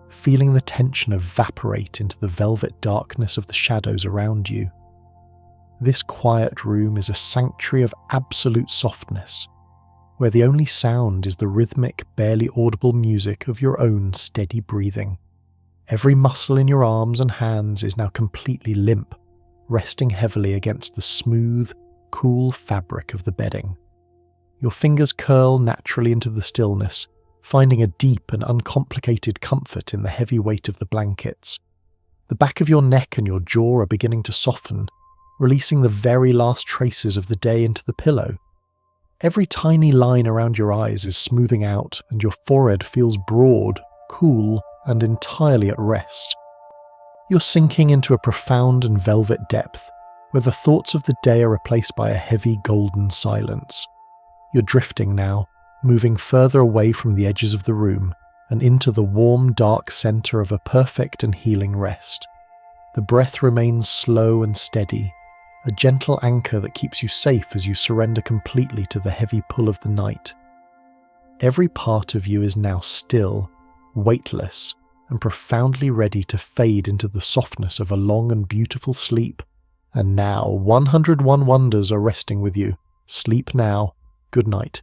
feeling the tension evaporate into the velvet darkness of the shadows around you. This quiet room is a sanctuary of absolute softness, where the only sound is the rhythmic, barely audible music of your own steady breathing. Every muscle in your arms and hands is now completely limp, resting heavily against the smooth, cool fabric of the bedding. Your fingers curl naturally into the stillness, finding a deep and uncomplicated comfort in the heavy weight of the blankets. The back of your neck and your jaw are beginning to soften, releasing the very last traces of the day into the pillow. Every tiny line around your eyes is smoothing out, and your forehead feels broad, cool, and entirely at rest. You're sinking into a profound and velvet depth, where the thoughts of the day are replaced by a heavy golden silence. You're drifting now, moving further away from the edges of the room and into the warm, dark center of a perfect and healing rest. The breath remains slow and steady, a gentle anchor that keeps you safe as you surrender completely to the heavy pull of the night. Every part of you is now still, weightless, and profoundly ready to fade into the softness of a long and beautiful sleep. And now 101 wonders are resting with you. Sleep now. Good night.